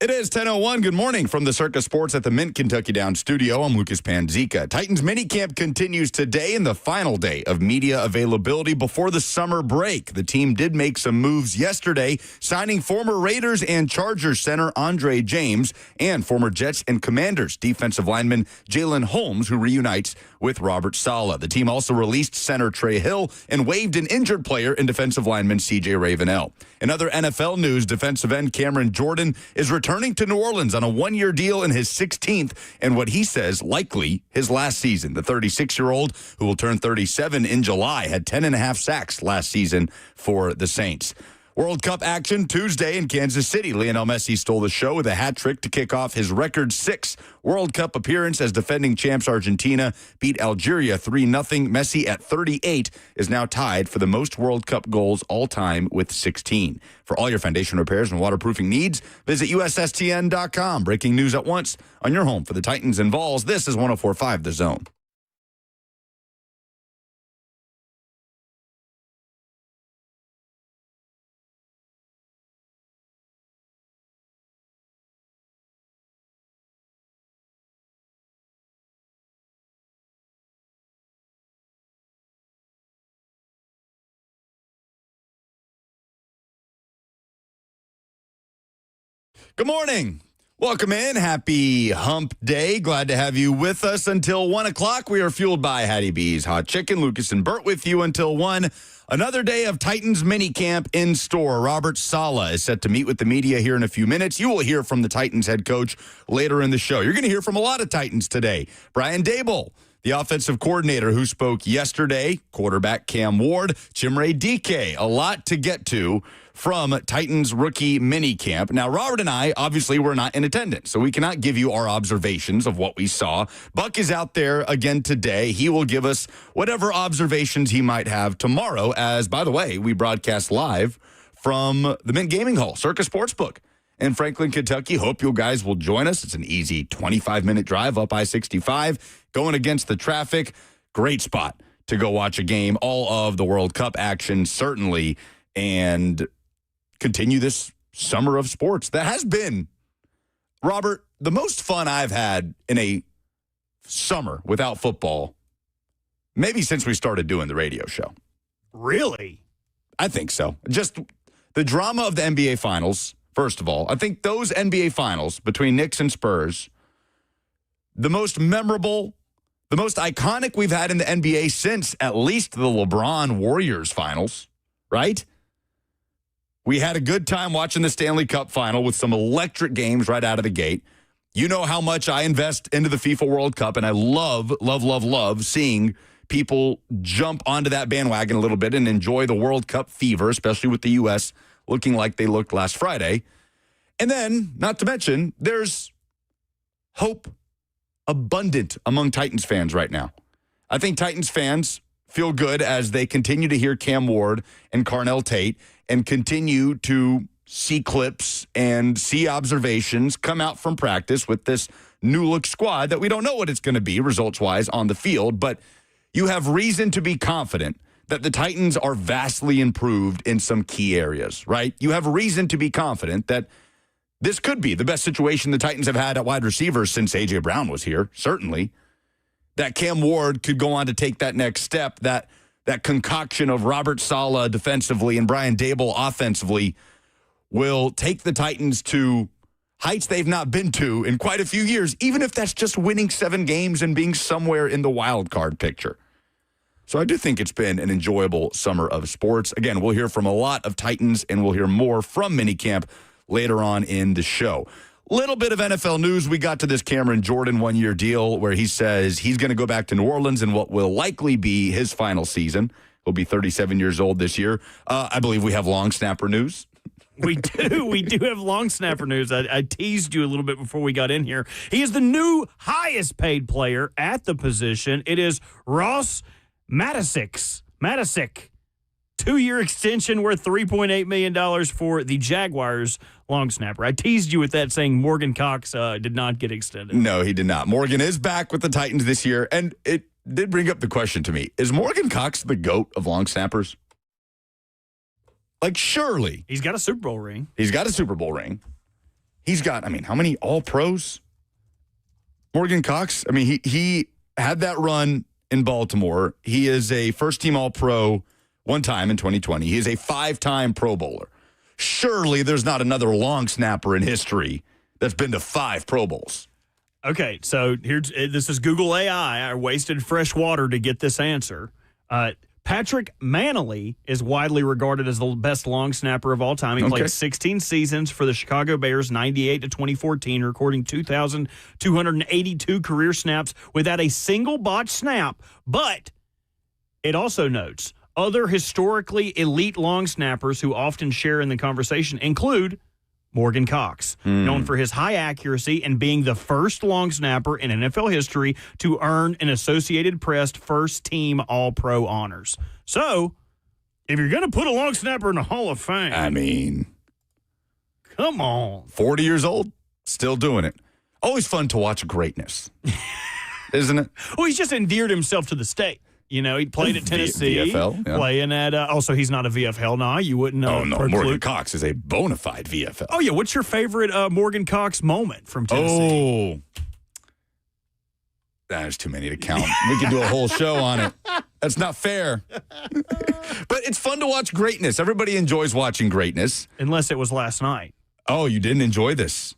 It is 10:01. Good morning from the Circus Sports at the Mint Kentucky Downs studio. I'm Lucas Panzica. Titans minicamp continues today in the final day of media availability before the summer break. The team did make some moves yesterday, signing former Raiders and Chargers center Andre James and former Jets and Commanders defensive lineman Jalen Holmes, who reunites with Robert Saleh. The team also released center Trey Hill and waived an injured player in defensive lineman C.J. Ravenel. In other NFL news, defensive end Cameron Jordan is returning to New Orleans on a one-year deal in his 16th and what he says likely his last season. The 36-year-old, who will turn 37 in July, had 10.5 sacks last season for the Saints. World Cup action Tuesday in Kansas City. Lionel Messi stole the show with a hat trick to kick off his record 6th World Cup appearance as defending champs Argentina beat Algeria 3-0. Messi at 38 is now tied for the most World Cup goals all time with 16. For all your foundation repairs and waterproofing needs, visit USSTN.com. Breaking news at once on your home for the Titans and Vols. This is 104.5 The Zone. Good morning. Welcome in. Happy hump day. Glad to have you with us until 1 o'clock. We are fueled by Hattie B's Hot Chicken. Lucas and Bert with you until 1. Another day of Titans minicamp in store. Robert Saleh is set to meet with the media here in a few minutes. You will hear from the Titans head coach later in the show. You're going to hear from a lot of Titans today. Brian Dable, the offensive coordinator who spoke yesterday, quarterback Cam Ward, Chimere Dike. A lot to get to from Titans rookie minicamp. Now, Robert and I, obviously, were not in attendance, so we cannot give you our observations of what we saw. Buck is out there again today. He will give us whatever observations he might have tomorrow, as, by the way, we broadcast live from the Mint Gaming Hall, Circus Sportsbook in Franklin, Kentucky. Hope you guys will join us. It's an easy 25-minute drive up I-65, going against the traffic. Great spot to go watch a game. All of the World Cup action, certainly, and continue this summer of sports. That has been, Robert, the most fun I've had in a summer without football, maybe since we started doing the radio show. Really? I think so. Just the drama of the NBA Finals, first of all. I think those NBA Finals between Knicks and Spurs, the most memorable, the most iconic we've had in the NBA since at least the LeBron Warriors Finals, right? We had a good time watching the Stanley Cup final with some electric games right out of the gate. You know how much I invest into the FIFA World Cup, and I love seeing people jump onto that bandwagon a little bit and enjoy the World Cup fever, especially with the U.S. looking like they looked last Friday. And then, not to mention, there's hope abundant among Titans fans right now. I think Titans fans feel good as they continue to hear Cam Ward and Carnell Tate and continue to see clips and see observations come out from practice with this new-look squad that we don't know what it's going to be results-wise on the field, but you have reason to be confident that the Titans are vastly improved in some key areas, right? You have reason to be confident that this could be the best situation the Titans have had at wide receiver since A.J. Brown was here, certainly. That Cam Ward could go on to take that next step, that concoction of Robert Saleh defensively and Brian Dable offensively will take the Titans to heights they've not been to in quite a few years, even if that's just winning 7 games and being somewhere in the wild card picture. So I do think it's been an enjoyable summer of sports. Again, we'll hear from a lot of Titans, and we'll hear more from minicamp later on in the show. Little bit of NFL news. We got to this Cameron Jordan one-year deal where he says he's going to go back to New Orleans in what will likely be his final season. He'll be 37 years old this year. I believe we have long snapper news. We do. We do have long snapper news. I teased you a little bit before we got in here. He is the new highest paid player at the position. It is Ross Matisic. 2-year extension worth $3.8 million for the Jaguars long snapper. I teased you with that saying Morgan Cox did not get extended. No, he did not. Morgan is back with the Titans this year, and it did bring up the question to me. Is Morgan Cox the GOAT of long snappers? Like, surely. He's got a Super Bowl ring. He's got a Super Bowl ring. He's got, how many All-Pros? Morgan Cox, he had that run in Baltimore. He is a first-team All-Pro one time in 2020. He is a 5-time Pro Bowler. Surely there's not another long snapper in history that's been to 5 Pro Bowls. Okay, so this is Google AI. I wasted fresh water to get this answer. Patrick Manley is widely regarded as the best long snapper of all time. He played 16 seasons for the Chicago Bears, 98 to 2014, recording 2,282 career snaps without a single botched snap. But it also notes other historically elite long snappers who often share in the conversation include Morgan Cox, known for his high accuracy and being the first long snapper in NFL history to earn an Associated Press first-team All-Pro honors. So, if you're going to put a long snapper in the Hall of Fame, come on. 40 years old, still doing it. Always fun to watch greatness, isn't it? Well, he's just endeared himself to the state. He played at Tennessee, VFL, yeah. playing at. Also, he's not a VFL now. You wouldn't. Oh no, Morgan Cox is a bona fide VFL. Oh yeah, what's your favorite Morgan Cox moment from Tennessee? Oh, there's too many to count. We could do a whole show on it. That's not fair. But it's fun to watch greatness. Everybody enjoys watching greatness, unless it was last night. Oh, you didn't enjoy this.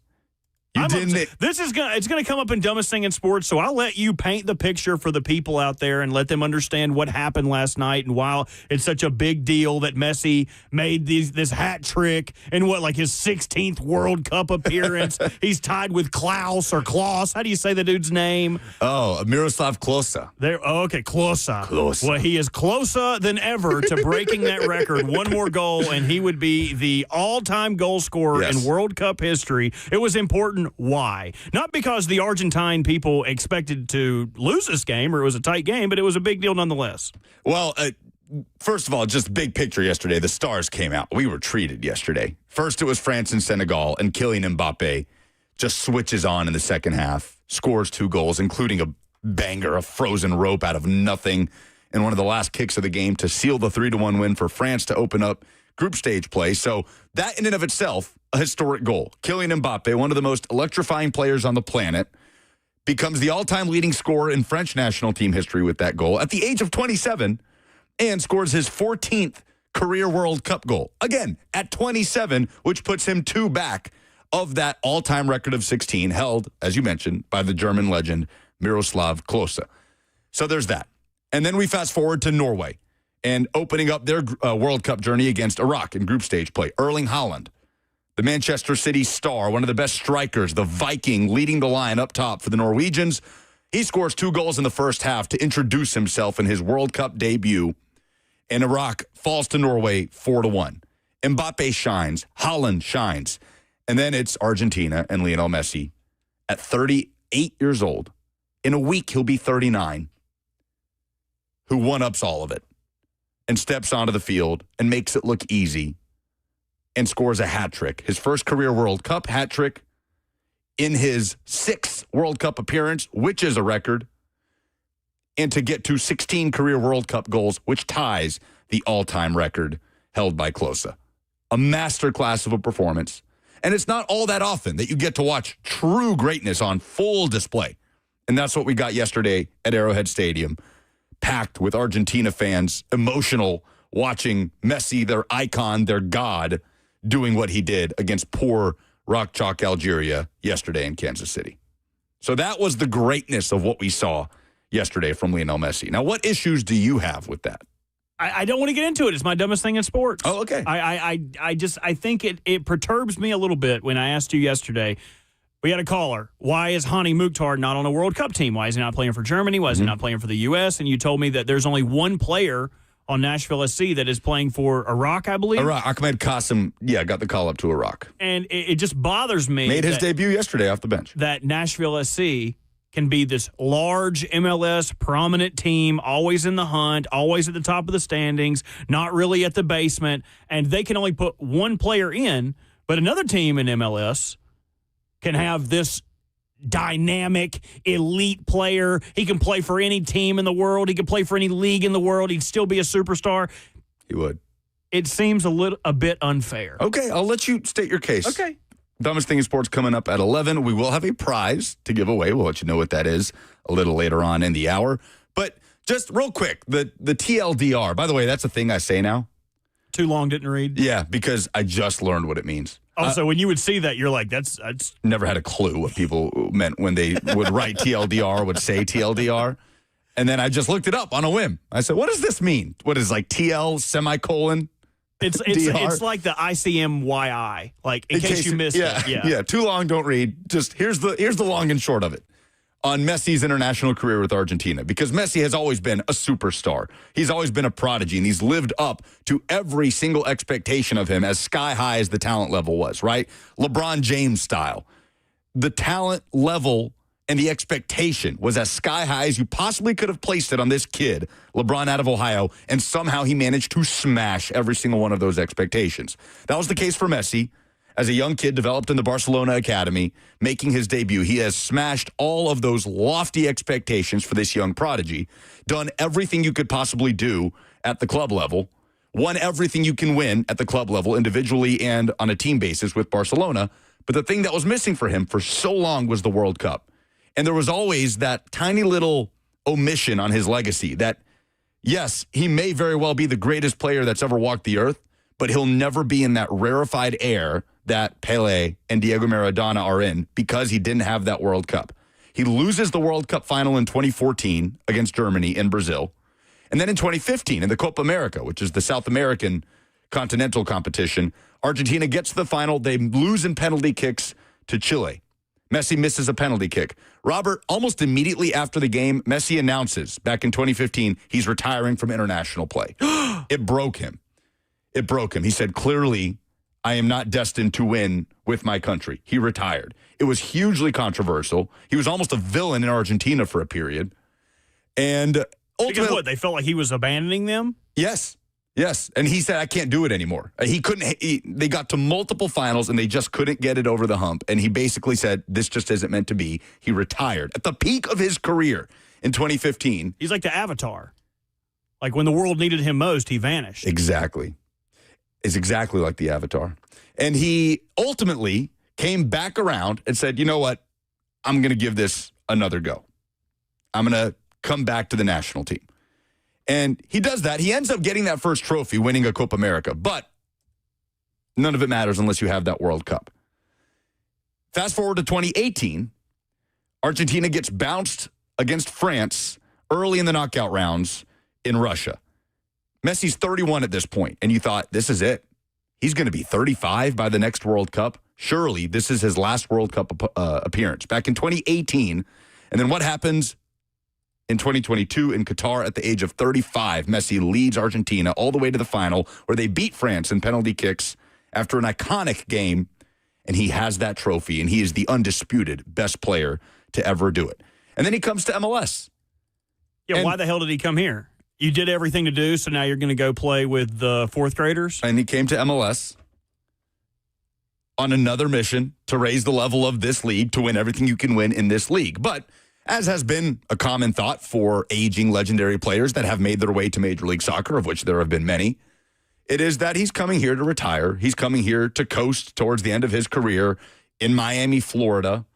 This is it's gonna come up in Dumbest Thing in Sports, so I'll let you paint the picture for the people out there and let them understand what happened last night and why it's such a big deal that Messi made this hat trick and his 16th World Cup appearance. He's tied with Klaus. How do you say the dude's name? Oh, Miroslav Klose. Klose. Well, he is closer than ever to breaking that record. One more goal, and he would be the all-time goal scorer in World Cup history. It was important. Why? Not because the Argentine people expected to lose this game or it was a tight game, but it was a big deal nonetheless. Well, first of all, just big picture yesterday. The stars came out. We were treated yesterday. First, it was France and Senegal, and Kylian Mbappe just switches on in the second half, scores 2 goals, including a banger, a frozen rope out of nothing, and one of the last kicks of the game to seal the 3-1 win for France to open up group stage play. So that in and of itself, a historic goal. Kylian Mbappe, one of the most electrifying players on the planet, becomes the all-time leading scorer in French national team history with that goal at the age of 27 and scores his 14th career World Cup goal. Again, at 27, which puts him 2 back of that all-time record of 16 held, as you mentioned, by the German legend Miroslav Klose. So there's that. And then we fast forward to Norway and opening up their World Cup journey against Iraq in group stage play. Erling Haaland, the Manchester City star, one of the best strikers, the Viking leading the line up top for the Norwegians. He scores 2 goals in the first half to introduce himself in his World Cup debut. And Iraq falls to Norway 4-1. Mbappe shines. Haaland shines. And then it's Argentina and Lionel Messi at 38 years old. In a week, he'll be 39. Who one-ups all of it and steps onto the field and makes it look easy and scores a hat trick. His first career World Cup hat trick in his 6th World Cup appearance, which is a record, and to get to 16 career World Cup goals, which ties the all-time record held by Klose. A masterclass of a performance. And it's not all that often that you get to watch true greatness on full display. And that's what we got yesterday at Arrowhead Stadium, packed with Argentina fans, emotional, watching Messi, their icon, their god, doing what he did against poor Rock Chalk Algeria yesterday in Kansas City. So that was the greatness of what we saw yesterday from Lionel Messi. Now, what issues do you have with that? I don't want to get into it. It's my dumbest thing in sports. Oh, okay. I think it perturbs me a little bit when I asked you yesterday. We had a caller. Why is Hani Mukhtar not on a World Cup team? Why is he not playing for Germany? Why is he not playing for the U.S.? And you told me that there's only one player on Nashville SC that is playing for Iraq, I believe. Iraq. Ahmed Qasim, got the call up to Iraq. And it just bothers me. Made his debut yesterday off the bench. That Nashville SC can be this large MLS prominent team, always in the hunt, always at the top of the standings, not really at the basement, and they can only put one player in, but another team in MLS can have this dynamic, elite player. He can play for any team in the world. He can play for any league in the world. He'd still be a superstar. He would. It seems a bit unfair. Okay, I'll let you state your case. Okay. Dumbest Thing in Sports coming up at 11. We will have a prize to give away. We'll let you know what that is a little later on in the hour. But just real quick, the TLDR, by the way, that's a thing I say now. Too long didn't read? Yeah, because I just learned what it means. Also, when you would see that, you're like, that's never had a clue what people meant when they would write TLDR, would say TLDR. And then I just looked it up on a whim. I said, what does this mean? What is like TL semicolon? It's like the ICMYI, like in case you missed it. Yeah. Too long, don't read. Just here's the long and short of it. On Messi's international career with Argentina, because Messi has always been a superstar. He's always been a prodigy, and he's lived up to every single expectation of him as sky high as the talent level was, right? LeBron James style. The talent level and the expectation was as sky high as you possibly could have placed it on this kid, LeBron out of Ohio, and somehow he managed to smash every single one of those expectations. That was the case for Messi. As a young kid developed in the Barcelona Academy, making his debut, he has smashed all of those lofty expectations for this young prodigy, done everything you could possibly do at the club level, won everything you can win at the club level individually and on a team basis with Barcelona. But the thing that was missing for him for so long was the World Cup. And there was always that tiny little omission on his legacy that, yes, he may very well be the greatest player that's ever walked the earth, but he'll never be in that rarefied air that Pele and Diego Maradona are in because he didn't have that World Cup. He loses the World Cup final in 2014 against Germany in Brazil. And then in 2015 in the Copa America, which is the South American continental competition, Argentina gets to the final. They lose in penalty kicks to Chile. Messi misses a penalty kick. Robert, almost immediately after the game, Messi announces back in 2015 he's retiring from international play. It broke him. It broke him. He said, clearly, I am not destined to win with my country. He retired. It was hugely controversial. He was almost a villain in Argentina for a period. And ultimately, because what, they felt like he was abandoning them? Yes. And he said, I can't do it anymore. He couldn't. They got to multiple finals and they just couldn't get it over the hump. And he basically said, this just isn't meant to be. He retired at the peak of his career in 2015. He's like the Avatar. Like when the world needed him most, he vanished. Exactly. Is exactly like the Avatar. And he ultimately came back around and said, you know what? I'm going to give this another go. I'm going to come back to the national team. And he does that. He ends up getting that first trophy, winning a Copa America. But none of it matters unless you have that World Cup. Fast forward to 2018, Argentina gets bounced against France early in the knockout rounds in Russia. Messi's 31 at this point, and you thought, this is it. He's going to be 35 by the next World Cup. Surely this is his last World Cup appearance back in 2018. And then what happens in 2022 in Qatar at the age of 35? Messi leads Argentina all the way to the final where they beat France in penalty kicks after an iconic game, and he has that trophy, and he is the undisputed best player to ever do it. And then he comes to MLS. Yeah, why the hell did he come here? You did everything to do, so now you're going to go play with the fourth graders? And he came to MLS on another mission to raise the level of this league, to win everything you can win in this league. But as has been a common thought for aging legendary players that have made their way to Major League Soccer, of which there have been many, it is that he's coming here to retire. He's coming here to coast towards the end of his career in Miami, Florida,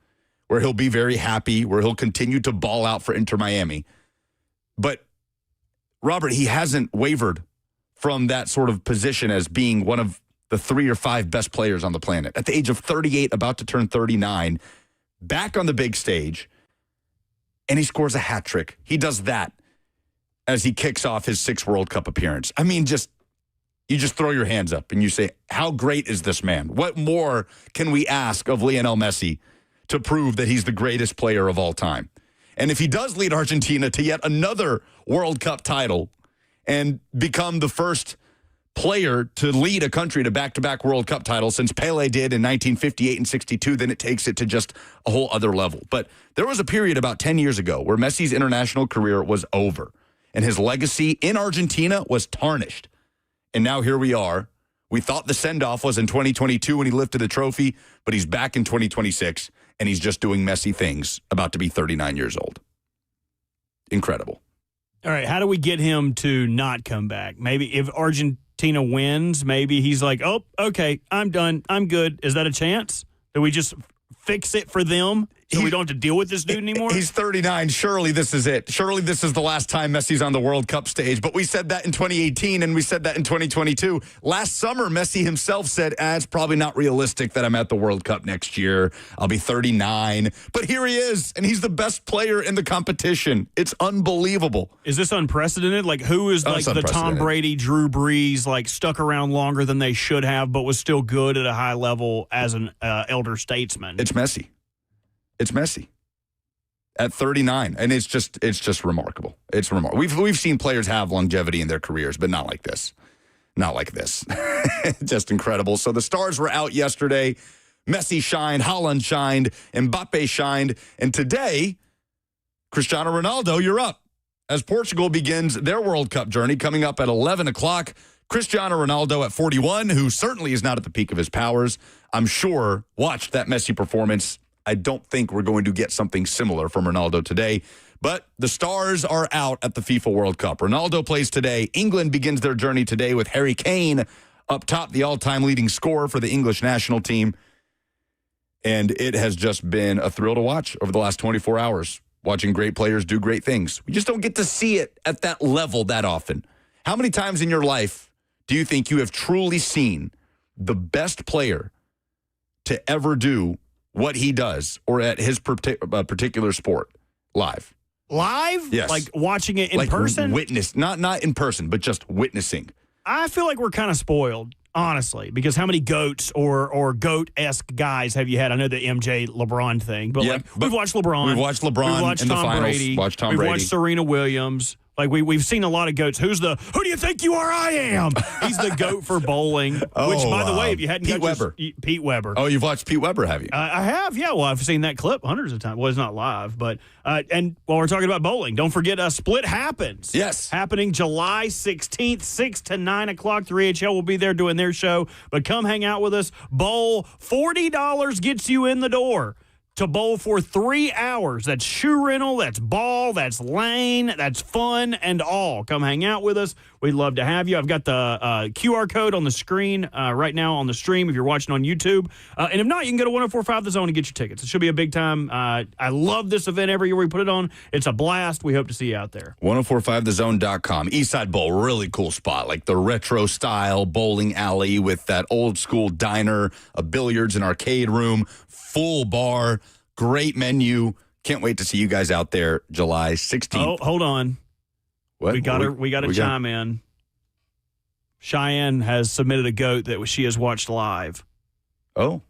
where he'll be very happy, where he'll continue to ball out for Inter Miami. But Robert, he hasn't wavered from that sort of position as being one of the 3 or 5 best players on the planet. At the age of 38, about to turn 39, back on the big stage, and he scores a hat trick. He does that as he kicks off his 6th World Cup appearance. I mean, you just throw your hands up and you say, how great is this man? What more can we ask of Lionel Messi to prove that he's the greatest player of all time? And if he does lead Argentina to yet another World Cup title and become the first player to lead a country to back-to-back World Cup titles since Pele did in 1958 and 62, then it takes it to just a whole other level. But there was a period about 10 years ago where Messi's international career was over and his legacy in Argentina was tarnished. And now here we are. We thought the send-off was in 2022 when he lifted the trophy, but he's back in 2026, and he's just doing Messi things, about to be 39 years old. Incredible. All right, how do we get him to not come back? Maybe if Argentina wins, maybe he's like, oh, okay, I'm done. I'm good. Is that a chance? Do we just fix it for them so we don't have to deal with this dude anymore? He's 39. Surely this is it. Surely this is the last time Messi's on the World Cup stage. But we said that in 2018 and we said that in 2022. Last summer, Messi himself said, it's probably not realistic that I'm at the World Cup next year. I'll be 39. But here he is, and he's the best player in the competition. It's unbelievable. Is this unprecedented? Like, who is like the Tom Brady, Drew Brees, like stuck around longer than they should have, but was still good at a high level as an elder statesman? It's Messi. It's Messi at 39, and it's just remarkable. It's remarkable. We've seen players have longevity in their careers, but not like this. Not like this. Just incredible. So the stars were out yesterday. Messi shined, Haaland shined, Mbappe shined, and today, Cristiano Ronaldo, you're up. As Portugal begins their World Cup journey coming up at 11 o'clock, Cristiano Ronaldo at 41, who certainly is not at the peak of his powers, I'm sure watched that Messi performance. I don't think we're going to get something similar from Ronaldo today, but the stars are out at the FIFA World Cup. Ronaldo plays today. England begins their journey today with Harry Kane up top, the all-time leading scorer for the English national team. And it has just been a thrill to watch over the last 24 hours, watching great players do great things. We just don't get to see it at that level that often. How many times in your life do you think you have truly seen the best player to ever do what he does or at his particular sport live? Live? Yes. Like watching it in like person? Witness, not in person, but just witnessing. I feel like we're kind of spoiled, honestly, because how many GOATs or GOAT-esque guys have you had? I know the MJ LeBron thing, but we've watched LeBron. We've watched LeBron we've watched in Tom the finals. Brady. We've watched Serena Williams. Like, we've seen a lot of GOATs. Who do you think you are? I am. He's the GOAT for bowling, which, by the way, if you hadn't Pete Weber. Pete Weber. Oh, you've watched Pete Weber, have you? I have, yeah. Well, I've seen that clip hundreds of times. Well, it's not live, but, and while we're talking about bowling, don't forget Split Happens. Yes. Happening July 16th, 6 to 9 o'clock. 3HL will be there doing their show, but come hang out with us. Bowl, $40 gets you in the door to bowl for 3 hours. That's shoe rental, that's ball, that's lane, that's fun and all. Come hang out with us. We'd love to have you. I've got the QR code on the screen right now on the stream if you're watching on YouTube. And if not, you can go to 104.5 The Zone and get your tickets. It should be a big time. I love this event every year we put it on. It's a blast. We hope to see you out there. 1045thezone.com. Eastside Bowl, really cool spot. Like the retro style bowling alley with that old school diner, a billiards and arcade room, full bar, great menu. Can't wait to see you guys out there July 16th. Oh, hold on. What? We got to chime in. Cheyenne has submitted a GOAT that she has watched live. Oh,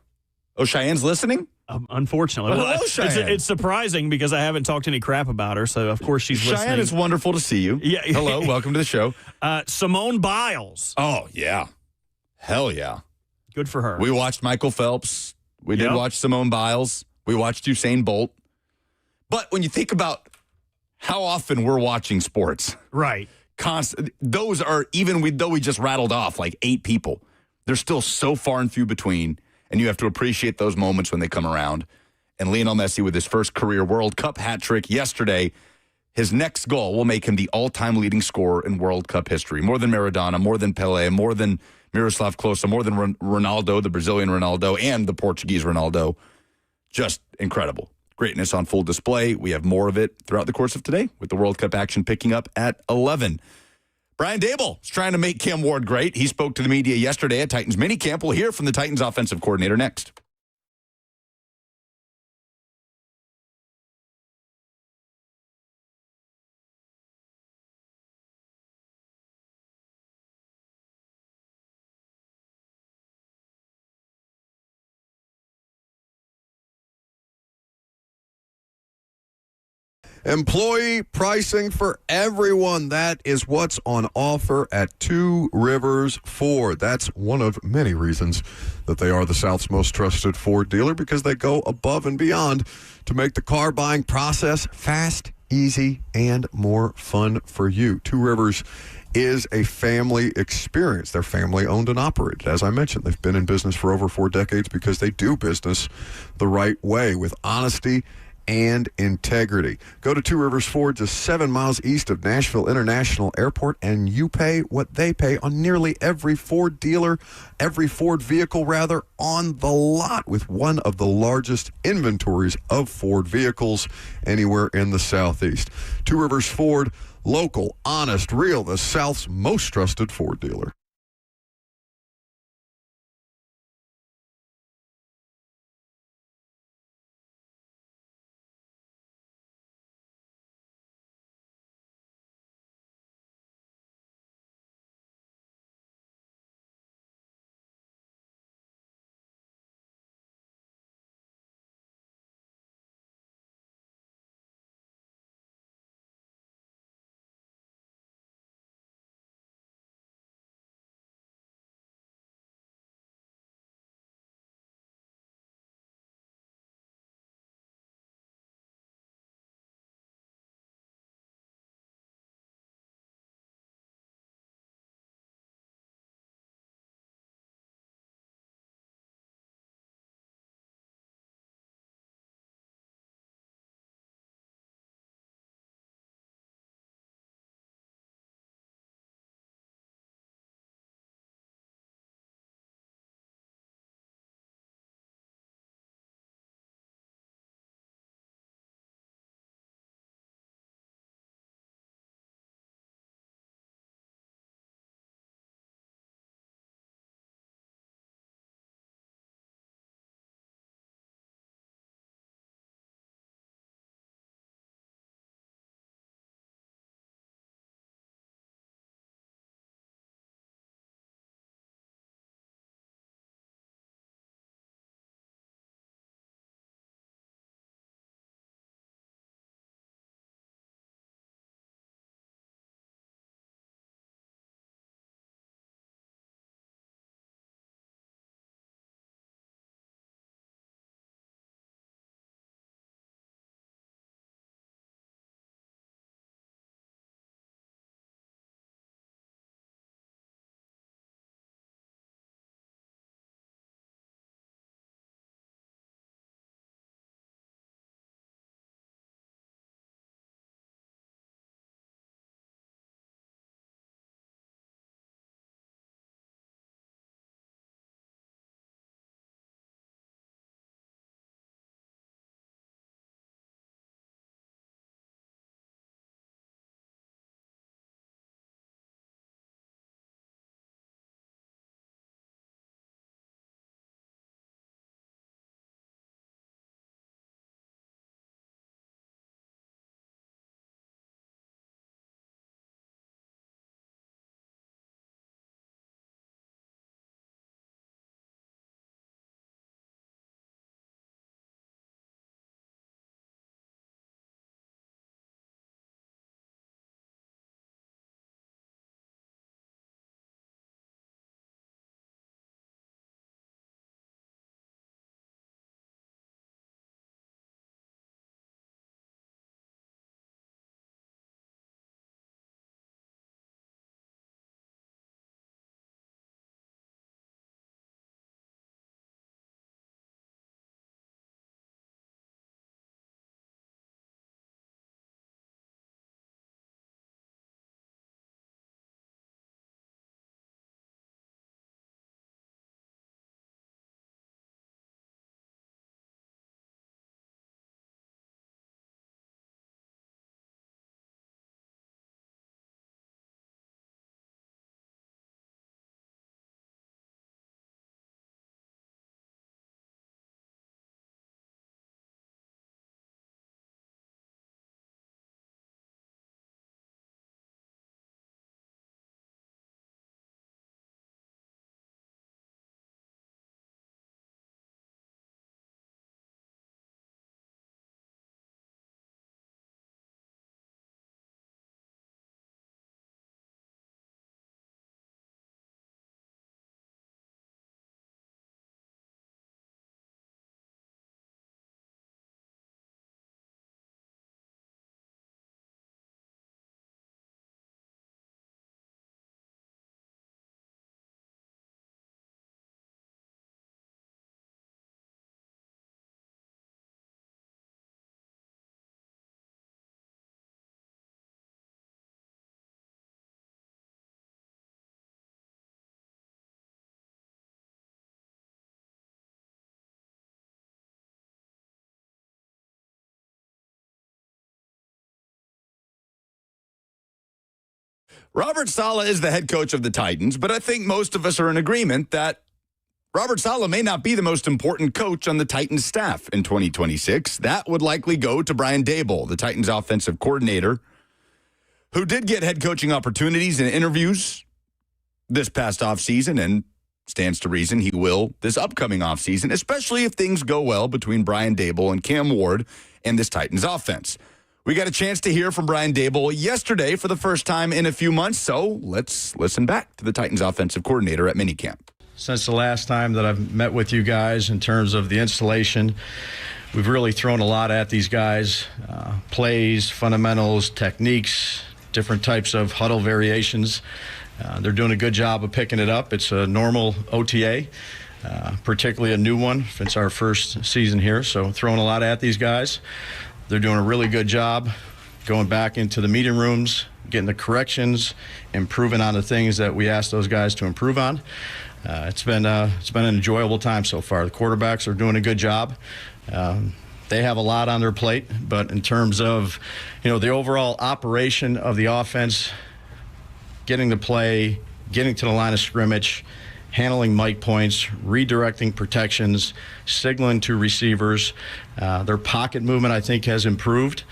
Cheyenne's listening? Unfortunately. Well, hello, Cheyenne. It's surprising because I haven't talked any crap about her, so of course she's listening. Cheyenne, it's wonderful to see you. Yeah. Hello, welcome to the show. Simone Biles. Oh, yeah. Hell yeah. Good for her. We watched Michael Phelps. We did watch Simone Biles. We watched Usain Bolt. But when you think about how often we're watching sports. Right. Those are, though we just rattled off like 8 people, they're still so far and few between, and you have to appreciate those moments when they come around. And Lionel Messi with his first career World Cup hat trick yesterday, his next goal will make him the all-time leading scorer in World Cup history. More than Maradona, more than Pelé, more than Miroslav Klose, more than Ronaldo, the Brazilian Ronaldo, and the Portuguese Ronaldo. Just incredible. Greatness on full display. We have more of it throughout the course of today with the World Cup action picking up at 11. Brian Dable is trying to make Cam Ward great. He spoke to the media yesterday at Titans Minicamp. We'll hear from the Titans offensive coordinator next. Employee pricing for everyone. That is what's on offer at Two Rivers Ford. That's one of many reasons that they are the South's most trusted Ford dealer, because they go above and beyond to make the car buying process fast, easy, and more fun for you. Two Rivers is a family experience. They're family owned and operated. As I mentioned, they've been in business for over 4 decades because they do business the right way with honesty and integrity. Go to Two Rivers Ford, just 7 miles east of Nashville International Airport, and you pay what they pay on nearly every Ford vehicle on the lot, with one of the largest inventories of Ford vehicles anywhere in the Southeast. Two Rivers Ford, local, honest, real, the South's most trusted Ford dealer. Robert Saleh is the head coach of the Titans, but I think most of us are in agreement that Robert Saleh may not be the most important coach on the Titans staff in 2026. That would likely go to Brian Daboll, the Titans offensive coordinator, who did get head coaching opportunities and interviews this past offseason and stands to reason he will this upcoming offseason, especially if things go well between Brian Daboll and Cam Ward and this Titans offense. We got a chance to hear from Brian Daboll yesterday for the first time in a few months, so let's listen back to the Titans offensive coordinator at Minicamp. Since the last time that I've met with you guys in terms of the installation, we've really thrown a lot at these guys, plays, fundamentals, techniques, different types of huddle variations. They're doing a good job of picking it up. It's a normal OTA, particularly a new one. It's our first season here, so throwing a lot at these guys. They're doing a really good job going back into the meeting rooms, getting the corrections, improving on the things that we asked those guys to improve on. It's been an enjoyable time so far. The quarterbacks are doing a good job. They have a lot on their plate, but in terms of, the overall operation of the offense, getting the play, getting to the line of scrimmage, handling mic points, redirecting protections, signaling to receivers. Their pocket movement, I think, has improved.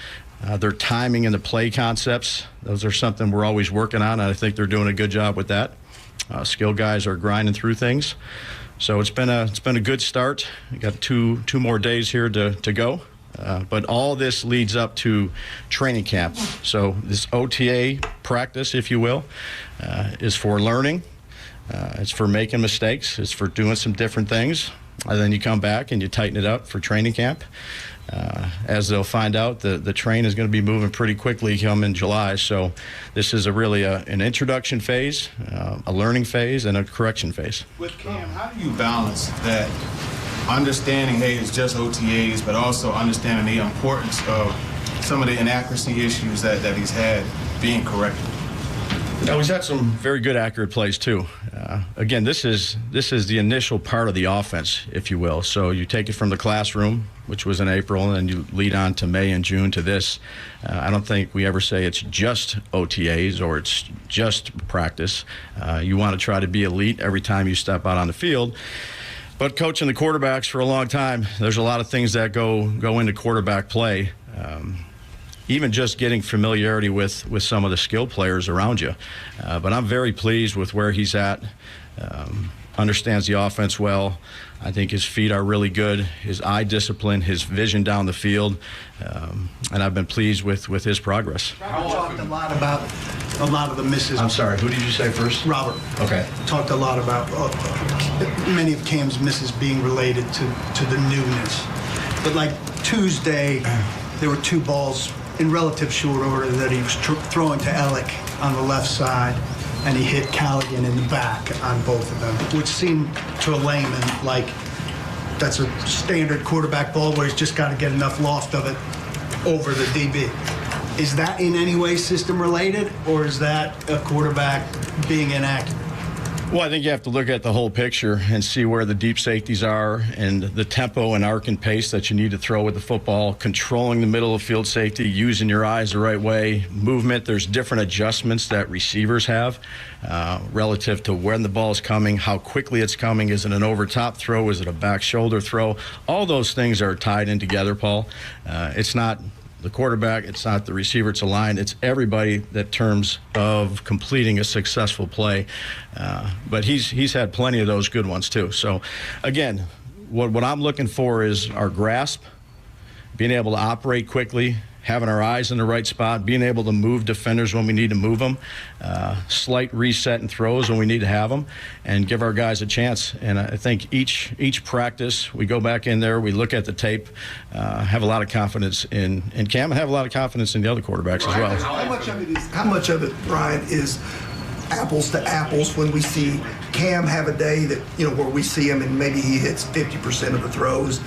Their timing and the play concepts, those are something we're always working on, and I think they're doing a good job with that. Skill guys are grinding through things. So it's been a good start. We got two more days here to go. But all this leads up to training camp. So this OTA practice, if you will, is for learning. It's for making mistakes. It's for doing some different things. And then you come back and you tighten it up for training camp. As they'll find out, the train is going to be moving pretty quickly come in July. So this is really an introduction phase, a learning phase, and a correction phase. With Cam, how do you balance that understanding, hey, it's just OTAs, but also understanding the importance of some of the inaccuracy issues that he's had being corrected? He's had some very good, accurate plays, too. Again, this is the initial part of the offense, if you will. So you take it from the classroom, which was in April, and you lead on to May and June to this. I don't think we ever say it's just OTAs or it's just practice. You want to try to be elite every time you step out on the field. But coaching the quarterbacks for a long time, there's a lot of things that go into quarterback play. Even just getting familiarity with some of the skill players around you. But I'm very pleased with where he's at. Understands the offense well. I think his feet are really good. His eye discipline, his vision down the field. And I've been pleased with his progress. Robert talked a lot about a lot of the misses. I'm sorry, who did you say first? Robert. Okay. Talked a lot about many of Cam's misses being related to the newness. But like Tuesday, there were two balls in relative short order that he was throwing to Ellick on the left side, and he hit Callaghan in the back on both of them, which seemed to a layman like that's a standard quarterback ball where he's just got to get enough loft of it over the DB. Is that in any way system related, or is that a quarterback being inaccurate? Well, I think you have to look at the whole picture and see where the deep safeties are and the tempo and arc and pace that you need to throw with the football, controlling the middle of field safety, using your eyes the right way, movement. There's different adjustments that receivers have relative to when the ball is coming, how quickly it's coming. Is it an over-top throw? Is it a back shoulder throw? All those things are tied in together, Paul. It's not the quarterback, it's not the receiver, it's a line. It's everybody that terms of completing a successful play. But he's had plenty of those good ones too. So again, what I'm looking for is our grasp, being able to operate quickly, having our eyes in the right spot, being able to move defenders when we need to move them, slight reset and throws when we need to have them, and give our guys a chance. And I think each practice, we go back in there, we look at the tape, have a lot of confidence in Cam, and have a lot of confidence in the other quarterbacks as well. How much of it, Brian, is apples to apples when we see Cam have a day that, where we see him and maybe he hits 50% of the throws,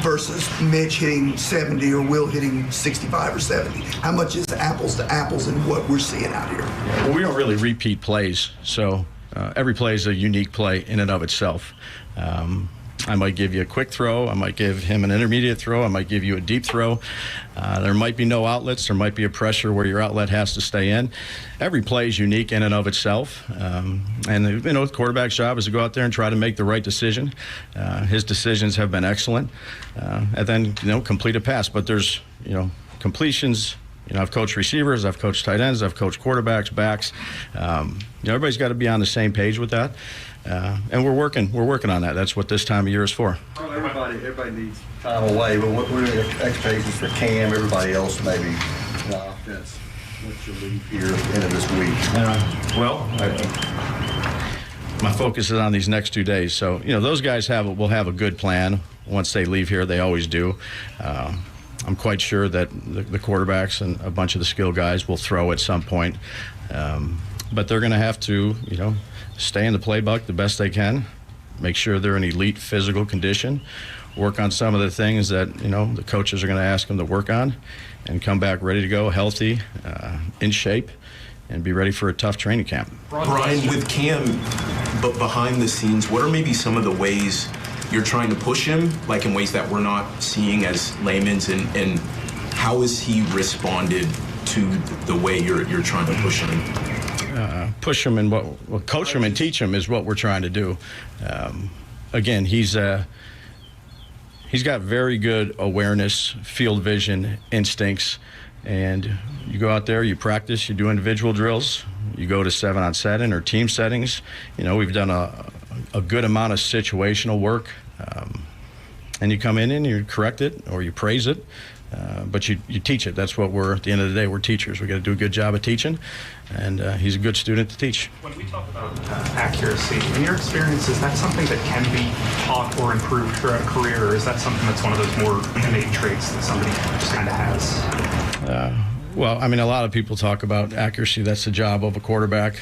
versus Mitch hitting 70 or Will hitting 65 or 70? How much is apples to apples in what we're seeing out here? Well, we don't really repeat plays, so every play is a unique play in and of itself. I might give you a quick throw. I might give him an intermediate throw. I might give you a deep throw. There might be no outlets. There might be a pressure where your outlet has to stay in. Every play is unique in and of itself. And the quarterback's job is to go out there and try to make the right decision. His decisions have been excellent. And then, complete a pass. But there's, completions. I've coached receivers, I've coached tight ends, I've coached quarterbacks, backs. Everybody's got to be on the same page with that, and we're working on that. That's what this time of year is for. Well, everybody needs time away, but what are the expectations for Cam? Everybody else, maybe in the offense. Once you leave here at the end of this week. My focus is on these next 2 days. So those guys will have a good plan once they leave here. They always do. I'm quite sure that the quarterbacks and a bunch of the skill guys will throw at some point. But they're going to have to, stay in the playbook the best they can, make sure they're in elite physical condition, work on some of the things that, the coaches are going to ask them to work on, and come back ready to go, healthy, in shape, and be ready for a tough training camp. Brian, with Cam, but behind the scenes, what are maybe some of the ways you're trying to push him, like in ways that we're not seeing as laymen's, and how has he responded to the way you're trying to push him? Push him and coach him and teach him is what we're trying to do. Again, he's got very good awareness, field vision, instincts, and you go out there, you practice, you do individual drills, you go to 7-on-7 or team settings. We've done a good amount of situational work, and you come in and you correct it or you praise it, but you teach it. That's what at the end of the day, we're teachers. We got to do a good job of teaching, and he's a good student to teach. When we talk about accuracy, in your experience, is that something that can be taught or improved throughout a career, or is that something that's one of those more innate traits that somebody just kind of has? Well, a lot of people talk about accuracy. That's the job of a quarterback.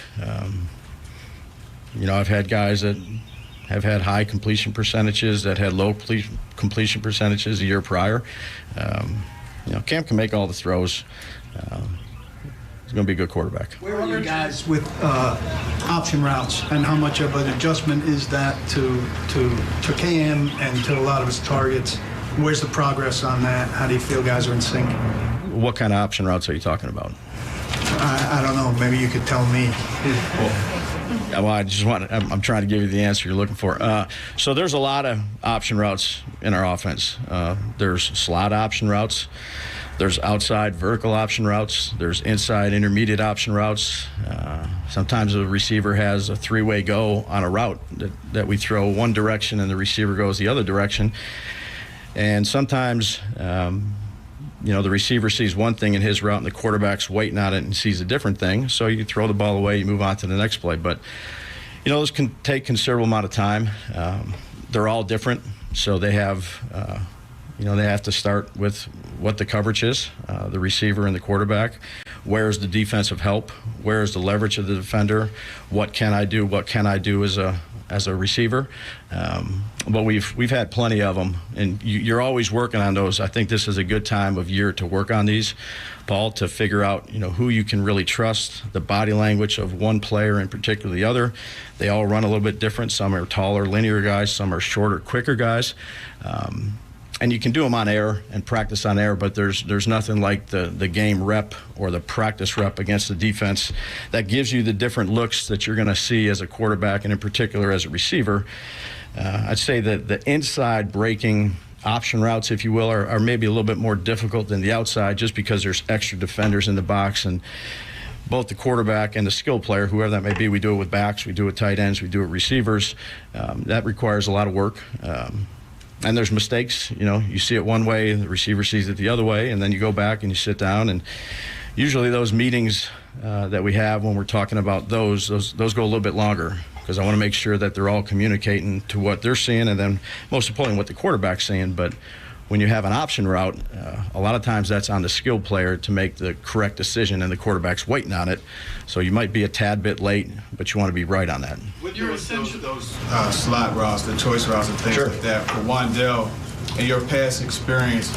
I've had guys that have had high completion percentages, that had low completion percentages a year prior. Cam can make all the throws. He's going to be a good quarterback. Where are you guys with option routes, and how much of an adjustment is that to Cam and to a lot of his targets? Where's the progress on that? How do you feel guys are in sync? What kind of option routes are you talking about? I don't know. Maybe you could tell me. Well, I'm trying to give you the answer you're looking for. So there's a lot of option routes in our offense. There's slot option routes. There's outside vertical option routes. There's inside intermediate option routes. Sometimes a receiver has a three-way go on a route that we throw one direction and the receiver goes the other direction. And sometimes, the receiver sees one thing in his route and the quarterback's waiting on it and sees a different thing. So you throw the ball away, you move on to the next play. But, those can take considerable amount of time. They're all different. So they have, they have to start with what the coverage is, the receiver and the quarterback. Where's the defensive help? Where's the leverage of the defender? What can I do? What can I do as a receiver? But we've had plenty of them, and you're always working on those. I think this is a good time of year to work on these, Paul, to figure out who you can really trust, the body language of one player in particular, the other. They all run a little bit different. Some are taller, linear guys. Some are shorter, quicker guys. And you can do them on air and practice on air, but there's nothing like the game rep or the practice rep against the defense that gives you the different looks that you're going to see as a quarterback and in particular as a receiver. I'd say that the inside breaking option routes, if you will, are maybe a little bit more difficult than the outside just because there's extra defenders in the box, and both the quarterback and the skill player, whoever that may be, we do it with backs, we do it with tight ends, we do it with receivers. That requires a lot of work. And there's mistakes, you see it one way, the receiver sees it the other way, and then you go back and you sit down, and usually those meetings that we have when we're talking about those go a little bit longer because I want to make sure that they're all communicating to what they're seeing and then most importantly what the quarterback's seeing. But when you have an option route, a lot of times that's on the skilled player to make the correct decision and the quarterback's waiting on it. So you might be a tad bit late, but you want to be right on that. With those slot routes, the choice routes and things like that, for Wandell and your past experience,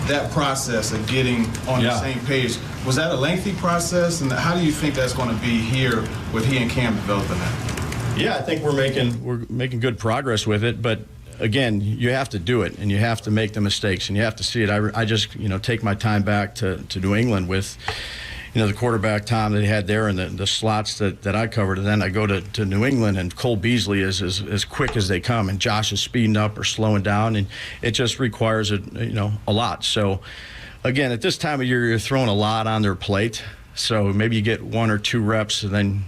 that process of getting on the same page, was that a lengthy process? And how do you think that's going to be here with he and Cam developing that? Yeah, I think we're making good progress with it, but again, you have to do it, and you have to make the mistakes, and you have to see it. I just, take my time back to New England with, the quarterback Tom that he had there and the slots that I covered. And then I go to New England, and Cole Beasley is as quick as they come, and Josh is speeding up or slowing down, and it just requires a lot. So, again, at this time of year, you're throwing a lot on their plate. So maybe you get 1 or 2 reps, and then,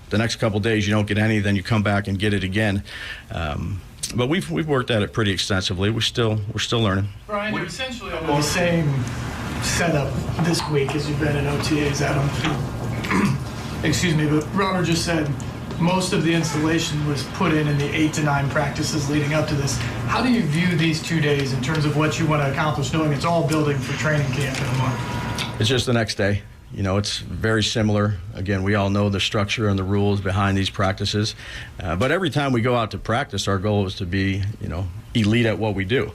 the next couple of days you don't get any, then you come back and get it again. But we've worked at it pretty extensively. We're still learning. Brian, you're essentially on the same setup this week as you've been in OTAs, Adam. Excuse me, but Robert just said most of the installation was put in the 8 to 9 practices leading up to this. How do you view these 2 days in terms of what you want to accomplish, knowing it's all building for training camp in a month? It's just the next day. It's very similar. Again, we all know the structure and the rules behind these practices. But every time we go out to practice, our goal is to be, elite at what we do.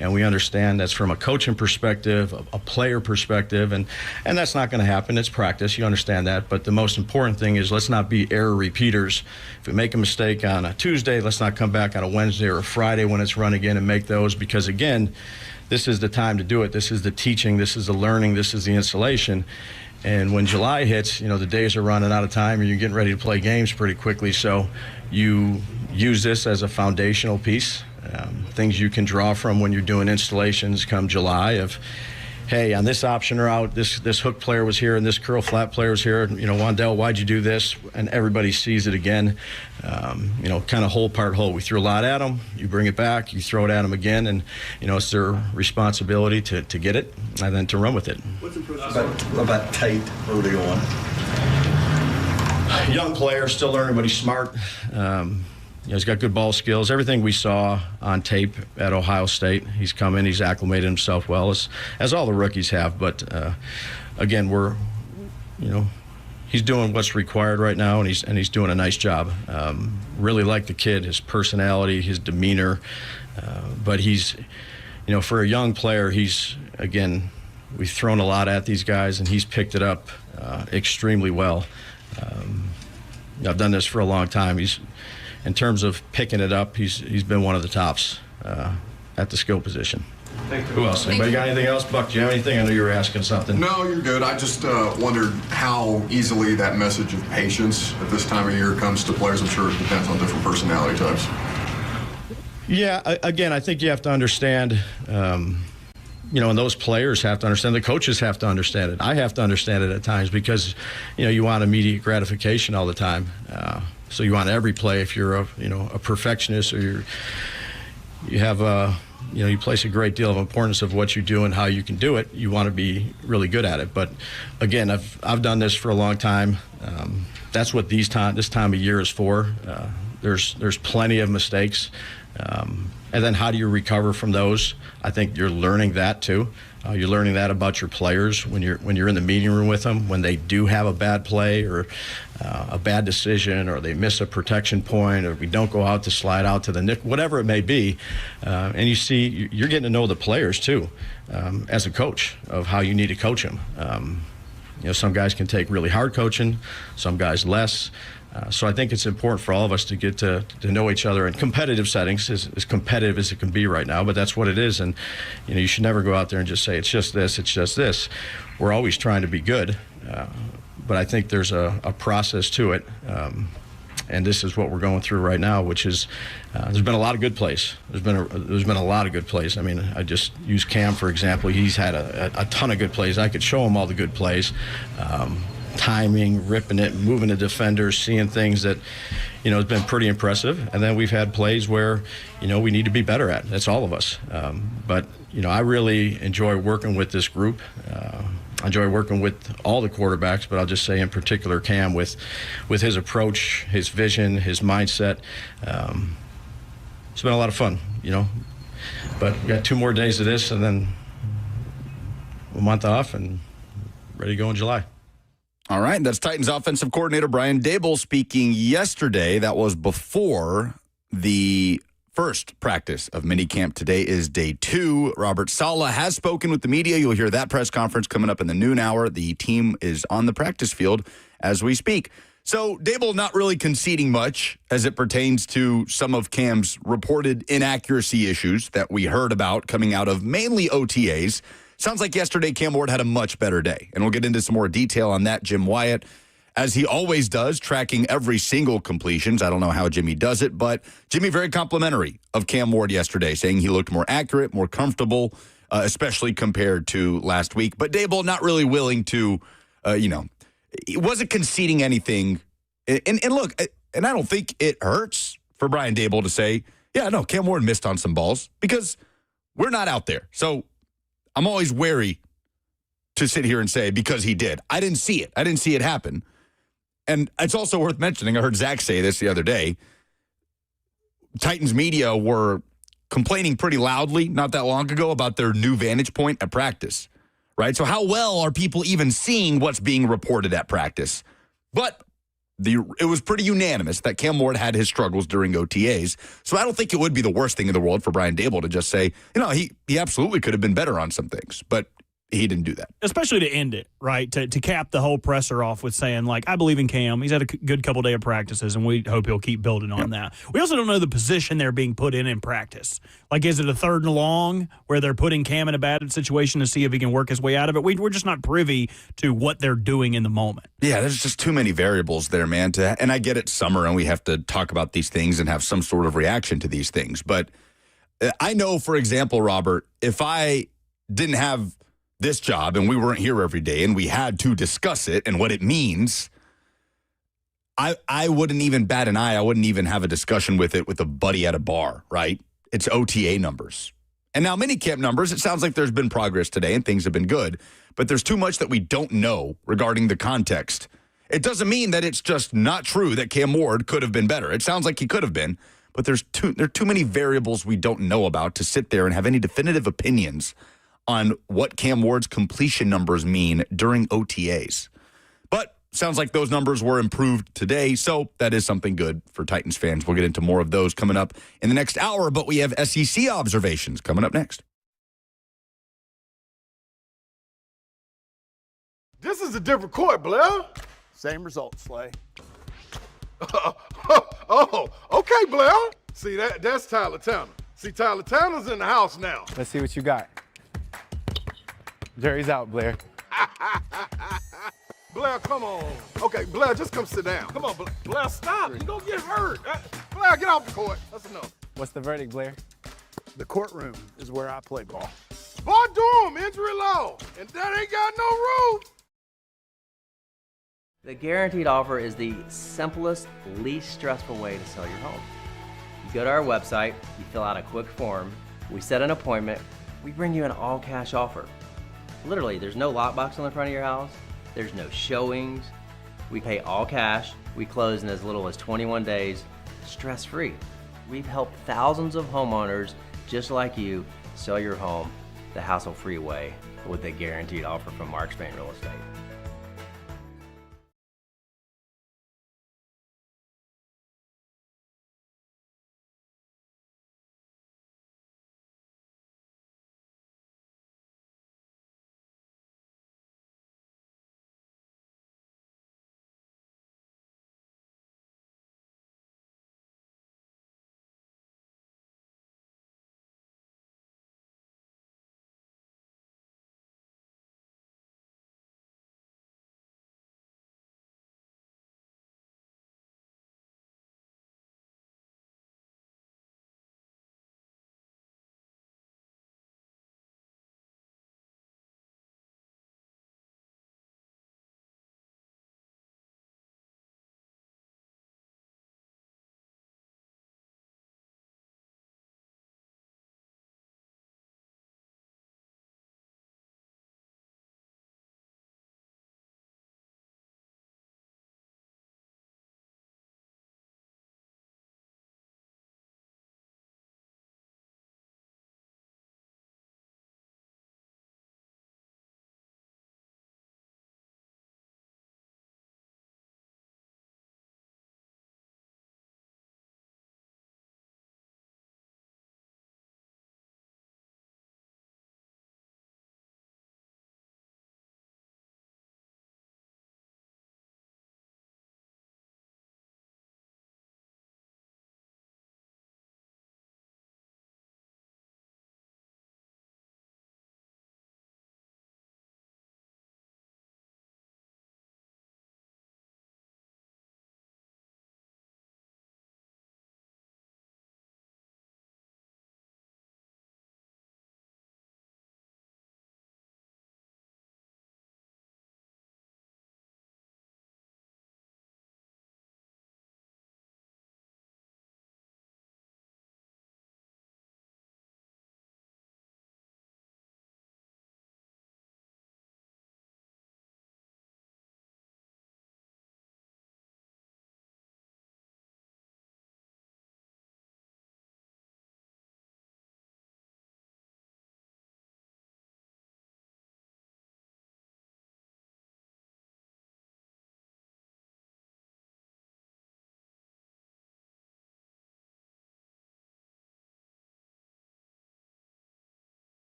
And we understand that's from a coaching perspective, a player perspective, and that's not going to happen. It's practice. You understand that. But the most important thing is let's not be error repeaters. If we make a mistake on a Tuesday, let's not come back on a Wednesday or a Friday when it's run again and make those, because, again, this is the time to do it. This is the teaching. This is the learning. This is the installation. And when July hits, the days are running out of time and you're getting ready to play games pretty quickly. So you use this as a foundational piece, things you can draw from when you're doing installations come July of, hey, on this option route, this hook player was here and this curl flat player was here. Wandell, why'd you do this? And everybody sees it again. Kind of whole part whole. We threw a lot at them. You bring it back. You throw it at them again, and it's their responsibility to get it and then to run with it. What's impressive about Tate early on? Young player, still learning, but he's smart. He's got good ball skills. Everything we saw on tape at Ohio State, he's come in, he's acclimated himself well, as all the rookies have. But again, he's doing what's required right now, and he's doing a nice job. Really like the kid, his personality, his demeanor. But he's, for a young player, we've thrown a lot at these guys, and he's picked it up extremely well. I've done this for a long time. In terms of picking it up, he's been one of the tops at the skill position. Who else? Anybody got anything else? Buck, do you have anything? I know you were asking something. No, you're good. I just wondered how easily that message of patience at this time of year comes to players. I'm sure it depends on different personality types. Yeah, again, I think you have to understand, and those players have to understand. The coaches have to understand it. I have to understand it at times because, you want immediate gratification all the time. So you want every play. If you're a perfectionist, or you have you place a great deal of importance of what you do and how you can do it, you want to be really good at it. But again, I've done this for a long time. That's what this time of year is for. There's plenty of mistakes, and then how do you recover from those? I think you're learning that too. You're learning that about your players when you're in the meeting room with them, when they do have a bad play or a bad decision, or they miss a protection point, or we don't go out to slide out to the nick, whatever it may be. And you're getting to know the players too, as a coach, of how you need to coach them. Some guys can take really hard coaching, some guys less. So I think it's important for all of us to get to know each other in competitive settings, as competitive as it can be right now, but that's what it is. And, you should never go out there and just say, it's just this, it's just this. We're always trying to be good, but I think there's a process to it. And this is what we're going through right now, which is there's been a lot of good plays. There's been a lot of good plays. I mean, I just use Cam, for example. He's had a ton of good plays. I could show him all the good plays. Timing, ripping it, moving the defenders, seeing things that, has been pretty impressive. And then we've had plays where, we need to be better at. That's all of us. But I really enjoy working with this group. I enjoy working with all the quarterbacks, but I'll just say in particular Cam with his approach, his vision, his mindset. It's been a lot of fun, But we got 2 more days of this and then a month off and ready to go in July. All right, that's Titans offensive coordinator Brian Daboll speaking yesterday. That was before the first practice of minicamp. Today is day 2. Robert Saleh has spoken with the media. You'll hear that press conference coming up in the noon hour. The team is on the practice field as we speak. So Dable not really conceding much as it pertains to some of Cam's reported inaccuracy issues that we heard about coming out of mainly OTAs. Sounds like yesterday Cam Ward had a much better day, and we'll get into some more detail on that. Jim Wyatt, as he always does, tracking every single completions. I don't know how Jimmy does it, but Jimmy very complimentary of Cam Ward yesterday, saying he looked more accurate, more comfortable, especially compared to last week. But Dable not really willing to, he wasn't conceding anything. And look, and I don't think it hurts for Brian Dable to say, yeah, no, Cam Ward missed on some balls because we're not out there. So I'm always wary to sit here and say because he did. I didn't see it. I didn't see it happen. And it's also worth mentioning, I heard Zach say this the other day, Titans media were complaining pretty loudly not that long ago about their new vantage point at practice, right? So how well are people even seeing what's being reported at practice? But it was pretty unanimous that Cam Ward had his struggles during OTAs. So I don't think it would be the worst thing in the world for Brian Dable to just say, he absolutely could have been better on some things, but he didn't do that. Especially to end it, right? To cap the whole presser off with saying, like, I believe in Cam. He's had a good couple day of practices, and we hope he'll keep building on that. We also don't know the position they're being put in practice. Like, is it a 3rd and long where they're putting Cam in a bad situation to see if he can work his way out of it? We're just not privy to what they're doing in the moment. Yeah, there's just too many variables there, man. And I get it's summer, and we have to talk about these things and have some sort of reaction to these things. But I know, for example, Robert, if I didn't have this job and we weren't here every day and we had to discuss it and what it means, I wouldn't even bat an eye. I wouldn't even have a discussion with it with a buddy at a bar, right? It's OTA numbers. And now minicamp numbers, it sounds like there's been progress today and things have been good, but there's too much that we don't know regarding the context. It doesn't mean that it's just not true that Cam Ward could have been better. It sounds like he could have been, but there are too many variables we don't know about to sit there and have any definitive opinions on what Cam Ward's completion numbers mean during OTAs. But sounds like those numbers were improved today, so that is something good for Titans fans. We'll get into more of those coming up in the next hour, but we have SEC observations coming up next. This is a different court, Blair. Same result, Slay. Oh, okay, Blair. See, that's Tyler Tanner. See, Tyler Tanner's in the house now. Let's see what you got. Jerry's out, Blair. Blair, come on. Okay, Blair, just come sit down. Come on, Blair, stop. You're going to get hurt. Blair, get off the court. That's enough. What's the verdict, Blair? The courtroom is where I play ball. Boy, Durham, injury law, and that ain't got no rules. The guaranteed offer is the simplest, least stressful way to sell your home. You go to our website, you fill out a quick form, we set an appointment, we bring you an all-cash offer. Literally, there's no lockbox on the front of your house, there's no showings, we pay all cash, we close in as little as 21 days, stress-free. We've helped thousands of homeowners just like you sell your home the hassle-free way with a guaranteed offer from Mark Spain Real Estate.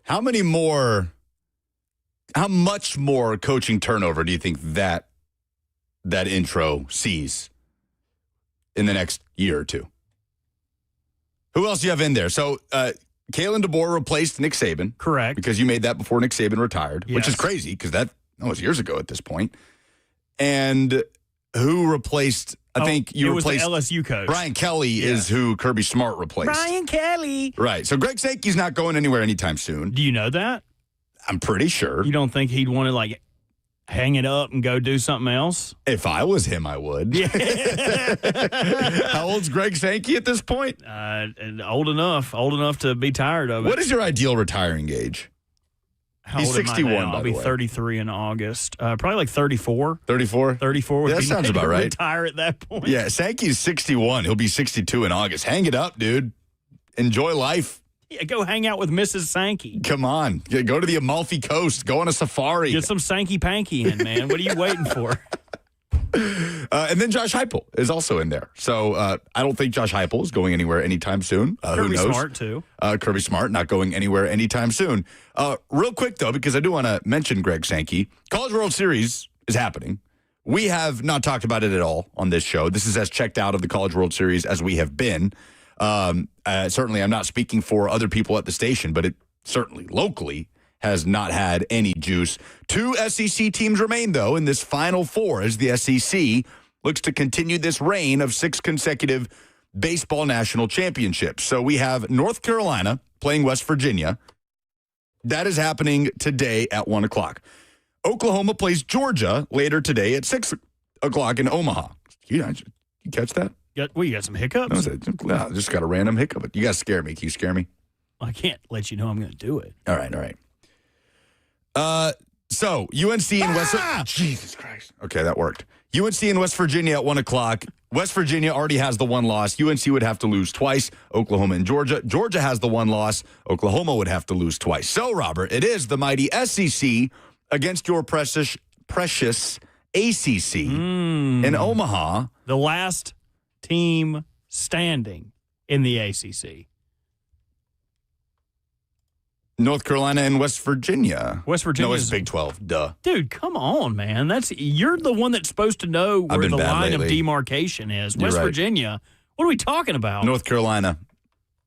How much more coaching turnover do you think that intro sees in the next year or two? Who else do you have in there? So, Kalen DeBoer replaced Nick Saban. Correct. Because you made that before Nick Saban retired, which is Yes. crazy because that was years ago at this point. And who replaced, I think you it was replaced the LSU coach. Brian Kelly is who Kirby Smart replaced. Brian Kelly. Right. So Greg Sankey's not going anywhere anytime soon. Do you know that? I'm pretty sure. You don't think he'd want to, like, hang it up and go do something else? If I was him, I would. How old's Greg Sankey at this point? Old enough to be tired of it. What is your ideal retiring age? How He's old am I 61, now? by I'll the be way. 33 in August. Probably like 34. 34? 34 would Yeah, that be sounds maybe about right. retire at that point. Yeah, Sankey's 61. He'll be 62 in August. Hang it up, dude. Enjoy life. Yeah, go hang out with Mrs. Sankey. Come on. Yeah, go to the Amalfi Coast. Go on a safari. Get some Sankey Panky in, man. What are you waiting for? And then Josh Heupel is also in there. So I don't think Josh Heupel is going anywhere anytime soon. Who Kirby knows? Smart, too. Kirby Smart not going anywhere anytime soon. Real quick, though, because I do want to mention Greg Sankey. College World Series is happening. We have not talked about it at all on this show. This is as checked out of the College World Series as we have been. Certainly, I'm not speaking for other people at the station, but it certainly locally has not had any juice. 2 SEC teams remain, though, in this Final Four as the SEC looks to continue this reign of 6 consecutive baseball national championships. So we have North Carolina playing West Virginia. That is happening today at 1 o'clock. Oklahoma plays Georgia later today at 6 o'clock in Omaha. You catch that? You got some hiccups? No, just got a random hiccup. You guys scare me. Can you scare me? I can't let you know I'm going to do it. All right. So UNC and West. Jesus Christ. Okay, that worked. UNC and West Virginia at 1 o'clock. West Virginia already has the one loss. UNC would have to lose twice. Oklahoma and Georgia. Georgia has the one loss. Oklahoma would have to lose twice. So, Robert, it is the mighty SEC against your precious ACC in Omaha. The last team standing in the ACC. North Carolina and West Virginia. West Virginia. No, it's Big 12. Duh. Dude, come on, man. You're the one that's supposed to know where the line of demarcation is. West Virginia. What are we talking about? North Carolina.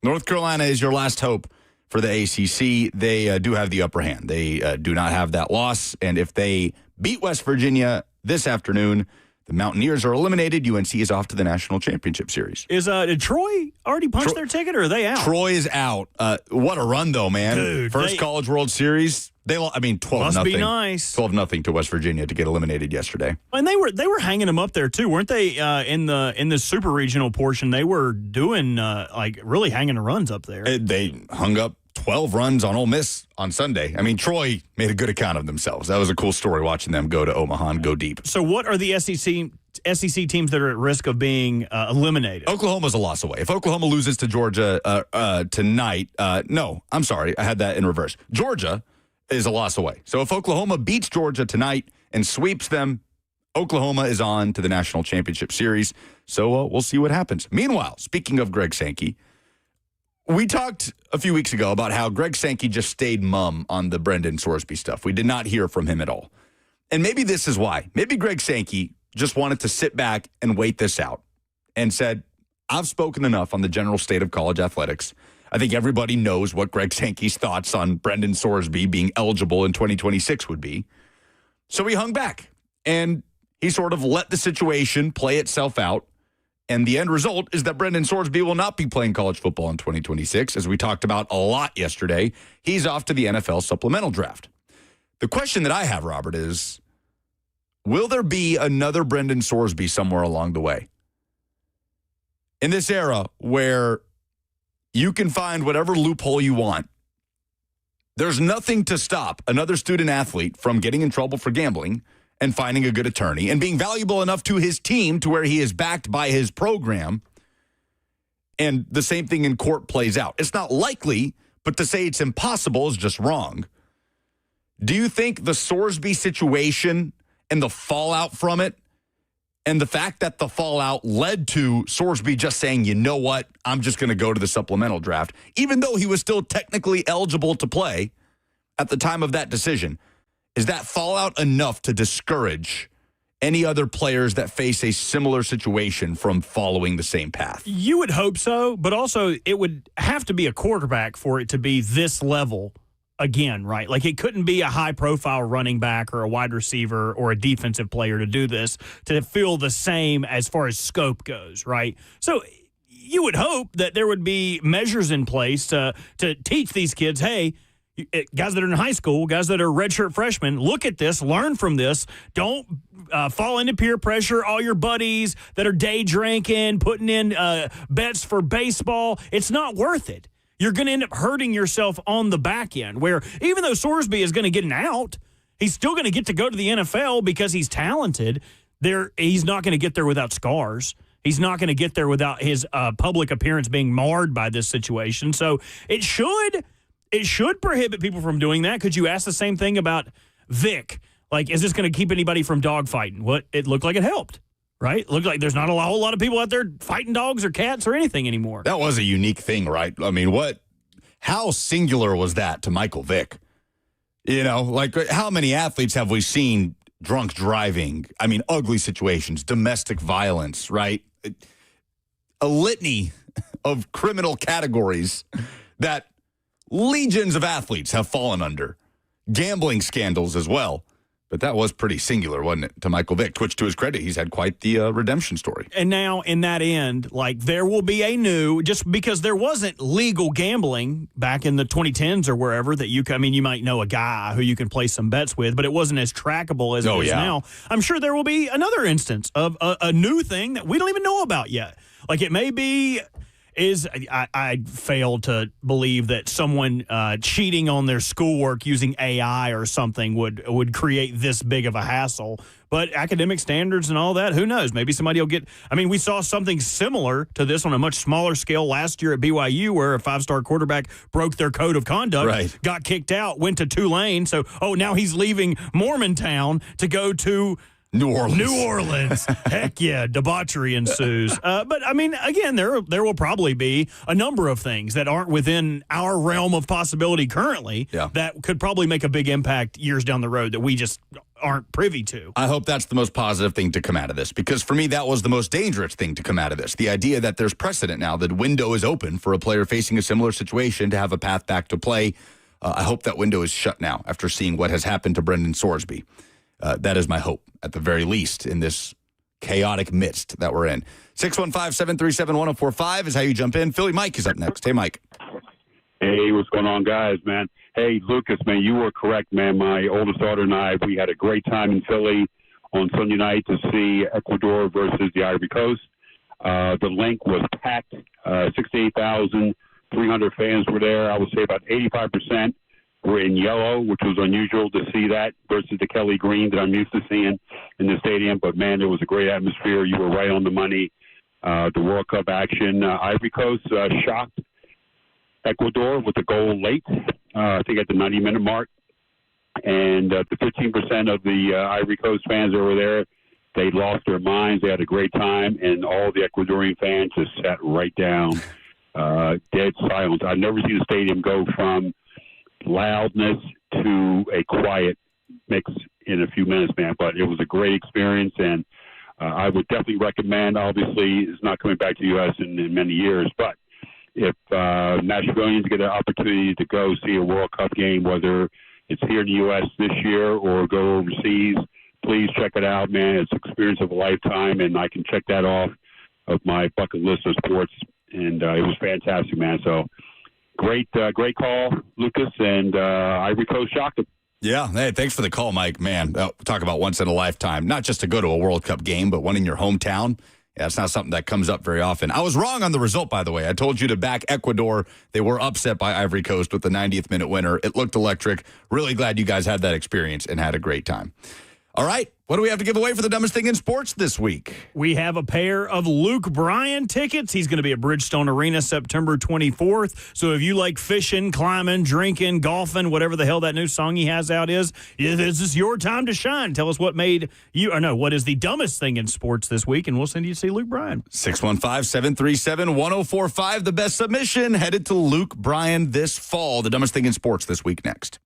North Carolina is your last hope for the ACC. They do have the upper hand. They do not have that loss. And if they beat West Virginia this afternoon, the Mountaineers are eliminated. UNC is off to the National Championship Series. Did Troy already punch their ticket, or are they out? Troy is out. What a run, though, man. Dude, First College World Series. 12-0. Must be nice. 12-0 to West Virginia to get eliminated yesterday. And they were hanging them up there too, weren't they? In the super regional portion, they were doing really hanging the runs up there. They hung up 12 runs on Ole Miss on Sunday. I mean, Troy made a good account of themselves. That was a cool story watching them go to Omaha and go deep. So what are the SEC teams that are at risk of being eliminated? Oklahoma's a loss away. If Oklahoma loses to Georgia tonight, no, I'm sorry. I had that in reverse. Georgia is a loss away. So if Oklahoma beats Georgia tonight and sweeps them, Oklahoma is on to the National Championship Series. So we'll see what happens. Meanwhile, speaking of Greg Sankey, we talked a few weeks ago about how Greg Sankey just stayed mum on the Brendan Sorsby stuff. We did not hear from him at all. And maybe this is why. Maybe Greg Sankey just wanted to sit back and wait this out and said, I've spoken enough on the general state of college athletics. I think everybody knows what Greg Sankey's thoughts on Brendan Sorsby being eligible in 2026 would be. So he hung back and he sort of let the situation play itself out. And the end result is that Brendan Sorsby will not be playing college football in 2026. As we talked about a lot yesterday, he's off to the NFL supplemental draft. The question that I have, Robert, is will there be another Brendan Sorsby somewhere along the way? In this era where you can find whatever loophole you want, there's nothing to stop another student athlete from getting in trouble for gambling and finding a good attorney and being valuable enough to his team to where he is backed by his program. And the same thing in court plays out. It's not likely, but to say it's impossible is just wrong. Do you think the Sorsby situation and the fallout from it and the fact that the fallout led to Sorsby just saying, you know what, I'm just going to go to the supplemental draft, even though he was still technically eligible to play, at the time of that decision. Is that fallout enough to discourage any other players that face a similar situation from following the same path? You would hope so, but also it would have to be a quarterback for it to be this level again, right? Like it couldn't be a high-profile running back or a wide receiver or a defensive player to do this, to feel the same as far as scope goes, right? So you would hope that there would be measures in place to teach these kids, hey, guys that are in high school, guys that are redshirt freshmen, look at this, learn from this. Don't fall into peer pressure. All your buddies that are day drinking, putting in bets for baseball, it's not worth it. You're going to end up hurting yourself on the back end, where even though Sorsby is going to get an out, he's still going to get to go to the NFL because he's talented. He's not going to get there without scars. He's not going to get there without his public appearance being marred by this situation. So it should prohibit people from doing that. Could you ask the same thing about Vic? Like, is this going to keep anybody from dogfighting? What it looked like it helped, right? It looked like there's not a whole lot of people out there fighting dogs or cats or anything anymore. That was a unique thing, right? I mean, how singular was that to Michael Vick? You know, like how many athletes have we seen drunk driving? I mean, ugly situations, domestic violence, right? A litany of criminal categories that legions of athletes have fallen under. Gambling scandals as well. But that was pretty singular, wasn't it, to Michael Vick, which, to his credit, he's had quite the redemption story. And now, in that end, like, there will be a new, just because there wasn't legal gambling back in the 2010s or wherever that you might know a guy who you can play some bets with, but it wasn't as trackable as it is now. I'm sure there will be another instance of a new thing that we don't even know about yet. Like, it may be... I fail to believe that someone cheating on their schoolwork using AI or something would create this big of a hassle. But academic standards and all that, who knows? Maybe somebody will get... I mean, we saw something similar to this on a much smaller scale last year at BYU, where a five-star quarterback broke their code of conduct, got kicked out, went to Tulane. So, now he's leaving Mormontown to go to... New Orleans. Heck yeah, debauchery ensues. But, I mean, again, there will probably be a number of things that aren't within our realm of possibility currently that could probably make a big impact years down the road that we just aren't privy to. I hope that's the most positive thing to come out of this, because for me, that was the most dangerous thing to come out of this. The idea that there's precedent now, that window is open for a player facing a similar situation to have a path back to play. I hope that window is shut now after seeing what has happened to Brendan Sorsby. That is my hope, at the very least, in this chaotic midst that we're in. 615-737-1045 is how you jump in. Philly Mike is up next. Hey, Mike. Hey, what's going on, guys, man? Hey, Lucas, man, you were correct, man. My oldest daughter and I, we had a great time in Philly on Sunday night to see Ecuador versus the Ivory Coast. The link was packed. 68,300 fans were there. I would say about 85% were in yellow, which was unusual to see that versus the Kelly green that I'm used to seeing in the stadium. But, man, it was a great atmosphere. You were right on the money. The World Cup action. Ivory Coast shocked Ecuador with a goal late, I think at the 90-minute mark. And the 15% of the Ivory Coast fans that were there, they lost their minds. They had a great time. And all the Ecuadorian fans just sat right down, dead silence. I've never seen a stadium go from loudness to a quiet mix in a few minutes, man. But it was a great experience, and I would definitely recommend. Obviously, it's not coming back to the U.S. in many years, but if Nashvillians get an opportunity to go see a World Cup game, whether it's here in the U.S. this year or go overseas, please check it out, man. It's an experience of a lifetime, and I can check that off of my bucket list of sports, and it was fantastic, man. So great call, Lucas, and Ivory Coast shocked him. Yeah, hey, thanks for the call, Mike. Man, talk about once in a lifetime. Not just to go to a World Cup game, but one in your hometown. Yeah, it's not something that comes up very often. I was wrong on the result, by the way. I told you to back Ecuador. They were upset by Ivory Coast with the 90th minute winner. It looked electric. Really glad you guys had that experience and had a great time. All right, what do we have to give away for the dumbest thing in sports this week? We have a pair of Luke Bryan tickets. He's going to be at Bridgestone Arena September 24th. So if you like fishing, climbing, drinking, golfing, whatever the hell that new song he has out is, this is your time to shine. Tell us what made you, or no, what is the dumbest thing in sports this week, and we'll send you to see Luke Bryan. 615-737-1045, the best submission, headed to Luke Bryan this fall. The dumbest thing in sports this week next.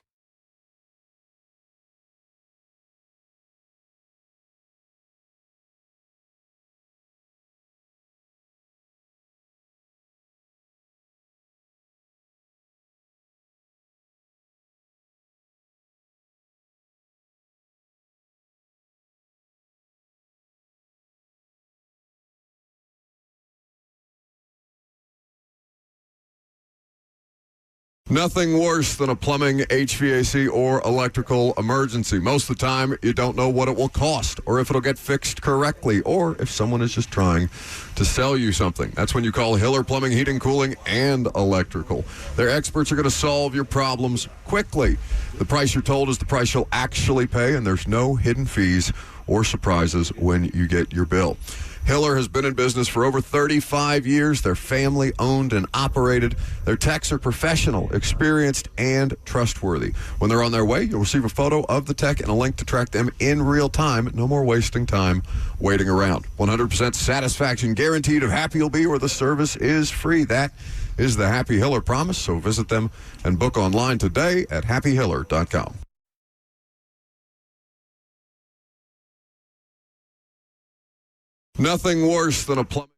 Nothing worse than a plumbing, HVAC, or electrical emergency. Most of the time, you don't know what it will cost, or if it'll get fixed correctly, or if someone is just trying to sell you something. That's when you call Hiller Plumbing, Heating, Cooling, and Electrical. Their experts are going to solve your problems quickly. The price you're told is the price you'll actually pay, and there's no hidden fees or surprises when you get your bill. Hiller has been in business for over 35 years. They're family owned and operated. Their techs are professional, experienced, and trustworthy. When they're on their way, you'll receive a photo of the tech and a link to track them in real time. No more wasting time waiting around. 100% satisfaction guaranteed of Happy You'll Be, where the service is free. That is the Happy Hiller promise. So visit them and book online today at happyhiller.com. Nothing worse than a plumbing.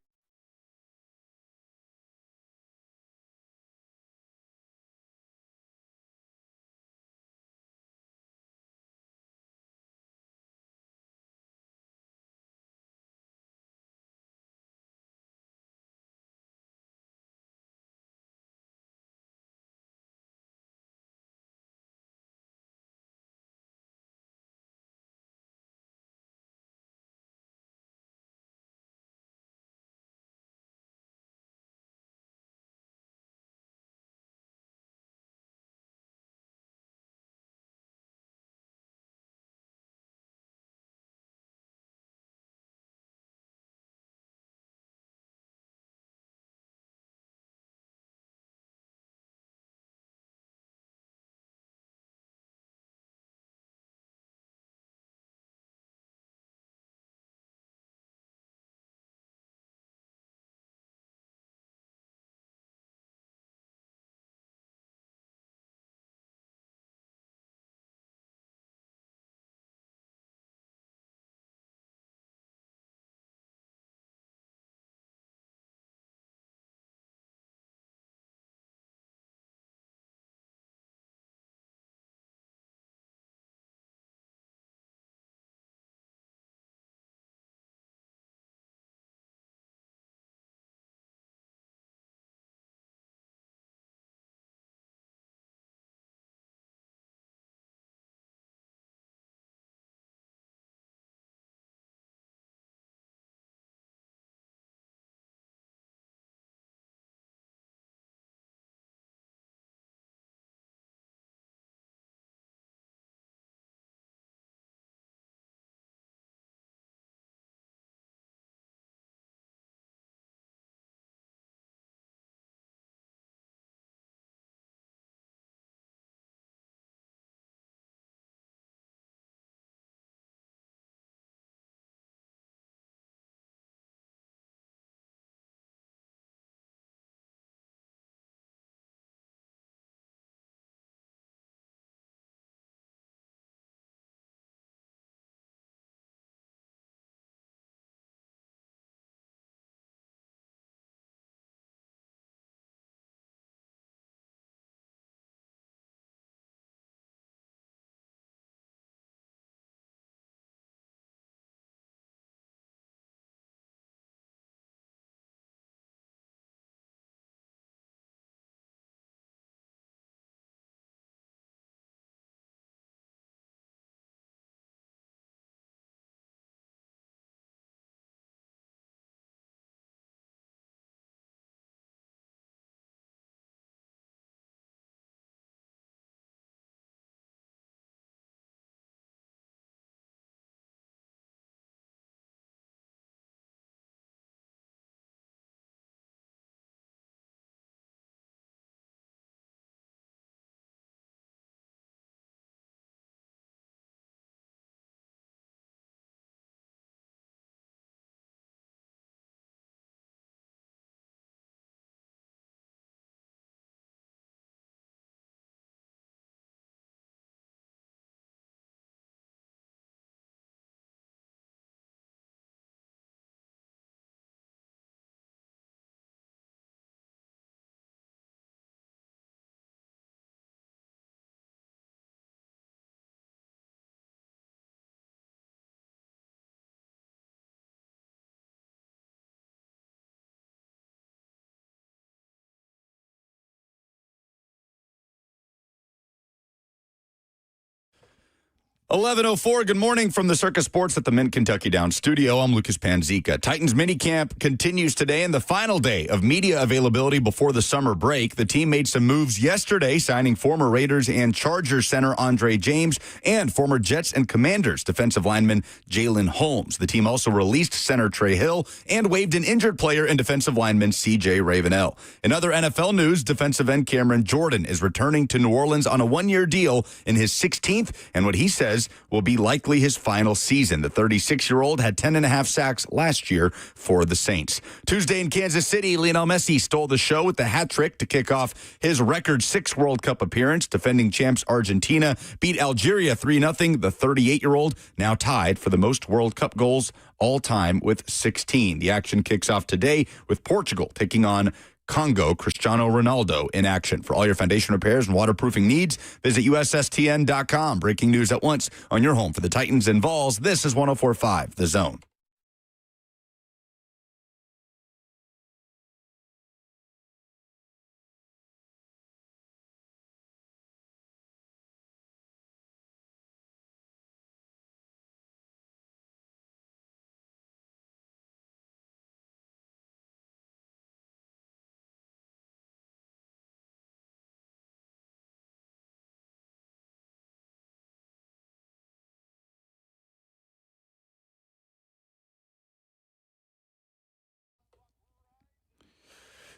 11:04. Good morning from the Circus Sports at the Mint Kentucky Down studio. I'm Lucas Panzica. Titans minicamp continues today and the final day of media availability before the summer break. The team made some moves yesterday, signing former Raiders and Chargers center Andre James and former Jets and Commanders defensive lineman Jalen Holmes. The team also released center Trey Hill and waived an injured player and defensive lineman C.J. Ravenel. In other NFL news, defensive end Cameron Jordan is returning to New Orleans on a one-year deal in his 16th and what he says will be likely his final season. The 36-year-old had 10.5 sacks last year for the Saints. Tuesday in Kansas City, Lionel Messi stole the show with the hat trick to kick off his record 6 World Cup appearance. Defending champs Argentina beat Algeria 3-0. The 38-year-old now tied for the most World Cup goals all time with 16. The action kicks off today with Portugal taking on Congo. Cristiano Ronaldo in action. For all your foundation repairs and waterproofing needs, visit USSTN.com. Breaking news at once on your home for the Titans and Vols. This is 104.5 The Zone.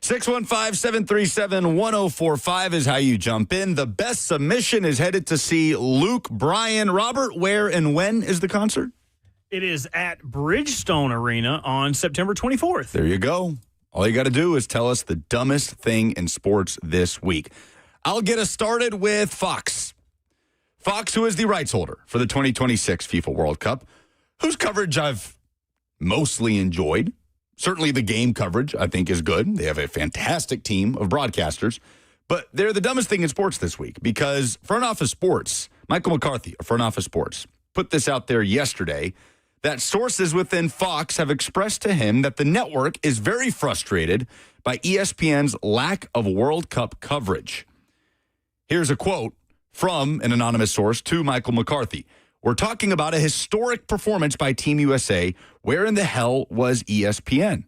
(615-737-1045) is how you jump in. The best submission is headed to see Luke Bryan. Robert, where and when is the concert? It is at Bridgestone Arena on September 24th. There you go. All you got to do is tell us the dumbest thing in sports this week. I'll get us started with Fox. Fox, who is the rights holder for the 2026 FIFA World Cup, whose coverage I've mostly enjoyed. Certainly the game coverage, I think, is good. They have a fantastic team of broadcasters. But they're the dumbest thing in sports this week because Front Office Sports, Michael McCarthy of Front Office Sports, put this out there yesterday that sources within Fox have expressed to him that the network is very frustrated by ESPN's lack of World Cup coverage. Here's a quote from an anonymous source to Michael McCarthy. We're talking about a historic performance by Team USA. Where in the hell was ESPN?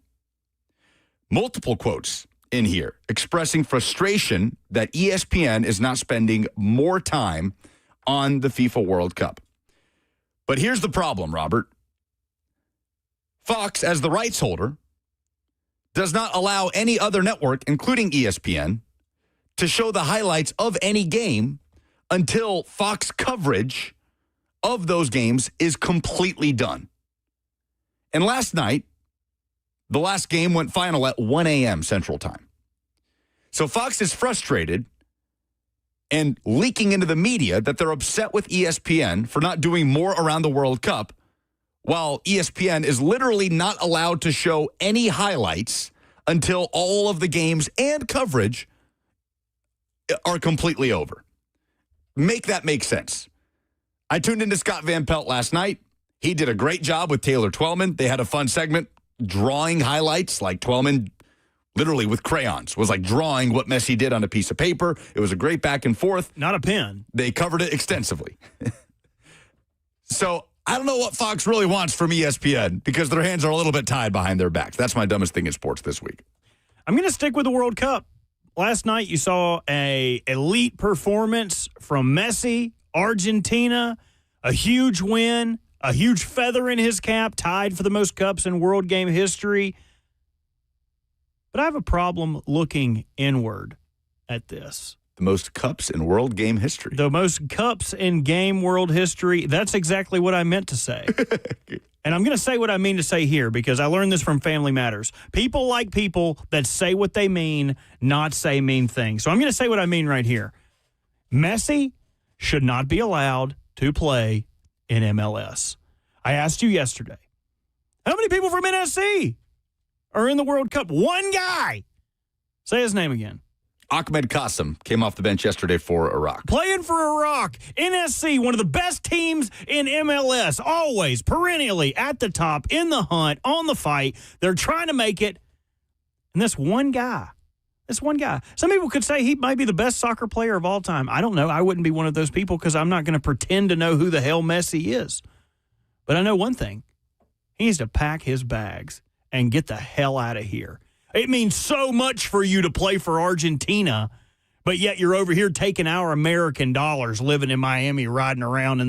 Multiple quotes in here expressing frustration that ESPN is not spending more time on the FIFA World Cup. But here's the problem, Robert. Fox, as the rights holder, does not allow any other network, including ESPN, to show the highlights of any game until Fox coverage of those games is completely done. And last night, the last game went final at 1 a.m. Central Time. So Fox is frustrated and leaking into the media that they're upset with ESPN for not doing more around the World Cup, while ESPN is literally not allowed to show any highlights until all of the games and coverage are completely over. Make that make sense. I tuned into Scott Van Pelt last night. He did a great job with Taylor Twellman. They had a fun segment drawing highlights, like Twellman literally with crayons was like drawing what Messi did on a piece of paper. It was a great back and forth. Not a pen. They covered it extensively. So I don't know what Fox really wants from ESPN because their hands are a little bit tied behind their backs. That's my dumbest thing in sports this week. I'm going to stick with the World Cup. Last night you saw a elite performance from Messi, Argentina, a huge win, a huge feather in his cap, tied for the most cups in world game history. But I have a problem looking inward at this. The most cups in world game history. The most cups in game world history. That's exactly what I meant to say. And I'm going to say what I mean to say here because I learned this from Family Matters. People like people that say what they mean, not say mean things. So I'm going to say what I mean right here. Messi should not be allowed to play in MLS. I asked you yesterday, how many people from NSC are in the World Cup? One guy. Say his name again. Ahmed Qasim came off the bench yesterday for Iraq. Playing for Iraq. NSC, one of the best teams in MLS, always, perennially at the top, in the hunt, on the fight. They're trying to make it. And this one guy This one guy. Some people could say he might be the best soccer player of all time. I don't know. I wouldn't be one of those people because I'm not going to pretend to know who the hell Messi is. But I know one thing. He needs to pack his bags and get the hell out of here. It means so much for you to play for Argentina, but yet you're over here taking our American dollars, living in Miami, riding around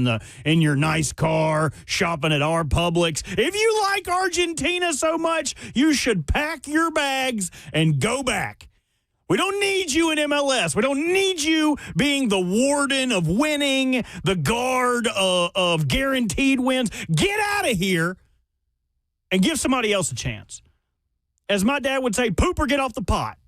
in your nice car, shopping at our Publix. If you like Argentina so much, you should pack your bags and go back. We don't need you in MLS. We don't need you being the warden of winning, the guard of guaranteed wins. Get out of here and give somebody else a chance. As my dad would say, poop or get off the pot.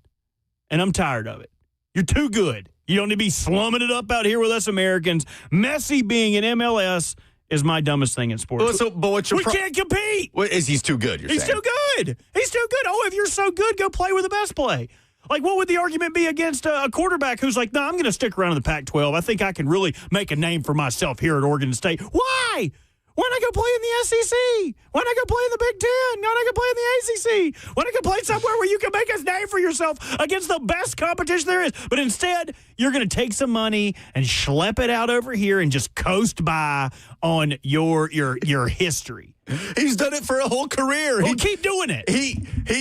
And I'm tired of it. You're too good. You don't need to be slumming it up out here with us Americans. Messi being in MLS is my dumbest thing in sports. But what's your we can't compete. He's too good, you're saying? He's too good. He's too good. Oh, if you're so good, go play with the best play. Like, what would the argument be against a quarterback who's like, no, I'm going to stick around in the Pac-12. I think I can really make a name for myself here at Oregon State. Why? Why not go play in the SEC? Why not go play in the Big Ten? Why not go play in the ACC? Why not go play somewhere where you can make a name for yourself against the best competition there is? But instead, you're going to take some money and schlep it out over here and just coast by on your history. He's done it for a whole career. Well, keep doing it. He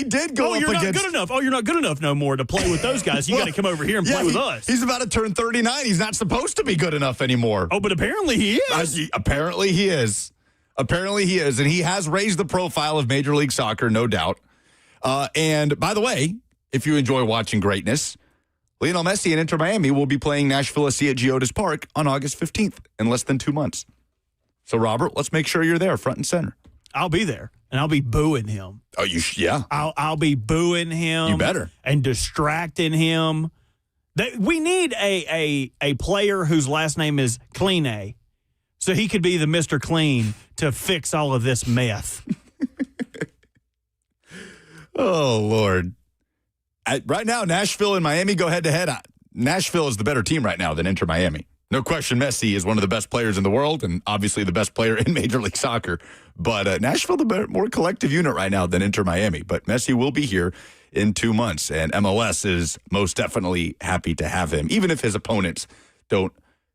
did go up you're against... not good enough. Oh, you're not good enough no more to play with those guys. You got to come over here and play with us. He's about to turn 39. He's not supposed to be good enough anymore. Oh, but apparently he is. Apparently he is. Apparently he is. And he has raised the profile of Major League Soccer, no doubt. And by the way, if you enjoy watching greatness, Lionel Messi and Inter Miami will be playing Nashville SC at Geodis Park on August 15th in less than 2 months. So, Robert, let's make sure you're there front and center. I'll be there, and I'll be booing him. Oh, yeah. I'll be booing him. You better. And distracting him. We need a player whose last name is Clean, so he could be the Mr. Clean to fix all of this meth. Oh, Lord. Right now, Nashville and Miami go head-to-head. Nashville is the better team right now than Inter Miami. No question, Messi is one of the best players in the world and obviously the best player in Major League Soccer. But Nashville, the more collective unit right now than Inter Miami. But Messi will be here in 2 months, and MLS is most definitely happy to have him, even if his opponents don't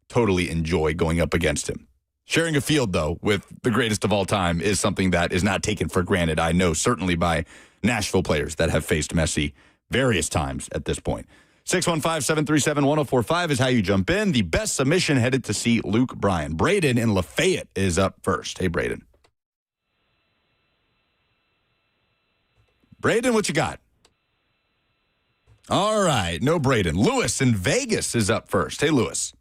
totally enjoy going up against him. Sharing a field, though, with the greatest of all time is something that is not taken for granted. I know certainly by Nashville players that have faced Messi various times at this point. 615-737-1045 is how you jump in. The best submission headed to see Luke Bryan. Braden in Lafayette is up first. Hey, Braden. Braden, what you got? All right, no Braden. Lewis in Vegas is up first. Hey, Lewis.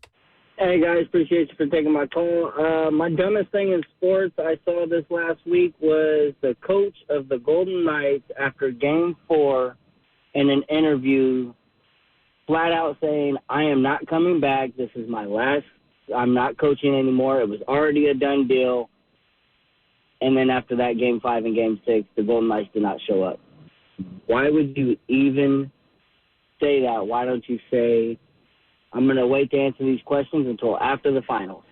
Hey, guys. Appreciate you for taking my call. My dumbest thing in sports I saw this last week was the coach of the Golden Knights after Game 4 in an interview flat out saying, I am not coming back. This is my last. I'm not coaching anymore. It was already a done deal. And then after that, Game 5 and Game 6, the Golden Knights did not show up. Why would you even say that? Why don't you say, I'm going to wait to answer these questions until after the finals?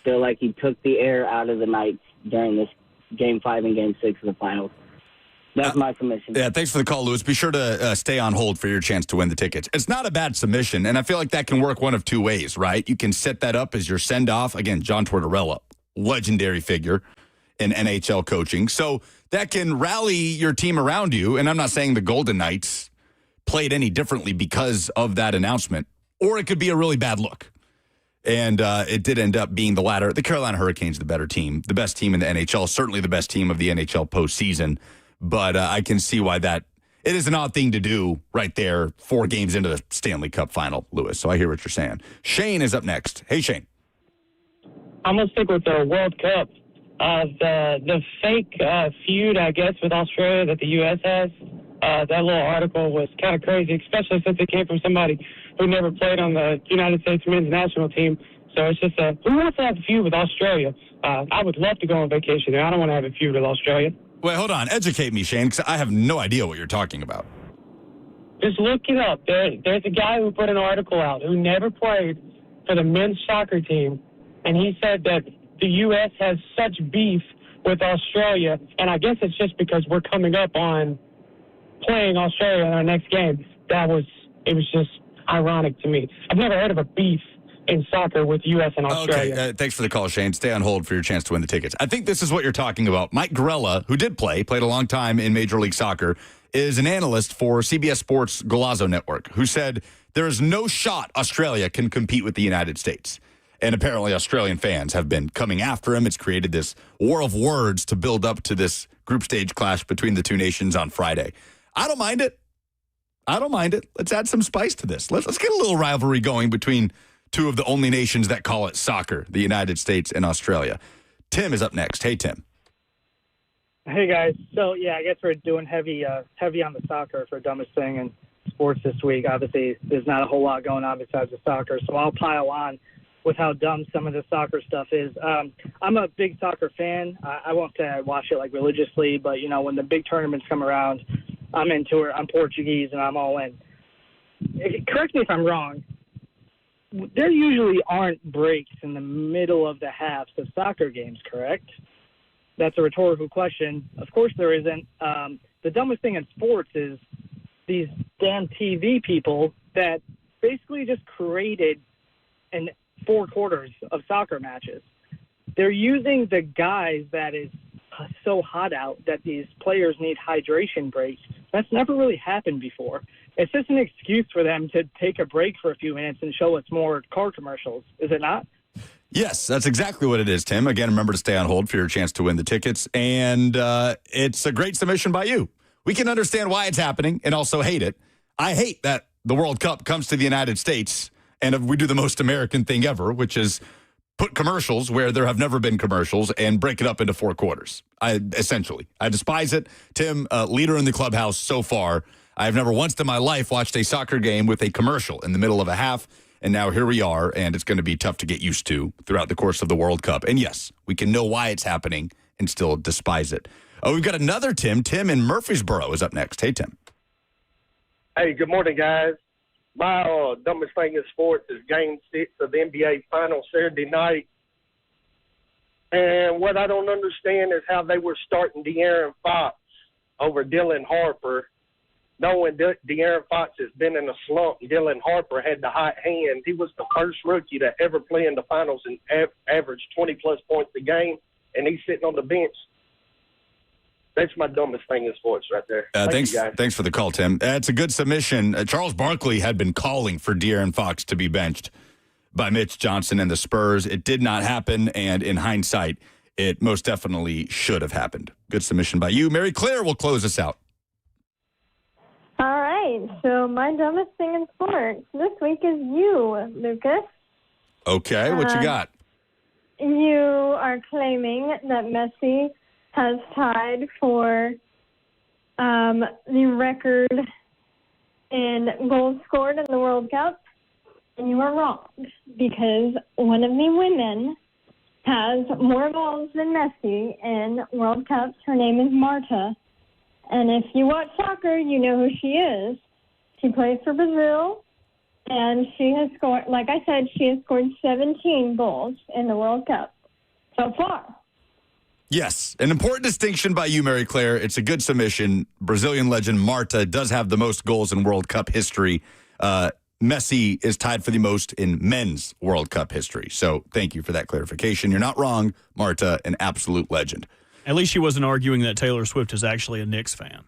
Feel like he took the air out of the Knights during this Game 5 and Game 6 of the finals. That's my submission. Yeah, thanks for the call, Lewis. Be sure to stay on hold for your chance to win the tickets. It's not a bad submission, and I feel like that can work one of two ways, right? You can set that up as your send-off. Again, John Tortorella, legendary figure in NHL coaching. So that can rally your team around you, and I'm not saying the Golden Knights played any differently because of that announcement, or it could be a really bad look. And it did end up being the latter. The Carolina Hurricanes, the better team, the best team in the NHL, certainly the best team of the NHL postseason. But I can see why it is an odd thing to do right there 4 games into the Stanley Cup final, Lewis. So I hear what you're saying. Shane is up next. Hey, Shane. I'm going to stick with the World Cup. The fake feud, I guess, with Australia that the U.S. has, that little article was kind of crazy, especially since it came from somebody who never played on the United States men's national team. So it's just who wants to have a feud with Australia? I would love to go on vacation there. I don't want to have a feud with Australia. Wait, hold on. Educate me, Shane, because I have no idea what you're talking about. Just look it up. There's a guy who put an article out who never played for the men's soccer team, and he said that the U.S. has such beef with Australia, and I guess it's just because we're coming up on playing Australia in our next game. it was just ironic to me. I've never heard of a beef in soccer with U.S. and Australia. Okay, thanks for the call, Shane. Stay on hold for your chance to win the tickets. I think this is what you're talking about. Mike Grella, who played a long time in Major League Soccer, is an analyst for CBS Sports Golazo Network, who said there is no shot Australia can compete with the United States. And apparently Australian fans have been coming after him. It's created this war of words to build up to this group stage clash between the two nations on Friday. I don't mind it. Let's add some spice to this. Let's get a little rivalry going between two of the only nations that call it soccer, the United States and Australia. Tim is up next. Hey, Tim. Hey, guys. So, yeah, I guess we're doing heavy on the soccer for dumbest thing in sports this week. Obviously, there's not a whole lot going on besides the soccer, so I'll pile on with how dumb some of the soccer stuff is. I'm a big soccer fan. I won't say I watch it, like, religiously, but, when the big tournaments come around, I'm into it. I'm Portuguese, and I'm all in. Correct me if I'm wrong. There usually aren't breaks in the middle of the halves of soccer games, correct? That's a rhetorical question. Of course there isn't. The dumbest thing in sports is these damn TV people that basically just created 4 quarters of soccer matches. They're using the guys that is so hot out that these players need hydration breaks. That's never really happened before. It's just an excuse for them to take a break for a few minutes and show us more car commercials, is it not? Yes, that's exactly what it is, Tim. Again, remember to stay on hold for your chance to win the tickets. And it's a great submission by you. We can understand why it's happening and also hate it. I hate that the World Cup comes to the United States and we do the most American thing ever, which is put commercials where there have never been commercials and break it up into 4 quarters. I despise it. Tim, leader in the clubhouse so far. I've never once in my life watched a soccer game with a commercial in the middle of a half. And now here we are, and it's going to be tough to get used to throughout the course of the World Cup. And yes, we can know why it's happening and still despise it. Oh, we've got another Tim. Tim in Murfreesboro is up next. Hey, Tim. Hey, good morning, guys. My dumbest thing in sports is Game 6 of the NBA Finals Saturday night. And what I don't understand is how they were starting De'Aaron Fox over Dylan Harper, knowing De'Aaron Fox has been in a slump. Dylan Harper had the hot hand. He was the first rookie to ever play in the finals and average 20-plus points a game, and he's sitting on the bench. That's my dumbest thing in sports right there. Thanks for the call, Tim. It's a good submission. Charles Barkley had been calling for De'Aaron Fox to be benched by Mitch Johnson and the Spurs. It did not happen, and in hindsight, it most definitely should have happened. Good submission by you. Mary Claire will close us out. All right, so my dumbest thing in sports this week is you, Lucas. Okay, what you got? You are claiming that Messi has tied for the record in goals scored in the World Cup, and you are wrong, because one of the women has more goals than Messi in World Cups. Her name is Marta. And if you watch soccer, you know who she is. She plays for Brazil, and she has scored, like I said, she has scored 17 goals in the World Cup so far. Yes, an important distinction by you, Mary Claire. It's a good submission. Brazilian legend Marta does have the most goals in World Cup history. Messi is tied for the most in men's World Cup history. So thank you for that clarification. You're not wrong, Marta, an absolute legend. At least she wasn't arguing that Taylor Swift is actually a Knicks fan.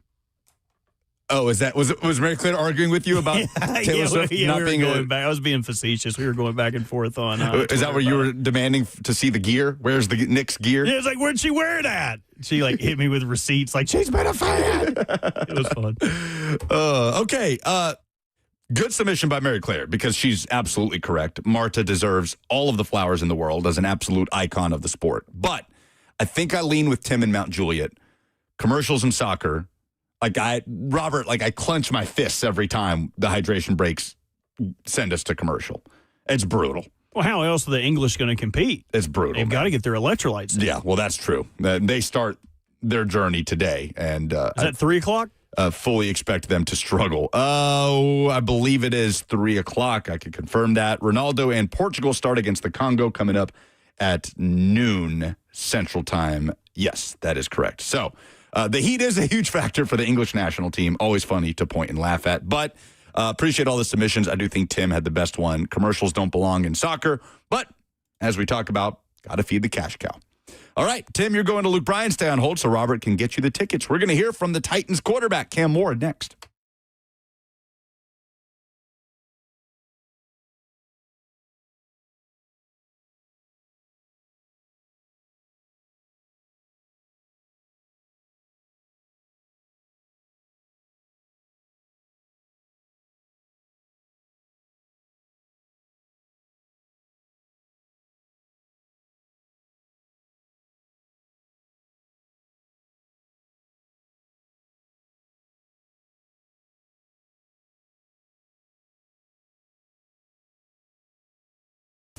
Oh, was Mary Claire arguing with you about Taylor Swift not being going back? I was being facetious. We were going back and forth on. Is that where you were demanding to see the gear? Where's the Knicks gear? Yeah, it's like, where'd she wear it at? She hit me with receipts. Like, she's been a fan. It was fun. Okay. Good submission by Mary Claire, because she's absolutely correct. Marta deserves all of the flowers in the world as an absolute icon of the sport. But I think I lean with Tim and Mount Juliet. Commercials in soccer. Robert, I clench my fists every time the hydration breaks send us to commercial. It's brutal. Well, how else are the English going to compete? It's brutal. They've got to get their electrolytes down. Yeah, well, that's true. They start their journey today. And is that 3 o'clock? Fully expect them to struggle. Oh, I believe it is 3 o'clock. I can confirm that. Ronaldo and Portugal start against the Congo coming up at noon Central Time. Yes, that is correct. So the heat is a huge factor for the English national team. Always funny to point and laugh at. But Appreciate all the submissions. I do think Tim had the best one. Commercials don't belong in soccer, but as we talk about, got to feed the cash cow. All right, Tim, you're going to Luke Bryan. Stay on hold so Robert can get you the tickets. We're going to hear from the Titans quarterback, Cam Moore, next.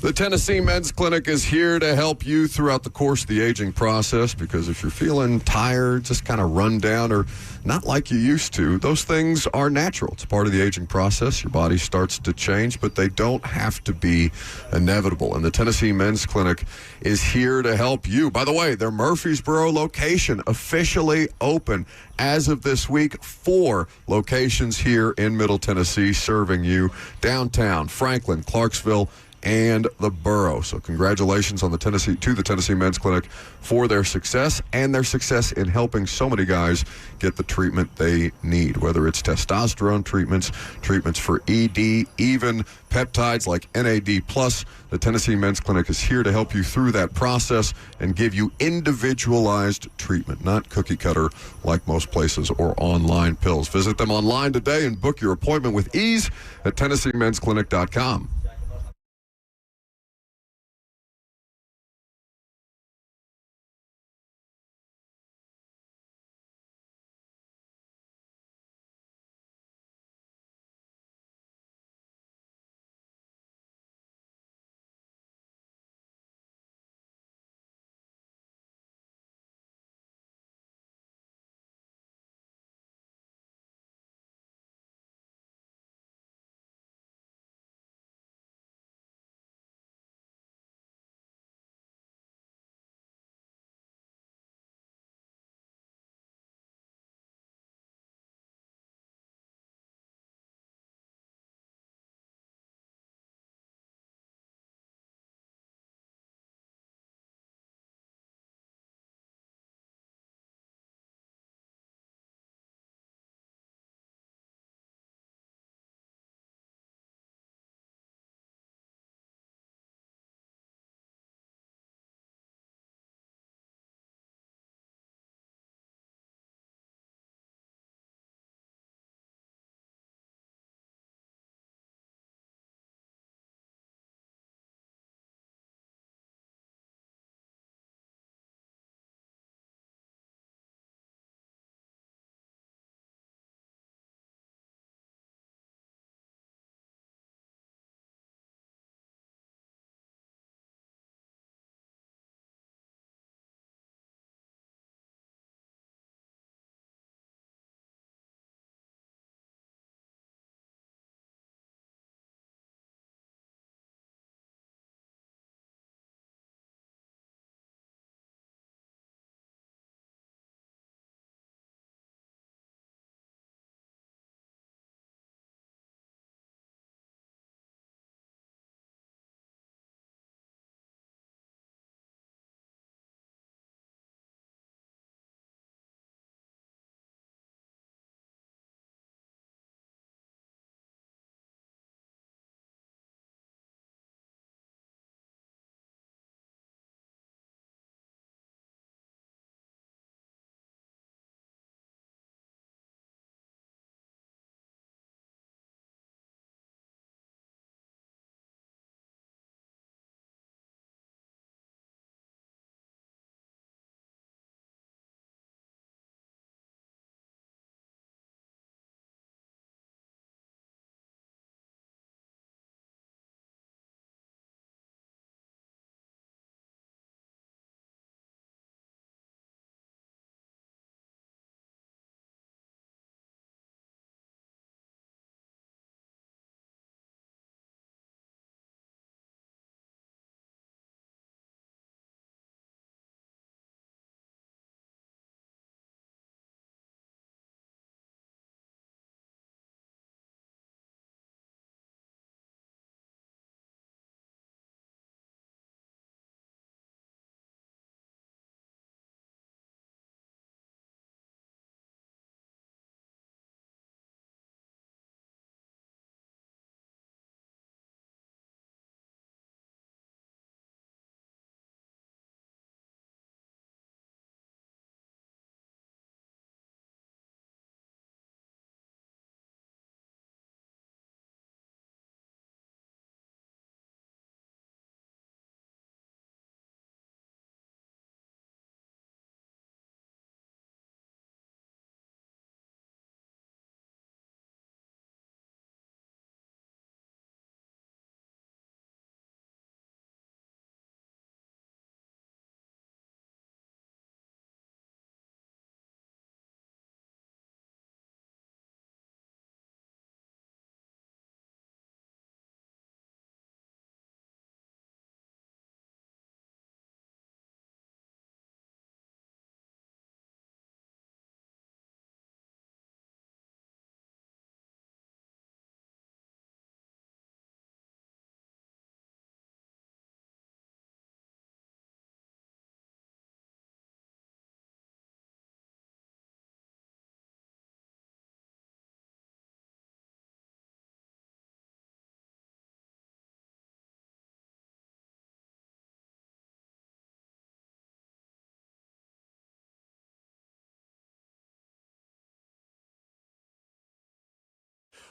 The Tennessee Men's Clinic is here to help you throughout the course of the aging process, because if you're feeling tired, just kind of run down, or not like you used to, those things are natural. It's part of the aging process. Your body starts to change, but they don't have to be inevitable. And the Tennessee Men's Clinic is here to help you. By the way, their Murfreesboro location officially open as of this week. 4 locations here in Middle Tennessee serving you: downtown, Franklin, Clarksville, and the borough. So congratulations on the Tennessee Men's Clinic for their success, and their success in helping so many guys get the treatment they need, whether it's testosterone treatments for ED, even peptides like NAD+. The Tennessee Men's Clinic is here to help you through that process and give you individualized treatment, not cookie cutter like most places or online pills. Visit them online today and book your appointment with ease at TennesseeMen'sClinic.com.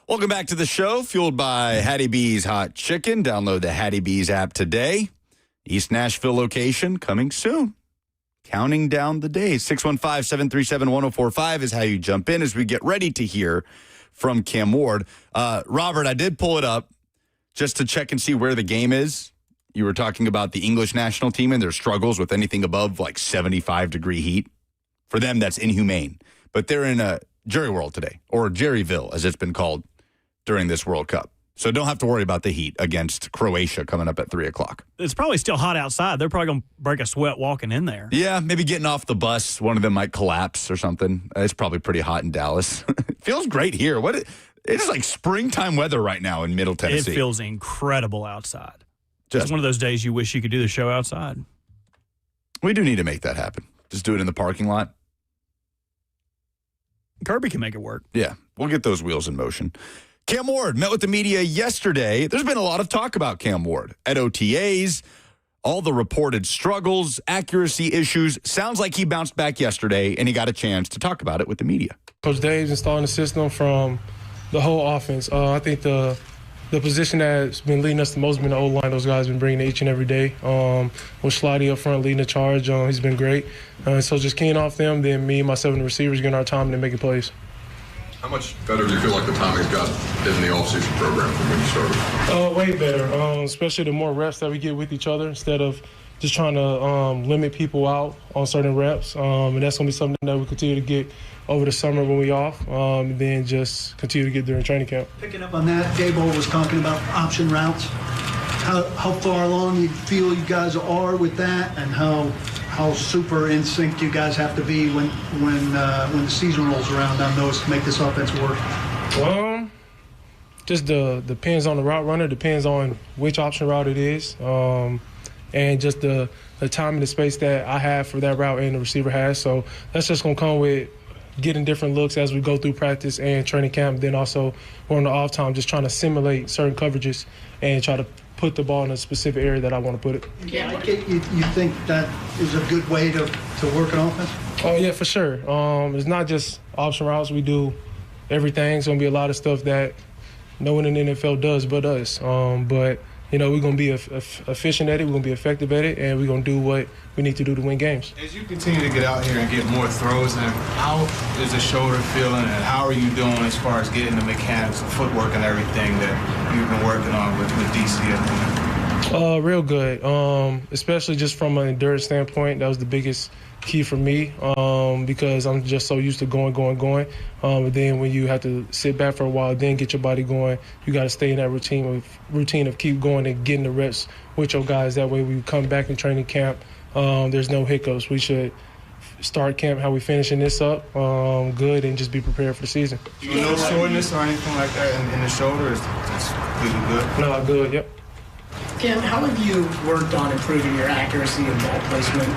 Welcome back to the show, fueled by Hattie B's Hot Chicken. Download the Hattie B's app today. East Nashville location coming soon. Counting down the days. 615-737-1045 is how you jump in as we get ready to hear from Cam Ward. Robert, I did pull it up just to check and see where the game is. You were talking about the English national team and their struggles with anything above like 75-degree heat. For them, that's inhumane. But they're in Jerry World today, or Jerryville, as it's been called during this World Cup. So don't have to worry about the heat against Croatia coming up at 3 o'clock. It's probably still hot outside. They're probably going to break a sweat walking in there. Yeah, maybe getting off the bus, one of them might collapse or something. It's probably pretty hot in Dallas. It feels great here. It's like springtime weather right now in Middle Tennessee. It feels incredible outside. Just one of those days you wish you could do the show outside. We do need to make that happen. Just do it in the parking lot. Kirby can make it work. Yeah, we'll get those wheels in motion. Cam Ward met with the media yesterday. There's been a lot of talk about Cam Ward at OTAs, all the reported struggles, accuracy issues. Sounds like he bounced back yesterday, and he got a chance to talk about it with the media. Coach Dave's installing the system from the whole offense. I think the position that's been leading us the most has been the O-line. Those guys have been bringing it each and every day. With Schlotty up front leading the charge, he's been great. So just keying off them, then me and my 7 receivers getting our time and then making plays. How much better do you feel like the timing's got in the offseason program from when you started? Way better, especially the more reps that we get with each other instead of just trying to limit people out on certain reps. And that's going to be something that we continue to get over the summer when we off, and then just continue to get during training camp. Picking up on that, Gable was talking about option routes. How far along you feel you guys are with that, and how super in sync you guys have to be when the season rolls around on those to make this offense work? Just depends on the route runner, depends on which option route it is, and just the time and the space that I have for that route and the receiver has. So that's just going to come with getting different looks as we go through practice and training camp. Then also we're on the off time just trying to simulate certain coverages and try to put the ball in a specific area that I want to put it. Yeah, you think that is a good way to work an offense? Oh, yeah, for sure. It's not just option routes. We do everything. It's going to be a lot of stuff that no one in the NFL does but us. But, we're going to be efficient at it. We're going to be effective at it, and we're going to do what we need to do to win games. As you continue to get out here and get more throws, and how is the shoulder feeling, and how are you doing as far as getting the mechanics, the footwork, and everything that you've been working on with DC at the moment? Real good, especially just from an endurance standpoint. That was the biggest key for me because I'm just so used to going. But then when you have to sit back for a while, then get your body going, you got to stay in that routine of keep going and getting the reps with your guys. That way we come back in training camp, there's no hiccups. We should start camp how we finishing this up good and just be prepared for the season. No soreness or anything like that in the shoulder? It's completely good? No, good, yep. Cam, how have you worked on improving your accuracy and ball placement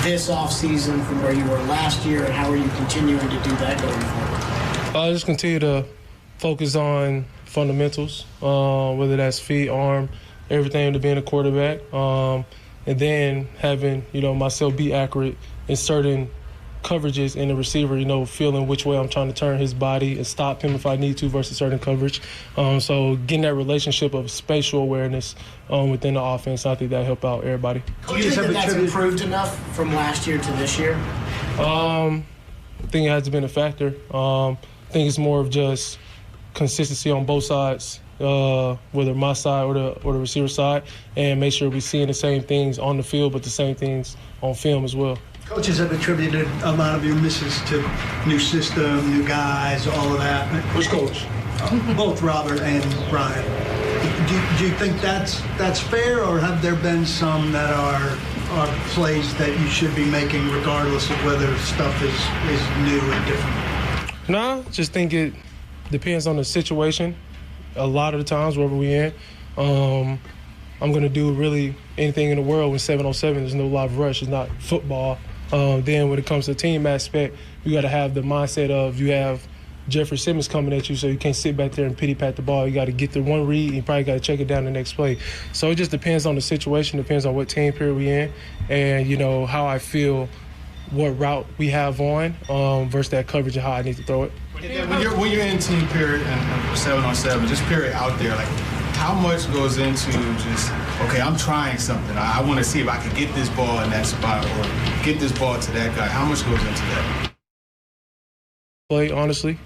this offseason from where you were last year, and how are you continuing to do that going forward? Just continue to focus on fundamentals, whether that's feet, arm, everything to being a quarterback, and then having, myself be accurate in certain coverages in the receiver, feeling which way I'm trying to turn his body and stop him if I need to versus certain coverage. So getting that relationship of spatial awareness within the offense, I think that help out everybody. Do you think that's improved enough from last year to this year? I think it has been a factor. I think it's more of just consistency on both sides, whether my side or the receiver side, and make sure we're seeing the same things on the field but the same things on film as well. Coaches have attributed a lot of your misses to new system, new guys, all of that. Which coach? Both Robert and Brian. Do you think that's fair, or have there been some that are plays that you should be making regardless of whether stuff is new and different? No, just think it depends on the situation. A lot of the times, wherever we're in, I'm going to do really anything in the world with 7-on-7. There's no live rush. It's not football. Then when it comes to the team aspect, you got to have the mindset of you have Jeffrey Simmons coming at you, so you can't sit back there and pity-pat the ball. You got to get the one read, and you probably got to check it down the next play. So it just depends on the situation, depends on what team period we're in, and, how I feel, what route we have on versus that coverage and how I need to throw it. And then when you're in team period and 7-on-7, just period out there, like how much goes into just, okay, I'm trying something. I want to see if I can get this ball in that spot or get this ball to that guy. How much goes into that? Play, honestly.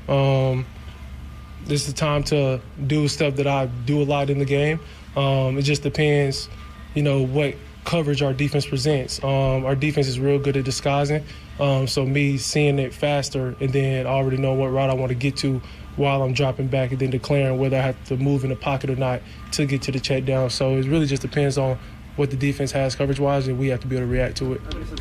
This is the time to do stuff that I do a lot in the game. It just depends, what coverage our defense presents. Our defense is real good at disguising. So me seeing it faster and then already knowing what route I want to get to while I'm dropping back and then declaring whether I have to move in the pocket or not to get to the check down. So it really just depends on what the defense has coverage-wise, and we have to be able to react to it. Where do you think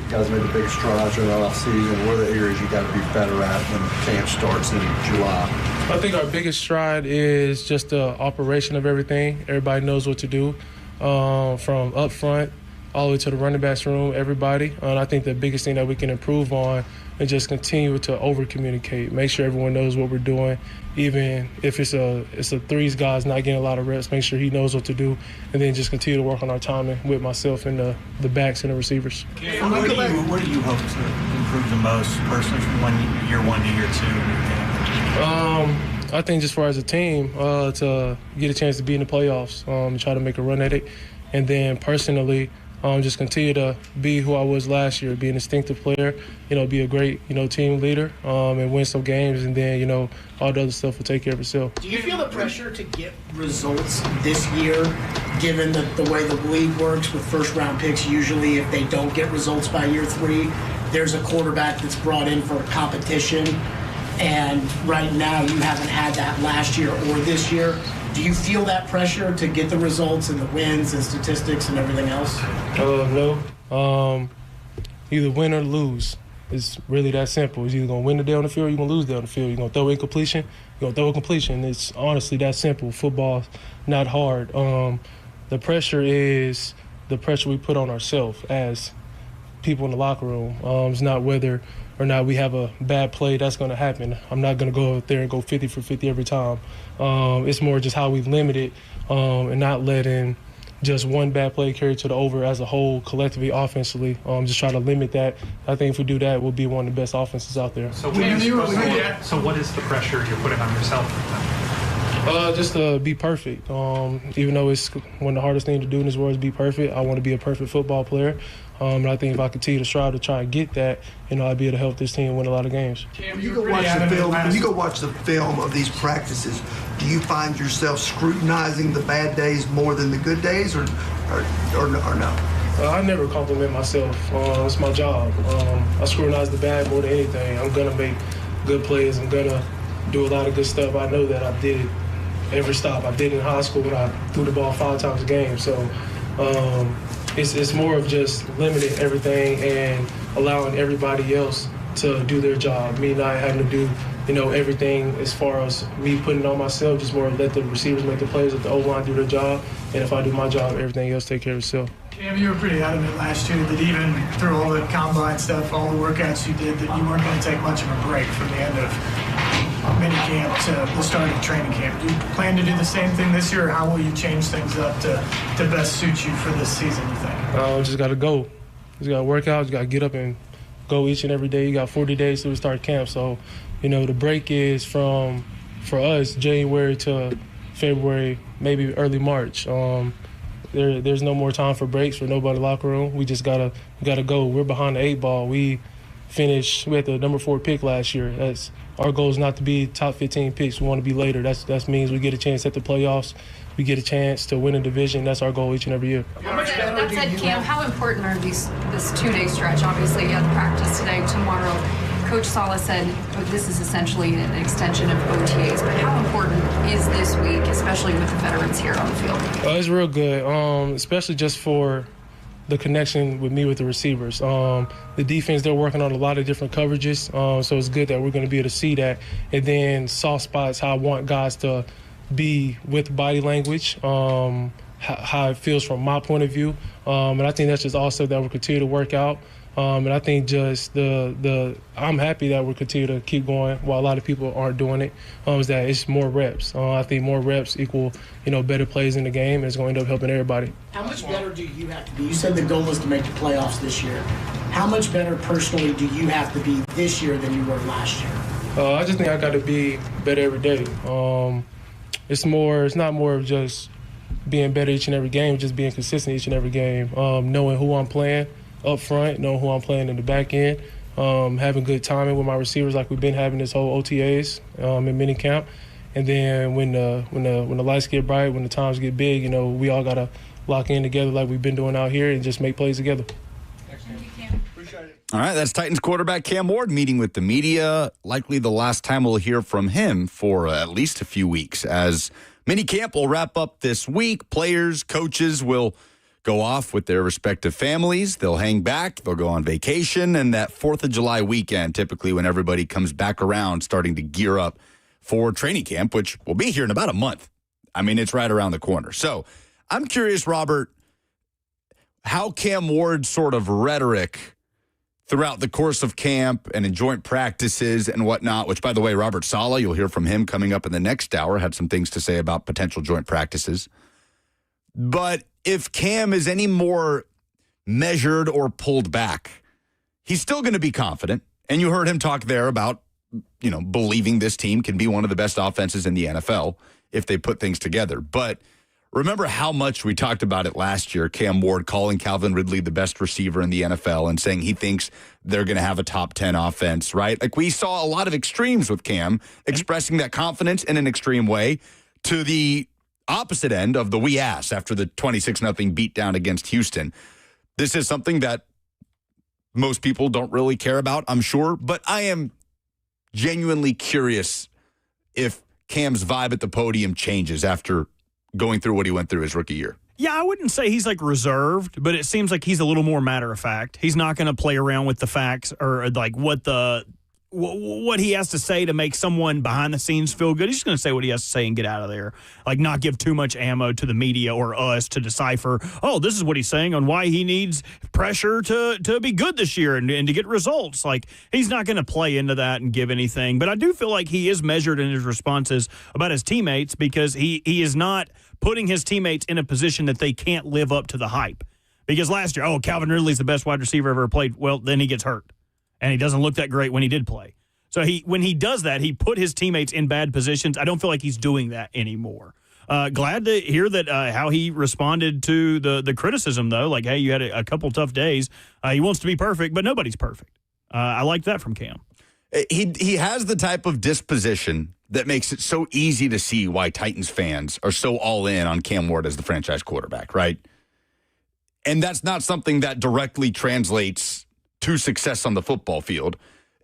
you guys made the biggest strides during the offseason? What are the areas you got to be better at when camp starts in July? I think our biggest stride is just the operation of everything. Everybody knows what to do, from up front all the way to the running backs room, everybody. And I think the biggest thing that we can improve on is just continue to over-communicate, make sure everyone knows what we're doing. Even if it's a threes guy's not getting a lot of reps, make sure he knows what to do, and then just continue to work on our timing with myself and the backs and the receivers. Where do you hope to improve the most personally from year one to year two? I think just for as a team, to get a chance to be in the playoffs, and try to make a run at it, and then personally, just continue to be who I was last year, be an instinctive player, be a great, team leader, and win some games, and then, all the other stuff will take care of itself. Do you feel the pressure to get results this year, given the way the league works with first-round picks? Usually if they don't get results by year 3, there's a quarterback that's brought in for competition, and right now you haven't had that last year or this year. Do you feel that pressure to get the results and the wins and statistics and everything else? No. Either win or lose. It's really that simple. It's either going to win the day on the field or you're going to lose the day on the field. You're going to throw in completion, you're going to throw a completion. It's honestly that simple. Football's not hard. The pressure is the pressure we put on ourselves as people in the locker room. It's not whether or not we have a bad play that's going to happen. I'm not going to go out there and go 50 for 50 every time. It's more just how we limit it, and not letting just one bad play carry to the over as a whole collectively offensively. Just try to limit that. I think if we do that, we'll be one of the best offenses out there. So what is the pressure you're putting on yourself? Just to be perfect. Even though it's one of the hardest things to do in this world is be perfect, I want to be a perfect football player. And I think if I continue to strive to try and get that, I'd be able to help this team win a lot of games. When you go watch the film of these practices, do you find yourself scrutinizing the bad days more than the good days, or no? I never compliment myself. It's my job. I scrutinize the bad more than anything. I'm going to make good plays. I'm going to do a lot of good stuff. I know that I did it every stop. I did it in high school when I threw the ball 5 times a game. So it's more of just limiting everything and allowing everybody else to do their job. Me not having to do, everything as far as me putting it on myself, just more let the receivers make the plays, let the O-line do their job, and if I do my job, everything else take care of itself. Cam, you were pretty adamant last year that even through all the combine stuff, all the workouts you did, that you weren't going to take much of a break from the end of minicamp to the start of training camp. Do you plan to do the same thing this year, or how will you change things up to best suit you for this season, you think? Just got to go. Just got to work out. Just got to get up and go each and every day. You got 40 days till we start camp. So, the break is for us, January to February, maybe early March. There's no more time for breaks for nobody in the locker room. We just gotta go. We're behind the 8 ball. We had the number 4 pick last year. Our goal is not to be top 15 picks. We want to be later. That means we get a chance at the playoffs. We get a chance to win a division. That's our goal each and every year. That said, Cam, how important are this 2-day stretch? Obviously, you had the practice today, tomorrow. Coach Sala said this is essentially an extension of OTAs, but how important is this week, especially with the veterans here on the field? It's real good, especially just for the connection with me with the receivers. The defense, they're working on a lot of different coverages, so it's good that we're going to be able to see that. And then soft spots, how I want guys to be with body language, how it feels from my point of view. And I think that's just also that we'll continue to work out. And I think just I'm happy that we're continuing to keep going while a lot of people aren't doing it, is that it's more reps. I think more reps equal, better plays in the game, and it's going to end up helping everybody. How much better do you have to be? You said the goal was to make the playoffs this year. How much better personally do you have to be this year than you were last year? I just think I got to be better every day. It's not more of just being better each and every game, just being consistent each and every game, knowing who I'm playing up front, knowing who I'm playing in the back end, having good timing with my receivers like we've been having this whole OTAs in minicamp. And then when the lights get bright, when the times get big, you know, we all got to lock in together like we've been doing out here and just make plays together. All right, that's Titans quarterback Cam Ward meeting with the media. Likely the last time we'll hear from him for at least a few weeks, as minicamp will wrap up this week. Players, coaches will go off with their respective families. They'll hang back. They'll go on vacation. And that 4th of July weekend, typically when everybody comes back around, starting to gear up for training camp, which will be here in about a month. I mean, it's right around the corner. So I'm curious, Robert, how Cam Ward's sort of rhetoric throughout the course of camp and in joint practices and whatnot, which, by the way, Robert Saleh, you'll hear from him coming up in the next hour, had some things to say about potential joint practices. But if Cam is any more measured or pulled back, he's still going to be confident. And you heard him talk there about, you know, believing this team can be one of the best offenses in the NFL if they put things together. But remember how much we talked about it last year, Cam Ward calling Calvin Ridley the best receiver in the NFL and saying he thinks they're going to have a top 10 offense, right? Like, we saw a lot of extremes with Cam expressing that confidence in an extreme way to the opposite end of the we ass after the 26-0 beatdown against Houston. This is something that most people don't really care about, I'm sure, but I am genuinely curious if Cam's vibe at the podium changes after going through what he went through his rookie year. Yeah, I wouldn't say he's like reserved, but it seems like he's a little more matter of fact. He's not going to play around with the facts or like what he has to say to make someone behind the scenes feel good. He's just going to say what he has to say and get out of there. Like, not give too much ammo to the media or us to decipher, oh, this is what he's saying on why he needs pressure to be good this year and to get results. Like, he's not going to play into that and give anything. But I do feel like he is measured in his responses about his teammates, because he is not putting his teammates in a position that they can't live up to the hype. Because last year, Calvin Ridley's the best wide receiver ever played. Well, then he gets hurt. And he doesn't look that great when he did play. So when he does that, he put his teammates in bad positions. I don't feel like he's doing that anymore. Glad to hear that how he responded to the criticism, though. Like, hey, you had a couple tough days. He wants to be perfect, but nobody's perfect. I like that from Cam. He has the type of disposition that makes it so easy to see why Titans fans are so all in on Cam Ward as the franchise quarterback, right? And that's not something that directly translates to success on the football field.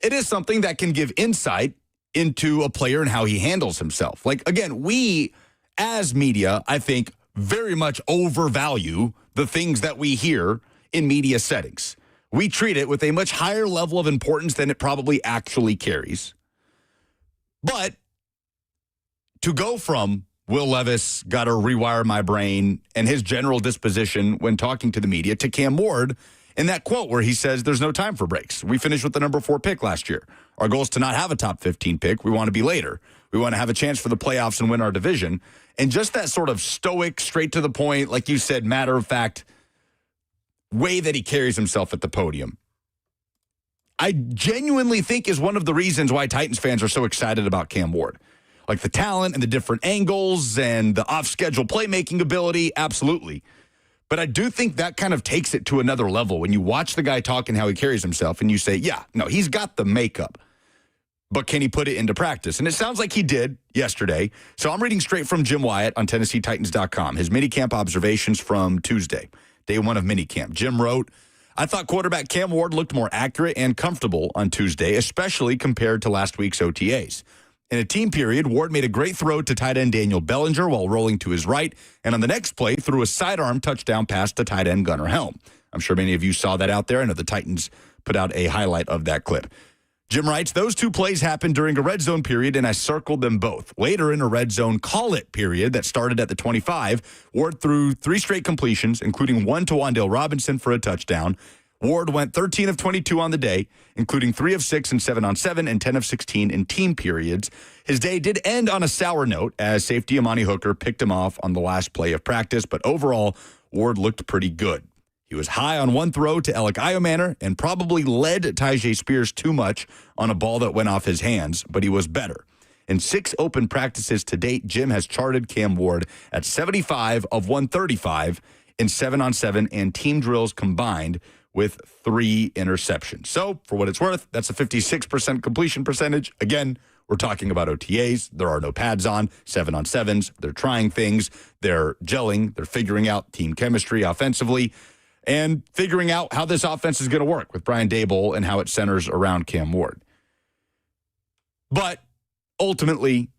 It is something that can give insight into a player and how he handles himself. Like, again, we as media, I think, very much overvalue the things that we hear in media settings. We treat it with a much higher level of importance than it probably actually carries. But to go from Will Levis, got to rewire my brain, and his general disposition when talking to the media, to Cam Ward in that quote where he says there's no time for breaks. We finished with the number 4 pick last year. Our goal is to not have a top 15 pick. We want to be later. We want to have a chance for the playoffs and win our division. And just that sort of stoic, straight to the point, like you said, matter of fact way that he carries himself at the podium, I genuinely think is one of the reasons why Titans fans are so excited about Cam Ward. Like, the talent and the different angles and the off-schedule playmaking ability, absolutely. But I do think that kind of takes it to another level when you watch the guy talk and how he carries himself and you say, yeah, no, he's got the makeup, but can he put it into practice? And it sounds like he did yesterday. So I'm reading straight from Jim Wyatt on TennesseeTitans.com, his minicamp observations from Tuesday, day 1 of minicamp. Jim wrote, I thought quarterback Cam Ward looked more accurate and comfortable on Tuesday, especially compared to last week's OTAs. In a team period, Ward made a great throw to tight end Daniel Bellinger while rolling to his right, and on the next play, threw a sidearm touchdown pass to tight end Gunnar Helm. I'm sure many of you saw that out there. I know the Titans put out a highlight of that clip. Jim writes, those 2 plays happened during a red zone period, and I circled them both. Later in a red zone call-it period that started at the 25, Ward threw 3 straight completions, including one to Wan'Dale Robinson for a touchdown. Ward went 13 of 22 on the day, including 3 of 6 and 7 on 7 and 10 of 16 in team periods. His day did end on a sour note as safety Amani Hooker picked him off on the last play of practice, but overall, Ward looked pretty good. He was high on one throw to Alec Iomanner and probably led Tyjae Spears too much on a ball that went off his hands, but he was better. In 6 open practices to date, Jim has charted Cam Ward at 75 of 135 in 7-on-7 and team drills combined with 3 interceptions. So, for what it's worth, that's a 56% completion percentage. Again, we're talking about OTAs. There are no pads on, 7-on-7s. They're trying things. They're gelling. They're figuring out team chemistry offensively and figuring out how this offense is going to work with Brian Daboll and how it centers around Cam Ward. But ultimately,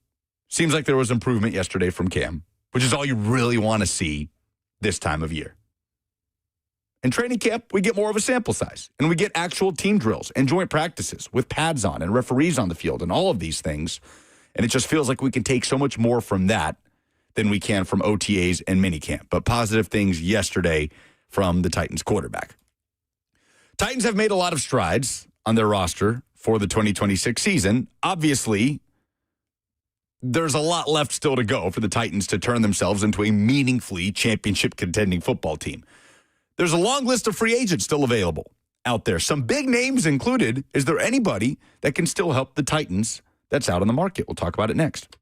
seems like there was improvement yesterday from Cam, which is all you really want to see this time of year. In training camp, we get more of a sample size, and we get actual team drills and joint practices with pads on and referees on the field and all of these things. And it just feels like we can take so much more from that than we can from OTAs and minicamp. But positive things yesterday from the Titans quarterback. Titans have made a lot of strides on their roster for the 2026 season. Obviously, there's a lot left still to go for the Titans to turn themselves into a meaningfully championship contending football team. There's a long list of free agents still available out there. Some big names included. Is there anybody that can still help the Titans that's out on the market? We'll talk about it next.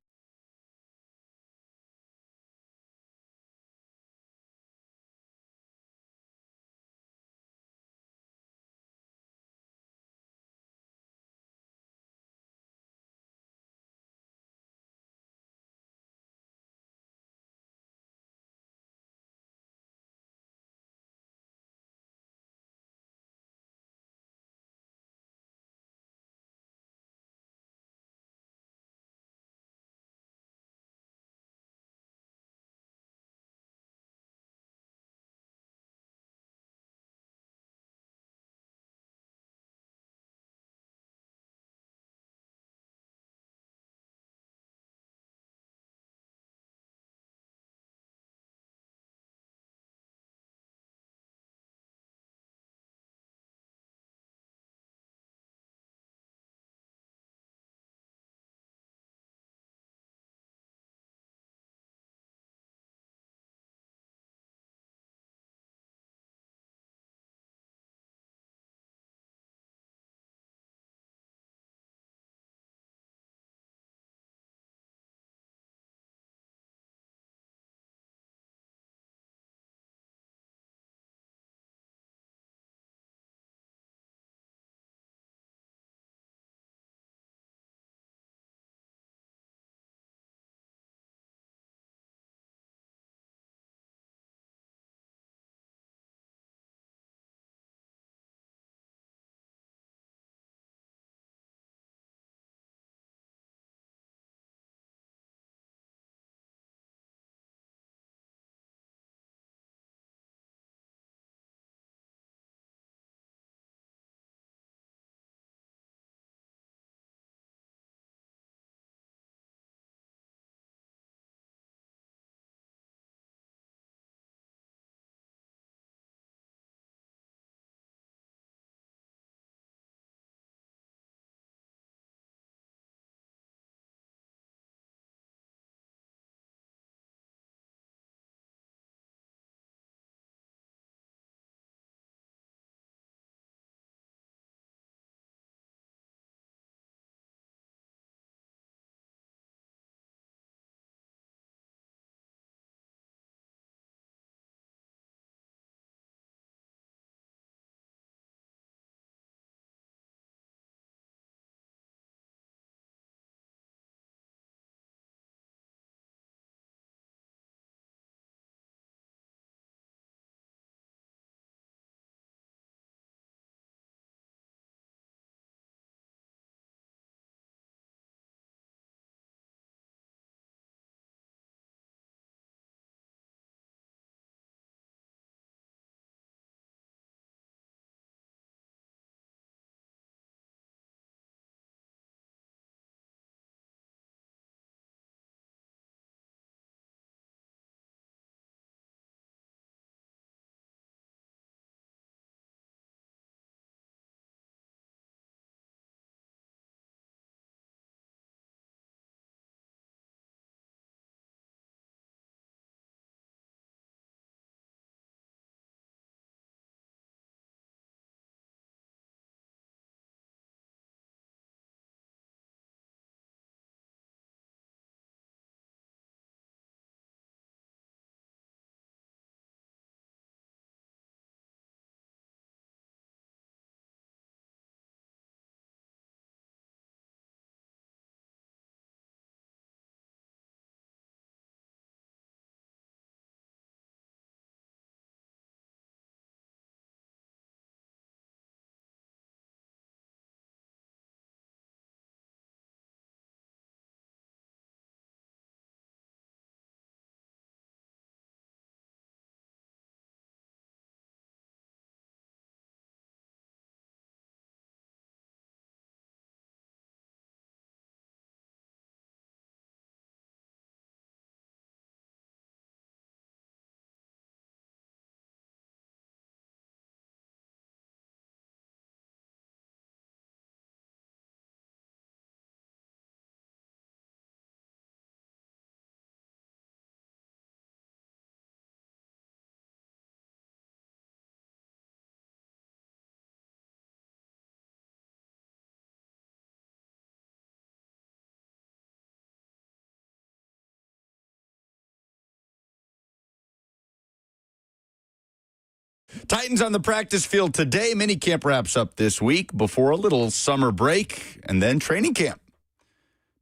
Titans on the practice field today. Minicamp wraps up this week before a little summer break and then training camp.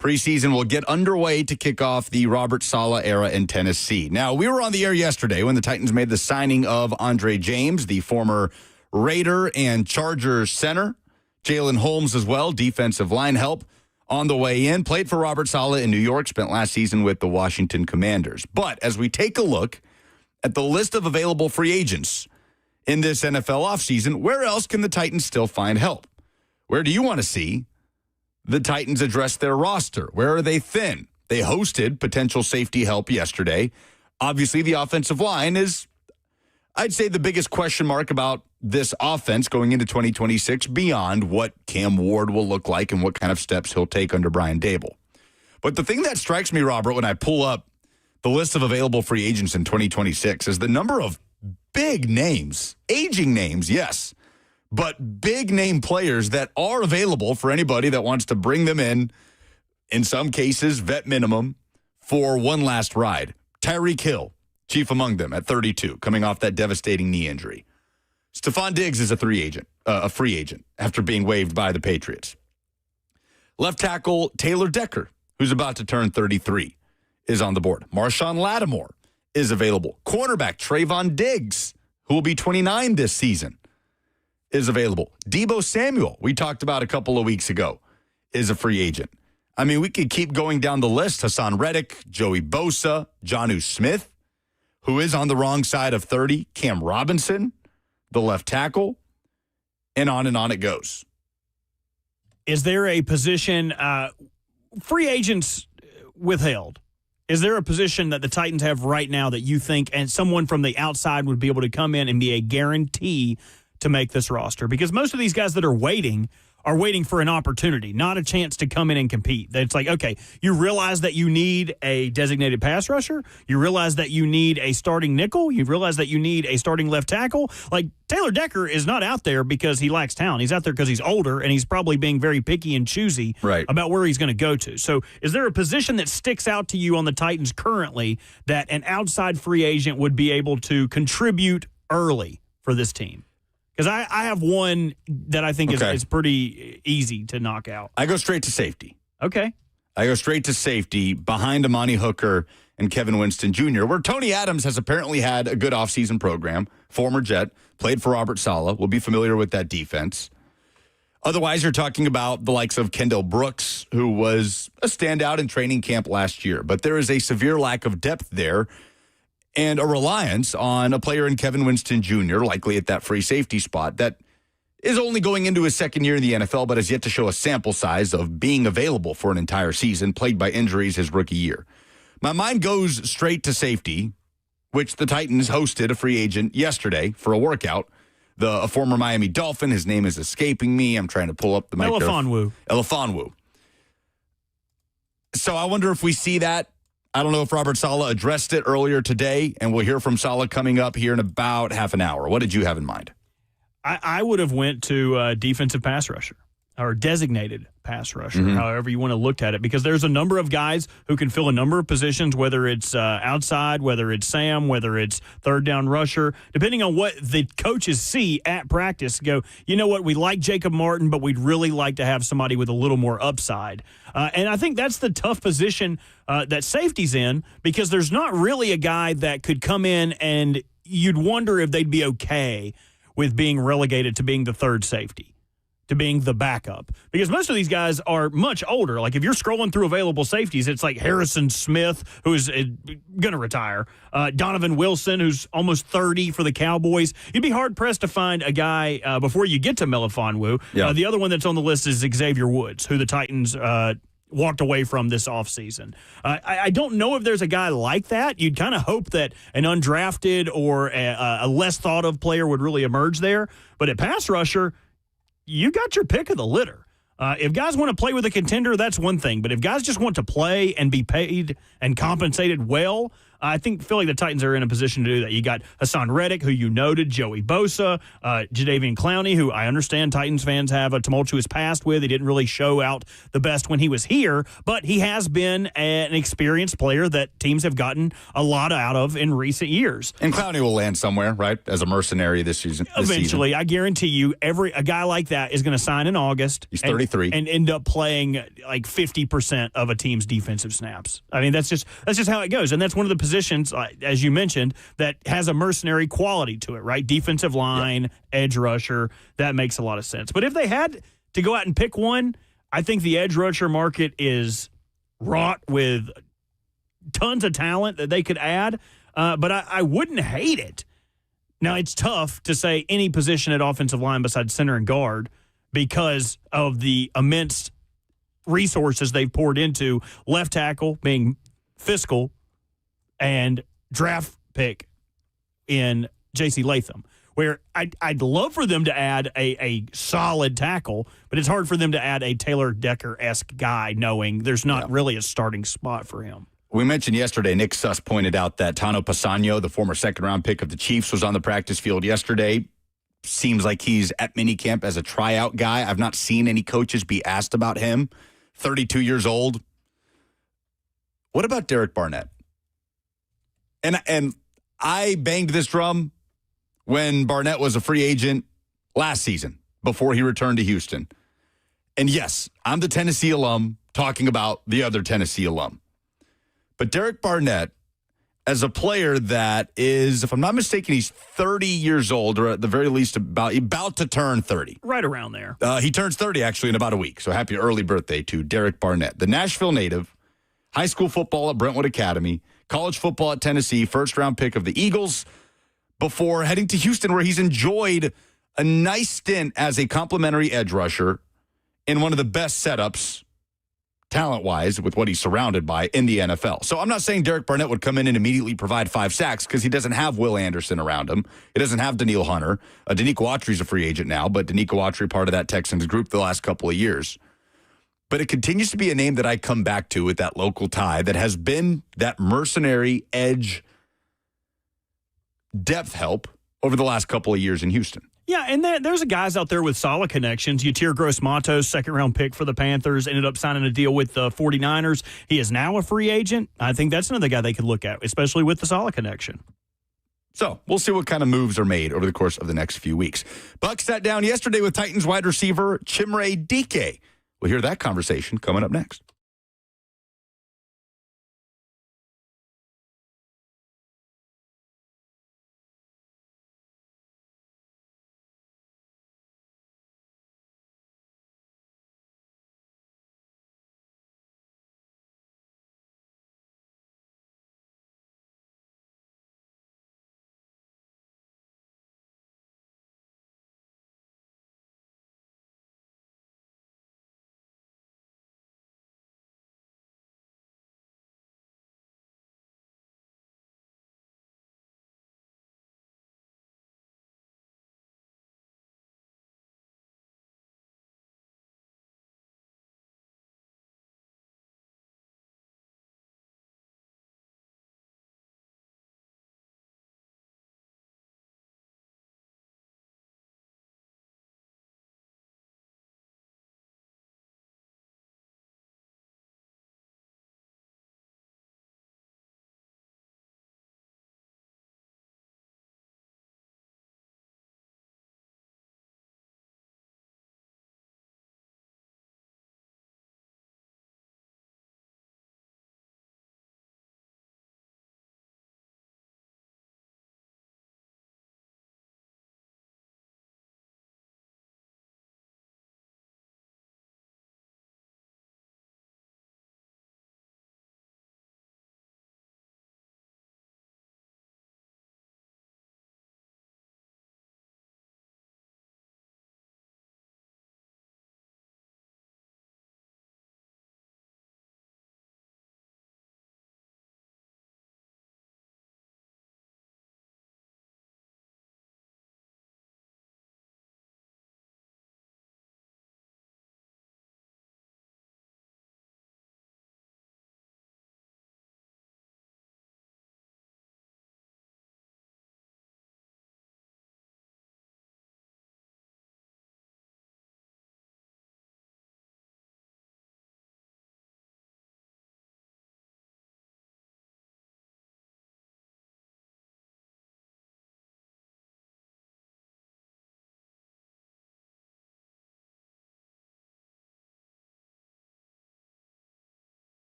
Preseason will get underway to kick off the Robert Saleh era in Tennessee. Now, we were on the air yesterday when the Titans made the signing of Andre James, the former Raider and Chargers center. Jalen Holmes as well, defensive line help on the way in. Played for Robert Saleh in New York, spent last season with the Washington Commanders. But as we take a look at the list of available free agents in this NFL offseason, where else can the Titans still find help? Where do you want to see the Titans address their roster? Where are they thin? They hosted potential safety help yesterday. Obviously, the offensive line is, I'd say, the biggest question mark about this offense going into 2026 beyond what Cam Ward will look like and what kind of steps he'll take under Brian Dable. But the thing that strikes me, Robert, when I pull up the list of available free agents in 2026 is the number of big names, aging names, yes, but big name players that are available for anybody that wants to bring them in some cases, vet minimum, for one last ride. Tyreek Hill, chief among them at 32, coming off that devastating knee injury. Stephon Diggs is a free agent after being waived by the Patriots. Left tackle Taylor Decker, who's about to turn 33, is on the board. Marshawn Lattimore is available. Cornerback Trayvon Diggs, who will be 29 this season, is available. Deebo Samuel, we talked about a couple of weeks ago, is a free agent. I mean, we could keep going down the list. Hassan Reddick, Joey Bosa, Jonnu Smith, who is on the wrong side of 30, Cam Robinson, the left tackle, and on it goes. Is there a position, free agents withheld, is there a position that the Titans have right now that you think, and someone from the outside would be able to come in and be a guarantee to make this roster? Because most of these guys that are waiting for an opportunity, not a chance to come in and compete. It's like, okay, you realize that you need a designated pass rusher. You realize that you need a starting nickel. You realize that you need a starting left tackle. Like, Taylor Decker is not out there because he lacks talent. He's out there because he's older, and he's probably being very picky and choosy about where he's going to go to. So is there a position that sticks out to you on the Titans currently that an outside free agent would be able to contribute early for this team? Because I have one that I think is pretty easy to knock out. I go straight to safety. Okay. I go straight to safety behind Amani Hooker and Kevin Winston Jr., where Tony Adams has apparently had a good offseason program. Former Jet, played for Robert Saleh, will be familiar with that defense. Otherwise, you're talking about the likes of Kendall Brooks, who was a standout in training camp last year. But there is a severe lack of depth there, and a reliance on a player in Kevin Winston Jr., likely at that free safety spot, that is only going into his second year in the NFL, but has yet to show a sample size of being available for an entire season, plagued by injuries his rookie year. My mind goes straight to safety, which the Titans hosted a free agent yesterday for a workout. A former Miami Dolphin, his name is escaping me. I'm trying to pull up the mic. Elefonwu. So I wonder if we see that. I don't know if Robert Saleh addressed it earlier today, and we'll hear from Saleh coming up here in about half an hour. What did you have in mind? I would have went to defensive pass rusher or designated pass rusher, however you want to look at it, because there's a number of guys who can fill a number of positions, whether it's outside, whether it's Sam, whether it's third down rusher, depending on what the coaches see at practice. Go, you know what, we like Jacob Martin, but we'd really like to have somebody with a little more upside. And I think that's the tough position that safety's in, because there's not really a guy that could come in and you'd wonder if they'd be okay with being relegated to being the third safety, to being the backup. Because most of these guys are much older. Like, if you're scrolling through available safeties, it's like Harrison Smith, who is going to retire, Donovan Wilson, who's almost 30 for the Cowboys. You'd be hard-pressed to find a guy before you get to Melifonwu. Yeah. The other one that's on the list is Xavier Woods, who the Titans walked away from this offseason. I don't know if there's a guy like that. You'd kind of hope that an undrafted or a less thought-of player would really emerge there. But at pass rusher, you got your pick of the litter. If guys want to play with a contender, that's one thing. But if guys just want to play and be paid and compensated well, I feel like the Titans are in a position to do that. You got Hassan Reddick, who you noted, Joey Bosa, Jadeveon Clowney, who I understand Titans fans have a tumultuous past with. He didn't really show out the best when he was here, but he has been an experienced player that teams have gotten a lot out of in recent years. And Clowney will land somewhere, right, as a mercenary this season. Eventually, I guarantee you, a guy like that is going to sign in August. He's 33 and end up playing like 50% of a team's defensive snaps. I mean, that's just how it goes, and that's one of the positions, as you mentioned, that has a mercenary quality to it, right? Defensive line, edge rusher. That makes a lot of sense. But if they had to go out and pick one, I think the edge rusher market is wrought with tons of talent that they could add, but I wouldn't hate it. Now, it's tough to say any position at offensive line besides center and guard because of the immense resources they've poured into left tackle being fiscal and draft pick in J.C. Latham, where I'd love for them to add a solid tackle, but it's hard for them to add a Taylor Decker-esque guy knowing there's not really a starting spot for him. We mentioned yesterday, Nick Suss pointed out that Tano Pasano, the former second-round pick of the Chiefs, was on the practice field yesterday. Seems like he's at minicamp as a tryout guy. I've not seen any coaches be asked about him. 32 years old. What about Derek Barnett? And I banged this drum when Barnett was a free agent last season before he returned to Houston. And yes, I'm the Tennessee alum talking about the other Tennessee alum. But Derek Barnett, as a player that is, if I'm not mistaken, he's 30 years old, or at the very least about to turn 30. Right around there. He turns 30, actually, in about a week. So happy early birthday to Derek Barnett. The Nashville native, high school football at Brentwood Academy, college football at Tennessee, first-round pick of the Eagles, before heading to Houston, where he's enjoyed a nice stint as a complimentary edge rusher in one of the best setups, talent-wise, with what he's surrounded by in the NFL. So I'm not saying Derek Barnett would come in and immediately provide 5 sacks because he doesn't have Will Anderson around him. He doesn't have Daniil Hunter. Danico Autry's a free agent now, but Danico Autry part of that Texans group the last couple of years. But it continues to be a name that I come back to with that local tie that has been that mercenary edge depth help over the last couple of years in Houston. Yeah, and there's guys out there with solid connections. Yatir Gross-Matos, second-round pick for the Panthers, ended up signing a deal with the 49ers. He is now a free agent. I think that's another guy they could look at, especially with the solid connection. So we'll see what kind of moves are made over the course of the next few weeks. Bucs sat down yesterday with Titans wide receiver Chimere Dike. We'll hear that conversation coming up next.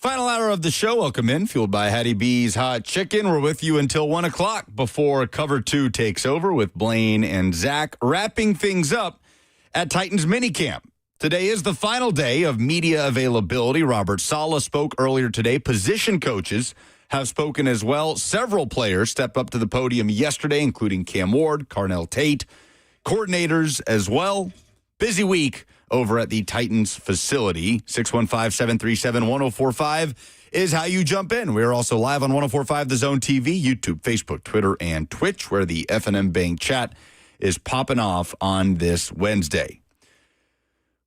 Final hour of the show. Welcome in, fueled by Hattie B's Hot Chicken. We're with you until 1 o'clock before Cover 2 takes over with Blaine and Zach, wrapping things up at Titans Minicamp. Today is the final day of media availability. Robert Saleh spoke earlier today. Position coaches have spoken as well. Several players stepped up to the podium yesterday, including Cam Ward, Carnell Tate, coordinators as well. Busy week over at the Titans facility. 615-737-1045 is how you jump in. We're also live on 1045 The Zone TV, YouTube, Facebook, Twitter, and Twitch, where the F&M Bank chat is popping off on this Wednesday.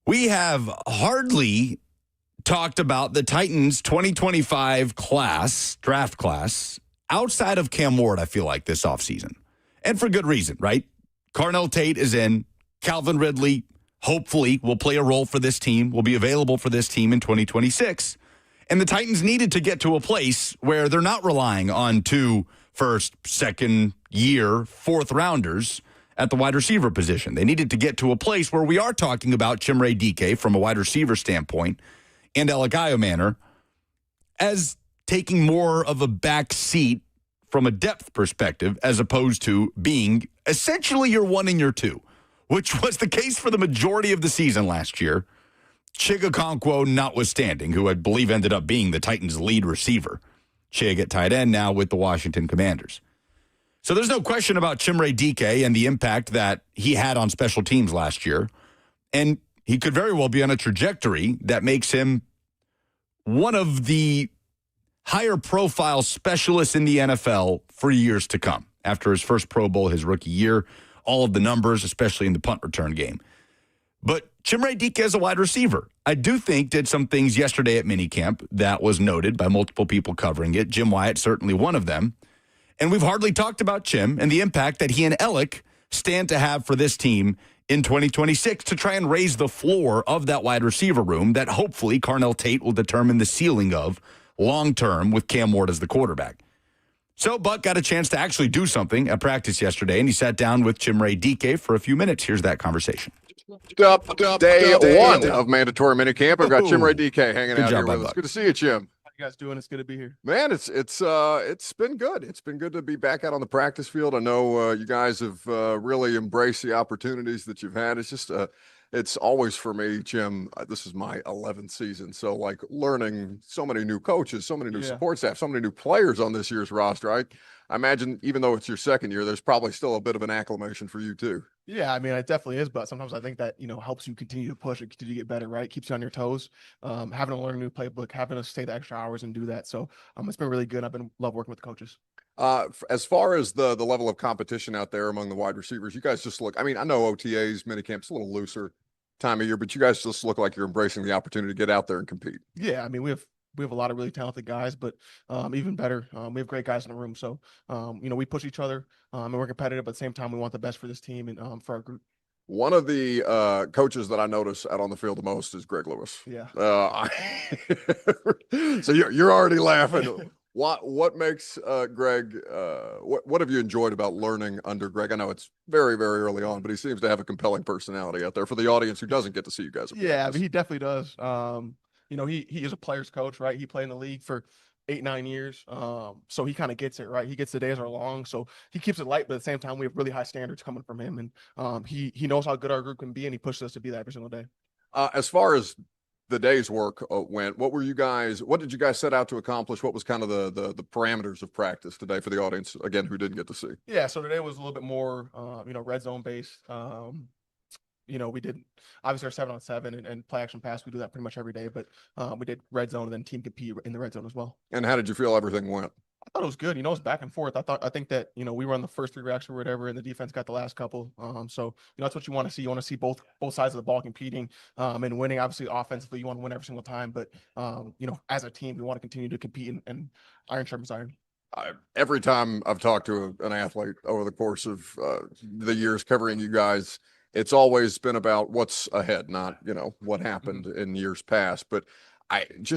We have hardly talked about the Titans 2025 draft class, outside of Cam Ward, I feel like, this offseason. And for good reason, right? Carnell Tate is in. Calvin Ridley, hopefully, will play a role for this team, will be available for this team in 2026. And the Titans needed to get to a place where they're not relying on 2 first, second year, fourth rounders at the wide receiver position. They needed to get to a place where we are talking about Chimere Dike from a wide receiver standpoint and Elagayo Manor as taking more of a back seat from a depth perspective as opposed to being essentially your 1 and your 2. Which was the case for the majority of the season last year, Chigakonkwo notwithstanding, who I believe ended up being the Titans' lead receiver. Chig at tight end now with the Washington Commanders. So there's no question about Chimere Dike and the impact that he had on special teams last year. And he could very well be on a trajectory that makes him one of the higher profile specialists in the NFL for years to come. After his first Pro Bowl, his rookie year, all of the numbers, especially in the punt return game. But Chimere Dike as a wide receiver, I do think did some things yesterday at minicamp that was noted by multiple people covering it. Jim Wyatt, certainly one of them. And we've hardly talked about Chim and the impact that he and Alec stand to have for this team in 2026 to try and raise the floor of that wide receiver room that hopefully Carnell Tate will determine the ceiling of long-term with Cam Ward as the quarterback. So Buck got a chance to actually do something at practice yesterday, and he sat down with Chimere Dike for a few minutes. Here's that conversation. Day one of mandatory minicamp. I've got Chimere Dike hanging out here with us. Buck. Good to see you, Chim. How you guys doing? It's good to be here. Man, it's been good. It's been good to be back out on the practice field. I know you guys have really embraced the opportunities that you've had. It's just it's always for me, Jim. This is my 11th season, so like learning so many new coaches, so many new support staff, so many new players on this year's roster. I imagine even though it's your second year, there's probably still a bit of an acclimation for you too. Yeah, I mean, it definitely is, but sometimes I think that, helps you continue to push and continue to get better, right? Keeps you on your toes, having to learn a new playbook, having to stay the extra hours and do that. So it's been really good. Love working with the coaches. As far as the level of competition out there among the wide receivers, you guys just look, I mean, I know OTAs, minicamp's a little looser time of year, but you guys just look like you're embracing the opportunity to get out there and compete. Yeah, I mean, we have a lot of really talented guys, but even better, we have great guys in the room. So, we push each other and we're competitive, but at the same time, we want the best for this team and for our group. One of the coaches that I notice out on the field the most is Greg Lewis. Yeah. So you're already laughing. What makes Greg, what have you enjoyed about learning under Greg? I know it's very, very early on, but he seems to have a compelling personality out there for the audience who doesn't get to see you guys. Yeah, I mean, he definitely does. He is a player's coach, right? He played in the league for 8-9 years. So he kind of gets it, right? He gets the days are long. So he keeps it light, but at the same time, we have really high standards coming from him. And he knows how good our group can be, and he pushes us to be that every single day. As far as the day's work went, what did you guys set out to accomplish? What was kind of the parameters of practice today for the audience, again, who didn't get to see? Yeah, so today was a little bit more, red zone based. We did obviously our 7-on-7 and play action pass. We do that pretty much every day, but we did red zone and then team compete in the red zone as well. And how did you feel everything went? I thought it was good. It was back and forth. I think that, we run the first 3 racks or whatever, and the defense got the last couple. So that's what you want to see. You want to see both sides of the ball competing and winning. Obviously, offensively, you want to win every single time. But, as a team, we want to continue to compete and iron sharpens iron. Every time I've talked to an athlete over the course of the years covering you guys, it's always been about what's ahead, not, what happened in years past. But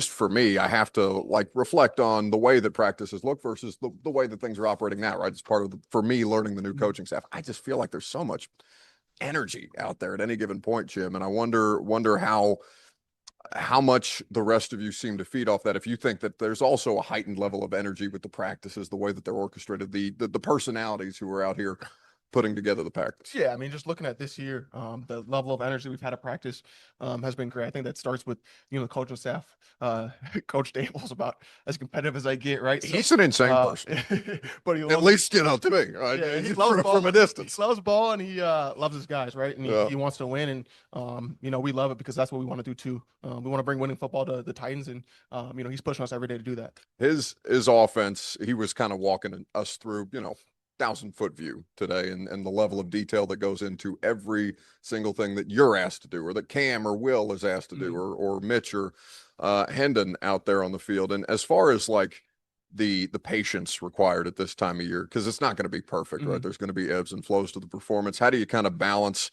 for me, I have to reflect on the way that practices look versus the way that things are operating now, right? It's part of for me learning the new coaching staff. I just feel like there's so much energy out there at any given point, Jim. And I wonder how how much the rest of you seem to feed off that. If you think that there's also a heightened level of energy with the practices, the way that they're orchestrated, the personalities who are out here putting together the practice. Yeah, I mean, just looking at this year, the level of energy we've had at practice has been great. I think that starts with the coaching staff. Coach Dable's about as competitive as I get, right? He's an insane person, but he at loves, least to me, right? yeah, he loves ball from a distance. He loves ball, and he loves his guys, right? And he wants to win, and we love it because that's what we want to do too. We want to bring winning football to the Titans, and he's pushing us every day to do that. His offense, he was kind of walking us through, 1,000-foot view today, and the level of detail that goes into every single thing that you're asked to do, or that Cam or Will is asked to do, or Mitch or Hendon out there on the field. And as far as like the patience required at this time of year, because it's not going to be perfect, right? There's going to be ebbs and flows to the performance. How do you kind of balance,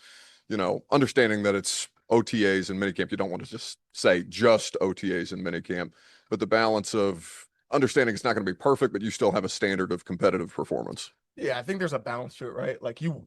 understanding that it's OTAs and minicamp? You don't want to just say just OTAs and minicamp, but the balance of understanding it's not going to be perfect, but you still have a standard of competitive performance. Yeah, I think there's a balance to it, right? Like you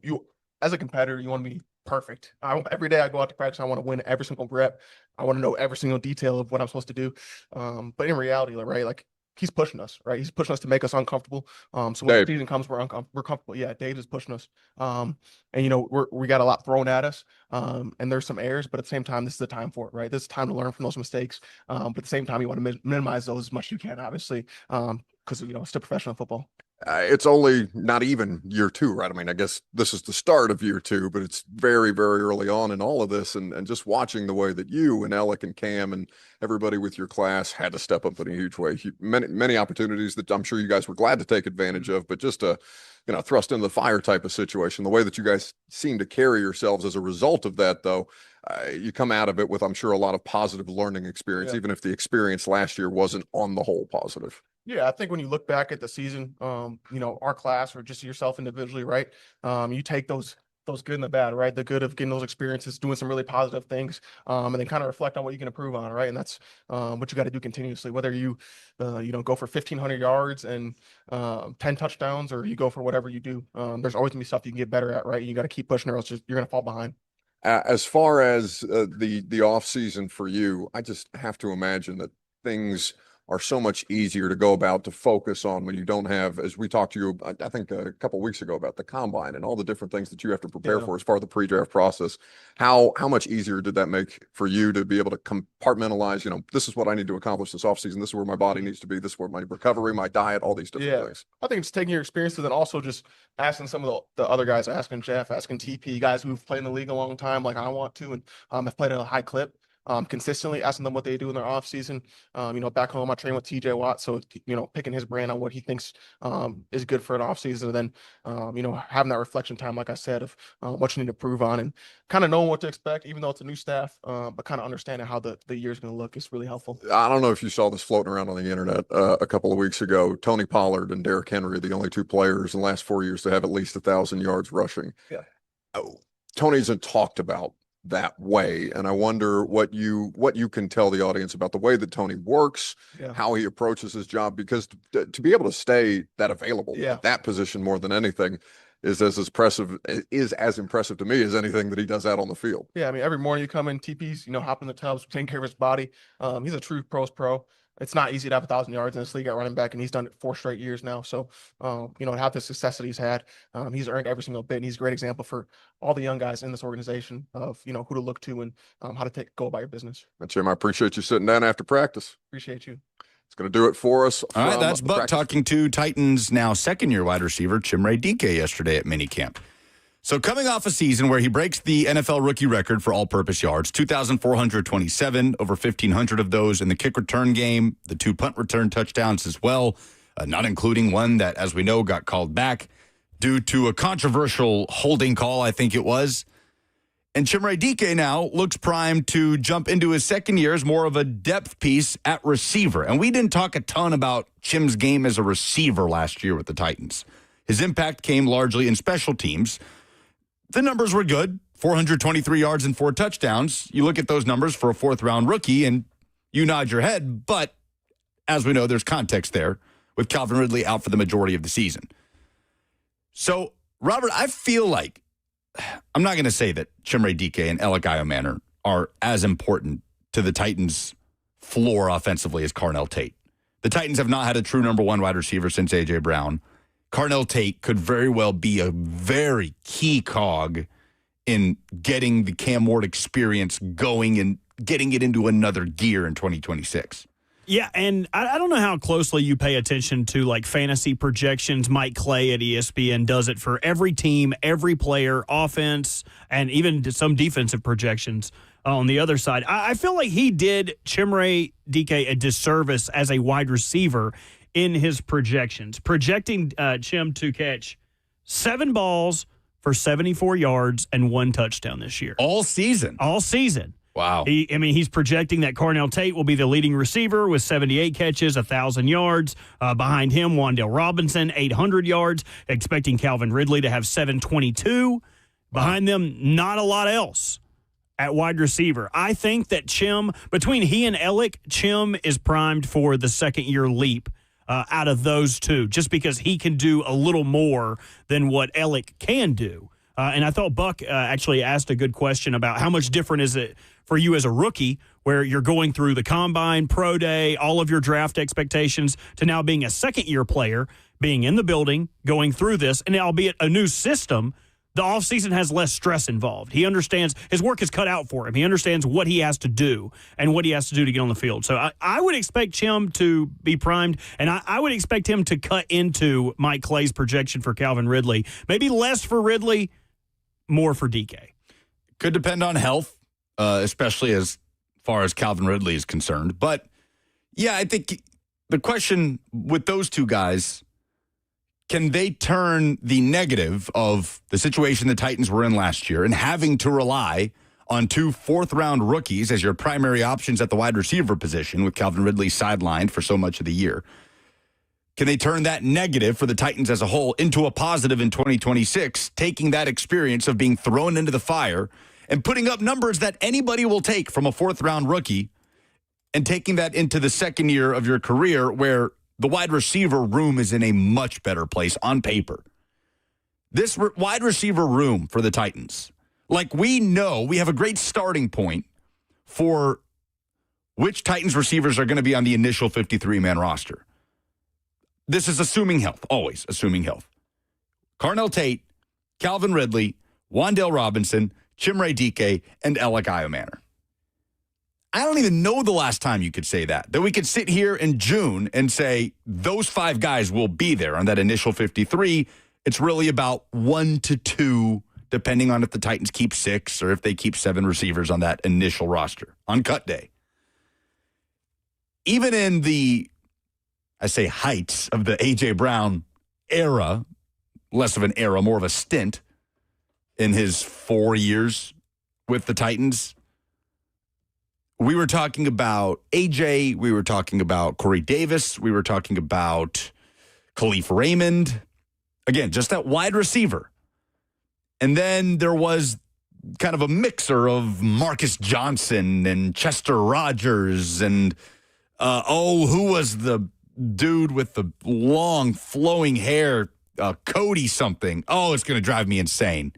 as a competitor, you want to be perfect. Every day I go out to practice, I want to win every single rep. I want to know every single detail of what I'm supposed to do. But in reality, right, like he's pushing us, right? He's pushing us to make us uncomfortable. So when the season comes, we're comfortable. Yeah, Dave is pushing us. And we got a lot thrown at us. And there's some errors, but at the same time, this is the time for it, right? This is time to learn from those mistakes. But at the same time, you want to minimize those as much as you can, obviously, because it's still professional football. It's only not even year 2, right? I mean, I guess this is the start of year 2, but it's very, very early on in all of this. And just watching the way that you and Alec and Cam and everybody with your class had to step up in a huge way. Many opportunities that I'm sure you guys were glad to take advantage of, but just a, thrust into the fire type of situation. The way that you guys seem to carry yourselves as a result of that, though, you come out of it with, I'm sure, a lot of positive learning experience, even if the experience last year wasn't on the whole positive. Yeah, I think when you look back at the season, our class or just yourself individually, right? You take those good and the bad, right? The good of getting those experiences, doing some really positive things, and then kind of reflect on what you can improve on, right? And that's what you got to do continuously, whether you, go for 1,500 yards and 10 touchdowns, or you go for whatever you do. There's always gonna be stuff you can get better at, right? You got to keep pushing, or else you're gonna fall behind. As far as the off season for you, I just have to imagine that things are so much easier to go about, to focus on, when you don't have, as we talked to you, I think a couple of weeks ago, about the combine and all the different things that you have to prepare for as part of the pre-draft process. How much easier did that make for you to be able to compartmentalize, this is what I need to accomplish this offseason, this is where my body needs to be, this is where my recovery, my diet, all these different things? I think it's taking your experiences and also just asking some of the other guys, asking Jeff, asking TP, guys who've played in the league a long time, like I want to, and have played at a high clip. Consistently asking them what they do in their off season. Back home, I train with TJ Watt. So, picking his brand on what he thinks is good for an off season. And then, having that reflection time, like I said, of what you need to improve on, and kind of knowing what to expect, even though it's a new staff, but kind of understanding how the year's going to look is really helpful. I don't know if you saw this floating around on the internet a couple of weeks ago. Tony Pollard and Derrick Henry are the only 2 players in the last 4 years to have at least 1,000 yards rushing. Yeah. Tony hasn't talked about that way, and I wonder what you can tell the audience about the way that Tony works, how he approaches his job, because to be able to stay that available at that position more than anything is as impressive to me as anything that he does out on the field. Yeah, I mean, every morning you come in, TP's, hop in the tubs, taking care of his body. He's a true pro's pro. It's not easy to have 1,000 yards in this league at running back, and he's done it 4 straight years now. So, to have the success that he's had, he's earned every single bit, and he's a great example for all the young guys in this organization of, who to look to and how to go about your business. Jim, I appreciate you sitting down after practice. Appreciate you. It's going to do it for us. All right, that's Buck talking to Titans now second-year wide receiver Chimere Dike yesterday at minicamp. So coming off a season where he breaks the NFL rookie record for all-purpose yards, 2,427, over 1,500 of those in the kick return game, the 2 punt return touchdowns as well, not including one that, as we know, got called back due to a controversial holding call, I think it was. And Chimere Dike now looks primed to jump into his second year as more of a depth piece at receiver. And we didn't talk a ton about Chim's game as a receiver last year with the Titans. His impact came largely in special teams. The numbers were good, 423 yards and 4 touchdowns. You look at those numbers for a 4th-round rookie, and you nod your head. But as we know, there's context there with Calvin Ridley out for the majority of the season. So, Robert, I feel like I'm not going to say that Chimere Dike and Alec Manor are as important to the Titans' floor offensively is Carnell Tate. The Titans have not had a true number one wide receiver since A.J. Brown. Carnell Tate could very well be a very key cog in getting the Cam Ward experience going and getting it into another gear in 2026. Yeah, and I don't know how closely you pay attention to like fantasy projections. Mike Clay at ESPN does it for every team, every player, offense, and even some defensive projections on the other side. I feel like he did Chimere Dike a disservice as a wide receiver in his projections, projecting Chim to catch 7 balls for 74 yards and 1 touchdown this year. All season. All season. Wow. He's projecting that Carnell Tate will be the leading receiver with 78 catches, 1,000 yards. Behind him, Wan'Dale Robinson, 800 yards. Expecting Calvin Ridley to have 722. Behind them, not a lot else at wide receiver. I think that Chim, between he and Ellick, Chim is primed for the second-year leap out of those two, just because he can do a little more than what Ellick can do. And I thought Buck actually asked a good question about how much different is it for you as a rookie, where you're going through the combine, pro day, all of your draft expectations, to now being a second-year player, being in the building, going through this, and albeit a new system, the offseason has less stress involved. He understands his work is cut out for him. He understands what he has to do and what he has to do to get on the field. So I would expect Chim to be primed, and I would expect him to cut into Mike Clay's projection for Calvin Ridley. Maybe less for Ridley, more for DK. Could depend on health, especially as far as Calvin Ridley is concerned. But, yeah, I think the question with those two guys, can they turn the negative of the situation the Titans were in last year and having to rely on 2 fourth-round rookies as your primary options at the wide receiver position, with Calvin Ridley sidelined for so much of the year? Can they turn that negative for the Titans as a whole into a positive in 2026, taking that experience of being thrown into the fire and putting up numbers that anybody will take from a fourth-round rookie, and taking that into the second year of your career where the wide receiver room is in a much better place on paper? This wide receiver room for the Titans, like, we know we have a great starting point for which Titans receivers are going to be on the initial 53-man roster. This is assuming health, always assuming health. Carnell Tate, Calvin Ridley, Wan'Dale Robinson, Chimere Dike, and Ellick Iomanner. I don't even know the last time you could say that we could sit here in June and say those 5 guys will be there on that initial 53. It's really about 1 to 2, depending on if the Titans keep 6 or if they keep 7 receivers on that initial roster on cut day. Even in the, I say, heights of the A.J. Brown era, less of an era, more of a stint in his 4 years with the Titans, we were talking about A.J., we were talking about Corey Davis, we were talking about Khalif Raymond. Again, just that wide receiver. And then there was kind of a mixer of Marcus Johnson and Chester Rogers and, who was the dude with the long flowing hair, Cody something. Oh, it's going to drive me insane.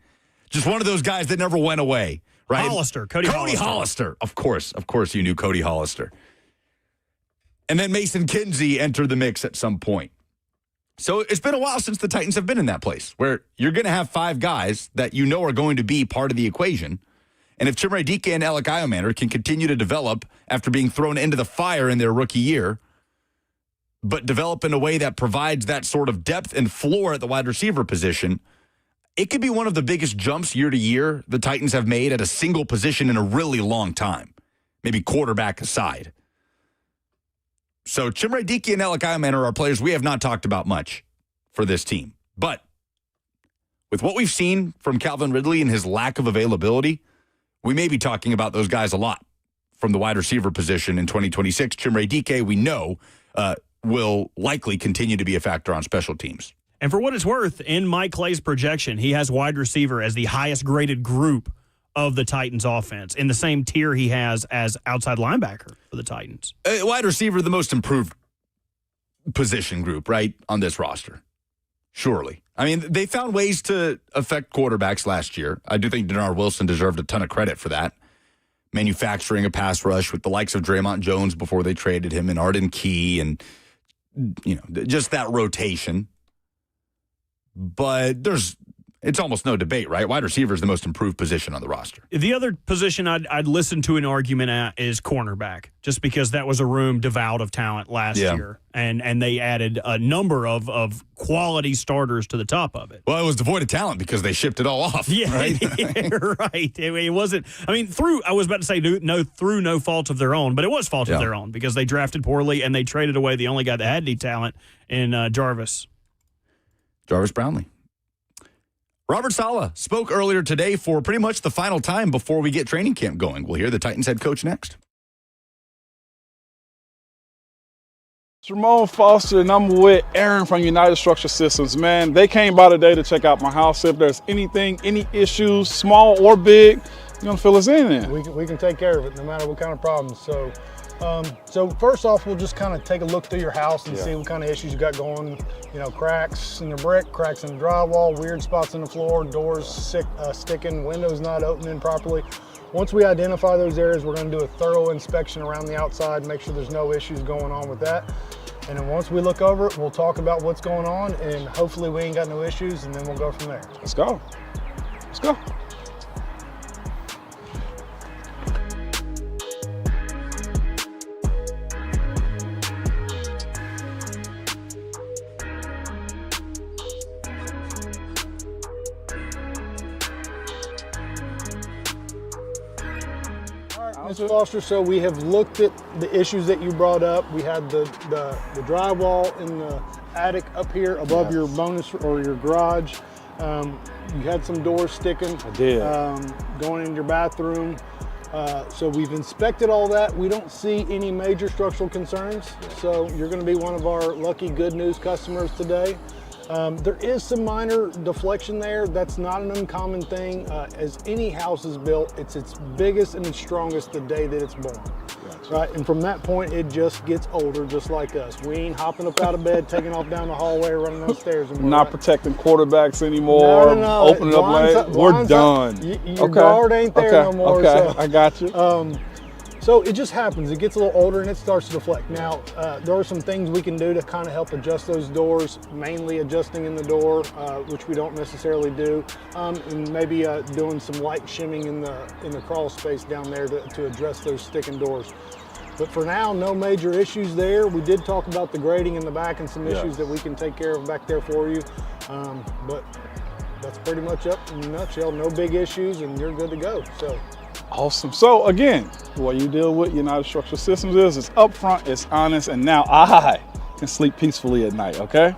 Just one of those guys that never went away, right? Hollister, Cody Hollister. Of course you knew Cody Hollister. And then Mason Kinsey entered the mix at some point. So it's been a while since the Titans have been in that place where you're going to have 5 guys that you know are going to be part of the equation. And if Chimere Dike and Ellick Iomanner can continue to develop after being thrown into the fire in their rookie year, but develop in a way that provides that sort of depth and floor at the wide receiver position, it could be one of the biggest jumps year to year the Titans have made at a single position in a really long time, maybe quarterback aside. So Chimere Dike and Ellick Iomanner are players we have not talked about much for this team. But with what we've seen from Calvin Ridley and his lack of availability, we may be talking about those guys a lot from the wide receiver position in 2026. Chimere Dike, we know, will likely continue to be a factor on special teams. And for what it's worth, in Mike Clay's projection, he has wide receiver as the highest graded group of the Titans offense, in the same tier he has as outside linebacker for the Titans. Wide receiver, the most improved position group, right, on this roster. Surely. I mean, they found ways to affect quarterbacks last year. I do think Denard Wilson deserved a ton of credit for that. manufacturing a pass rush with the likes of Draymond Jones before they traded him and Arden Key and, just that rotation. But it's almost no debate, right? Wide receiver is the most improved position on the roster. The other position I'd listen to an argument at is cornerback, just because that was a room devoid of talent last year. And they added a number of quality starters to the top of it. Well, it was devoid of talent because they shipped it all off. Yeah, right? right. It wasn't, I was about to say through no fault of their own, but it was fault of their own because they drafted poorly and they traded away the only guy that had any talent in Jarvis Brownlee. Robert Saleh spoke earlier today for pretty much the final time before we get training camp going. We'll hear the Titans head coach next. It's Ramon Foster, and I'm with Aaron from United Structure Systems. Man, they came by today to check out my house. If there's anything, any issues, small or big, you're going to fill us in there. We can take care of it no matter what kind of problems. So first off, we'll just kind of take a look through your house and see what kind of issues you got going. Cracks in the brick, cracks in the drywall, weird spots in the floor, doors sticking, windows not opening properly. Once we identify those areas, we're going to do a thorough inspection around the outside, make sure there's no issues going on with that. And then once we look over it, we'll talk about what's going on, and hopefully we ain't got no issues, and then we'll go from there. Let's go. Let's go. Ms. Foster, so we have looked at the issues that you brought up. We had the drywall in the attic up here above your bonus or your garage. You had some doors sticking. I did. Going in your bathroom. So we've inspected all that. We don't see any major structural concerns. So you're going to be one of our lucky good news customers today. There is some minor deflection there. That's not an uncommon thing. As any house is built, it's its biggest and its strongest the day that it's born. Gotcha. Right? And from that point, it just gets older, just like us. We ain't hopping up out of bed, taking off down the hallway, running upstairs. Not protecting quarterbacks anymore. No. Opening up late. We're done. Your guard ain't there no more. Okay, so, I got you. So it just happens. It gets a little older and it starts to deflect. Now, there are some things we can do to kind of help adjust those doors, mainly adjusting in the door, which we don't necessarily do, and maybe doing some light shimming in the crawl space down there to address those sticking doors. But for now, no major issues there. We did talk about the grading in the back and some issues that we can take care of back there for you. But that's pretty much up in a nutshell. No big issues and you're good to go. So. Awesome. So again, what you deal with United Structural Systems is it's upfront, it's honest, and now I can sleep peacefully at night, okay?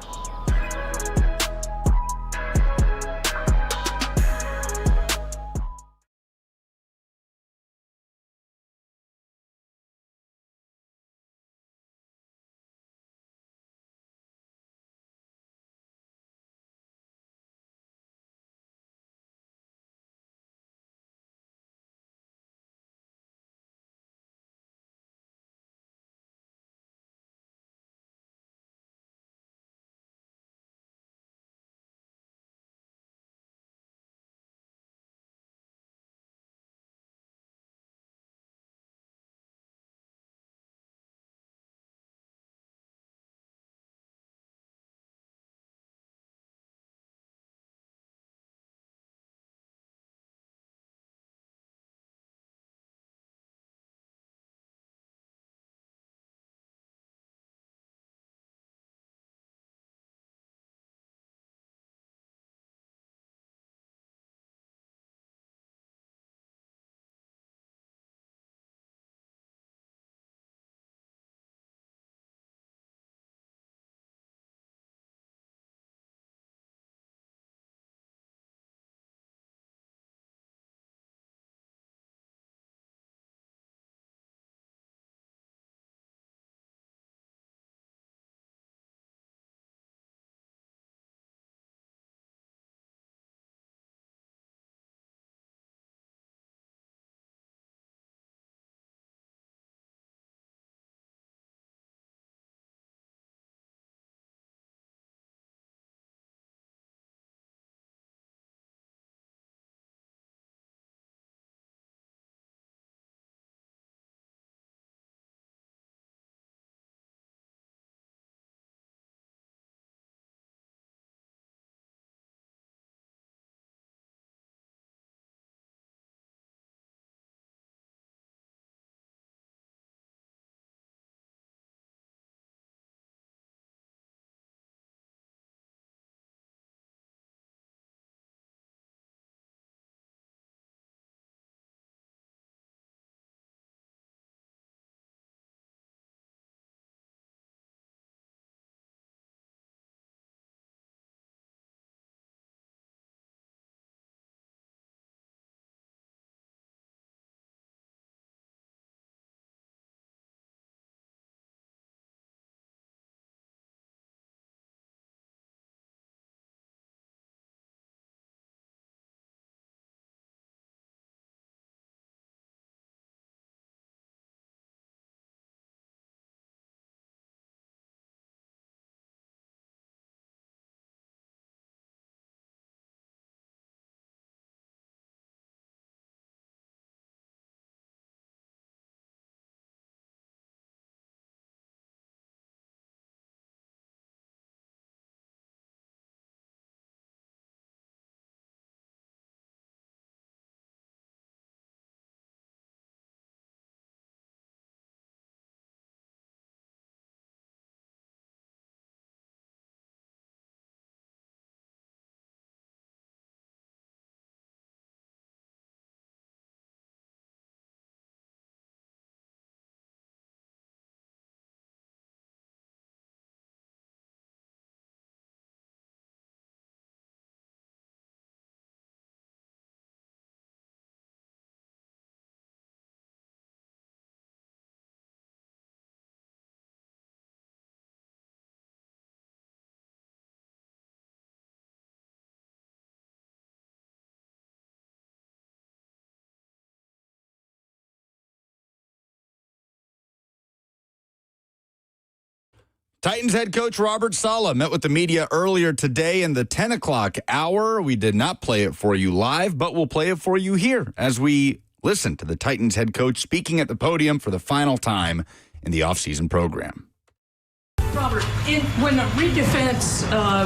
Titans head coach Robert Saleh met with the media earlier today in the 10 o'clock hour. We did not play it for you live, but we'll play it for you here as we listen to the Titans head coach speaking at the podium for the final time in the offseason program. Robert, when a read defense,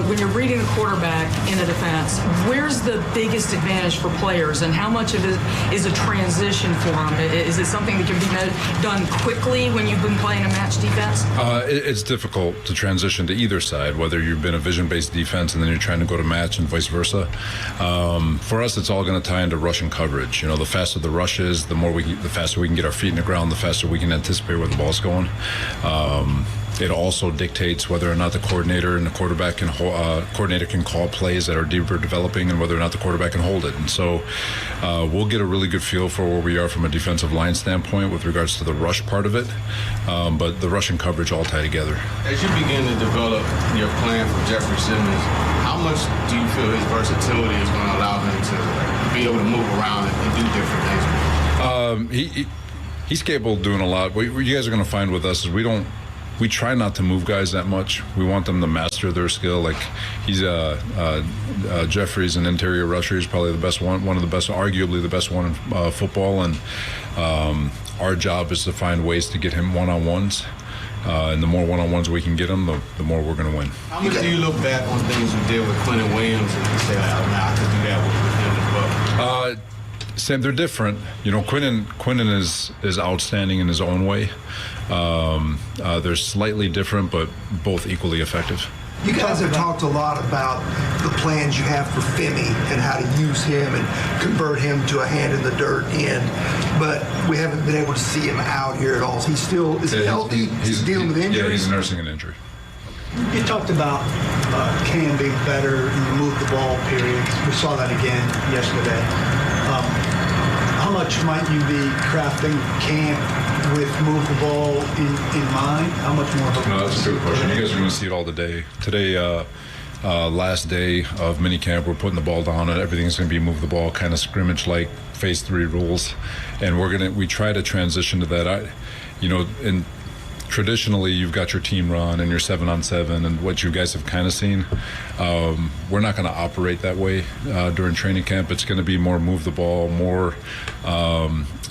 when you're reading a quarterback in a defense, where's the biggest advantage for players, and how much of it is a transition for them? Is it something that can be done quickly when you've been playing a match defense? It's difficult to transition to either side, whether you've been a vision-based defense and then you're trying to go to match and vice versa. For us, it's all going to tie into rush and coverage. You know, the faster the rush is, the faster we can get our feet in the ground, the faster we can anticipate where the ball's going. It also dictates whether or not the coordinator and the quarterback can call plays that are deeper developing, and whether or not the quarterback can hold it. And so we'll get a really good feel for where we are from a defensive line standpoint with regards to the rush part of it. But the rush and coverage all tie together. As you begin to develop your plan for Jeffrey Simmons, how much do you feel his versatility is going to allow him to be able to move around and do different things? He's capable of doing a lot. What you guys are going to find with us is we try not to move guys that much. We want them to master their skill. Like Jeffrey's an interior rusher. He's probably the best one of the best, arguably the best one in football. And our job is to find ways to get him one-on-ones. And the more one-on-ones we can get him, the more we're going to win. How much do you look back on things you did with Quentin Williams and say, oh, man, I could do that with him as well? Sam, they're different. You know, Quentin is outstanding in his own way. They're slightly different, but both equally effective. You guys have talked a lot about the plans you have for Femi and how to use him and convert him to a hand-in-the-dirt end, but we haven't been able to see him out here at all. Is he healthy? He's dealing with injuries? Yeah, he's nursing an injury. You talked about Cam being better in the move the ball period. We saw that again yesterday. How much might you be crafting camp with move the ball in mind? How much more? No, that's a good question. You guys are going to see it all today. Today, last day of minicamp, we're putting the ball down, and everything's going to be move the ball, kind of scrimmage-like phase 3 rules, and we try to transition to that. Traditionally, you've got your team run and your 7-on-7, and what you guys have kind of seen. We're not going to operate that way during training camp. It's going to be more move the ball, more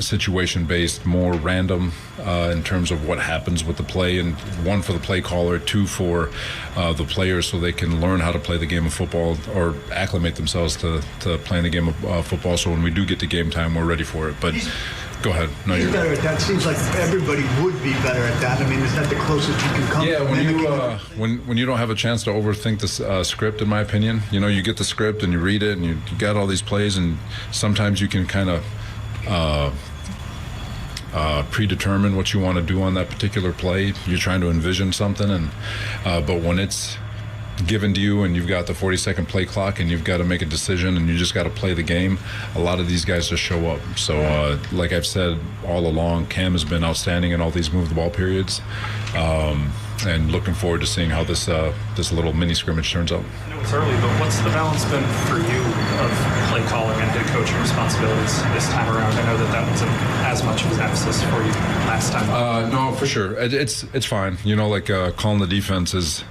situation-based, more random in terms of what happens with the play, and 1 for the play caller, 2 for the players, so they can learn how to play the game of football or acclimate themselves to playing the game of football. So when we do get to game time, we're ready for it. But go ahead. No, you're better at that. Seems like everybody would be better at that. I mean, is that the closest you can come? Yeah, when you don't have a chance to overthink the script, in my opinion, you get the script and you read it and you got all these plays, and sometimes you can kind of predetermine what you want to do on that particular play. You're trying to envision something, and but when it's given to you and you've got the 40-second play clock and you've got to make a decision and you just got to play the game, a lot of these guys just show up. So like I've said all along, Cam has been outstanding in all these move the ball periods, and looking forward to seeing how this little mini scrimmage turns out. I know it's early, but what's the balance been for you of play calling and head coaching responsibilities this time around? I know that wasn't as much of an emphasis for you last time. No, for sure. It's fine. Calling the defense is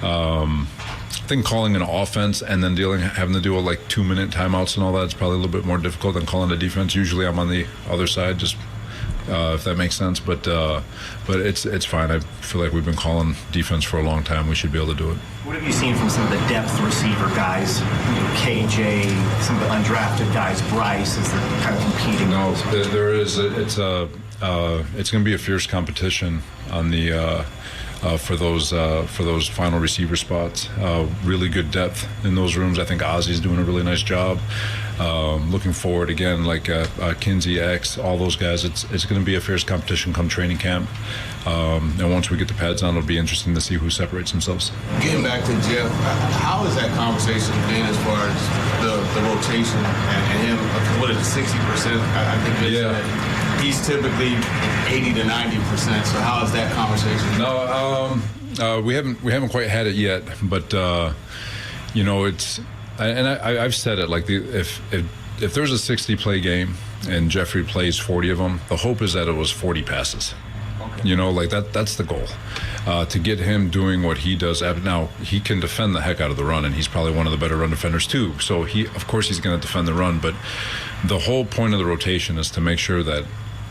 I think calling an offense and then having to deal with 2-minute timeouts and all that is probably a little bit more difficult than calling the defense. Usually I'm on the other side, just if that makes sense. But it's fine. I feel like we've been calling defense for a long time. We should be able to do it. What have you seen from some of the depth receiver guys, KJ, some of the undrafted guys, Bryce, as they're kind of competing? No, there is. It's going to be a fierce competition on the. For those final receiver spots. Really good depth in those rooms. I think Ozzy's doing a really nice job. Looking forward again, Kinsey, X, all those guys. It's going to be a fierce competition come training camp. And once we get the pads on, it'll be interesting to see who separates themselves. Getting back to Jeff, how has that conversation been as far as the rotation and him? What is it, 60%? I think. Yeah. He's typically 80 to 90%. So how is that conversation? No, we haven't quite had it yet, but it's, and I've said it, if there's a 60 play game and Jeffrey plays 40 of them, the hope is that it was 40 passes. You know, like that's the goal, to get him doing what he does. Now, he can defend the heck out of the run, and he's probably one of the better run defenders too. So of course he's going to defend the run, but the whole point of the rotation is to make sure that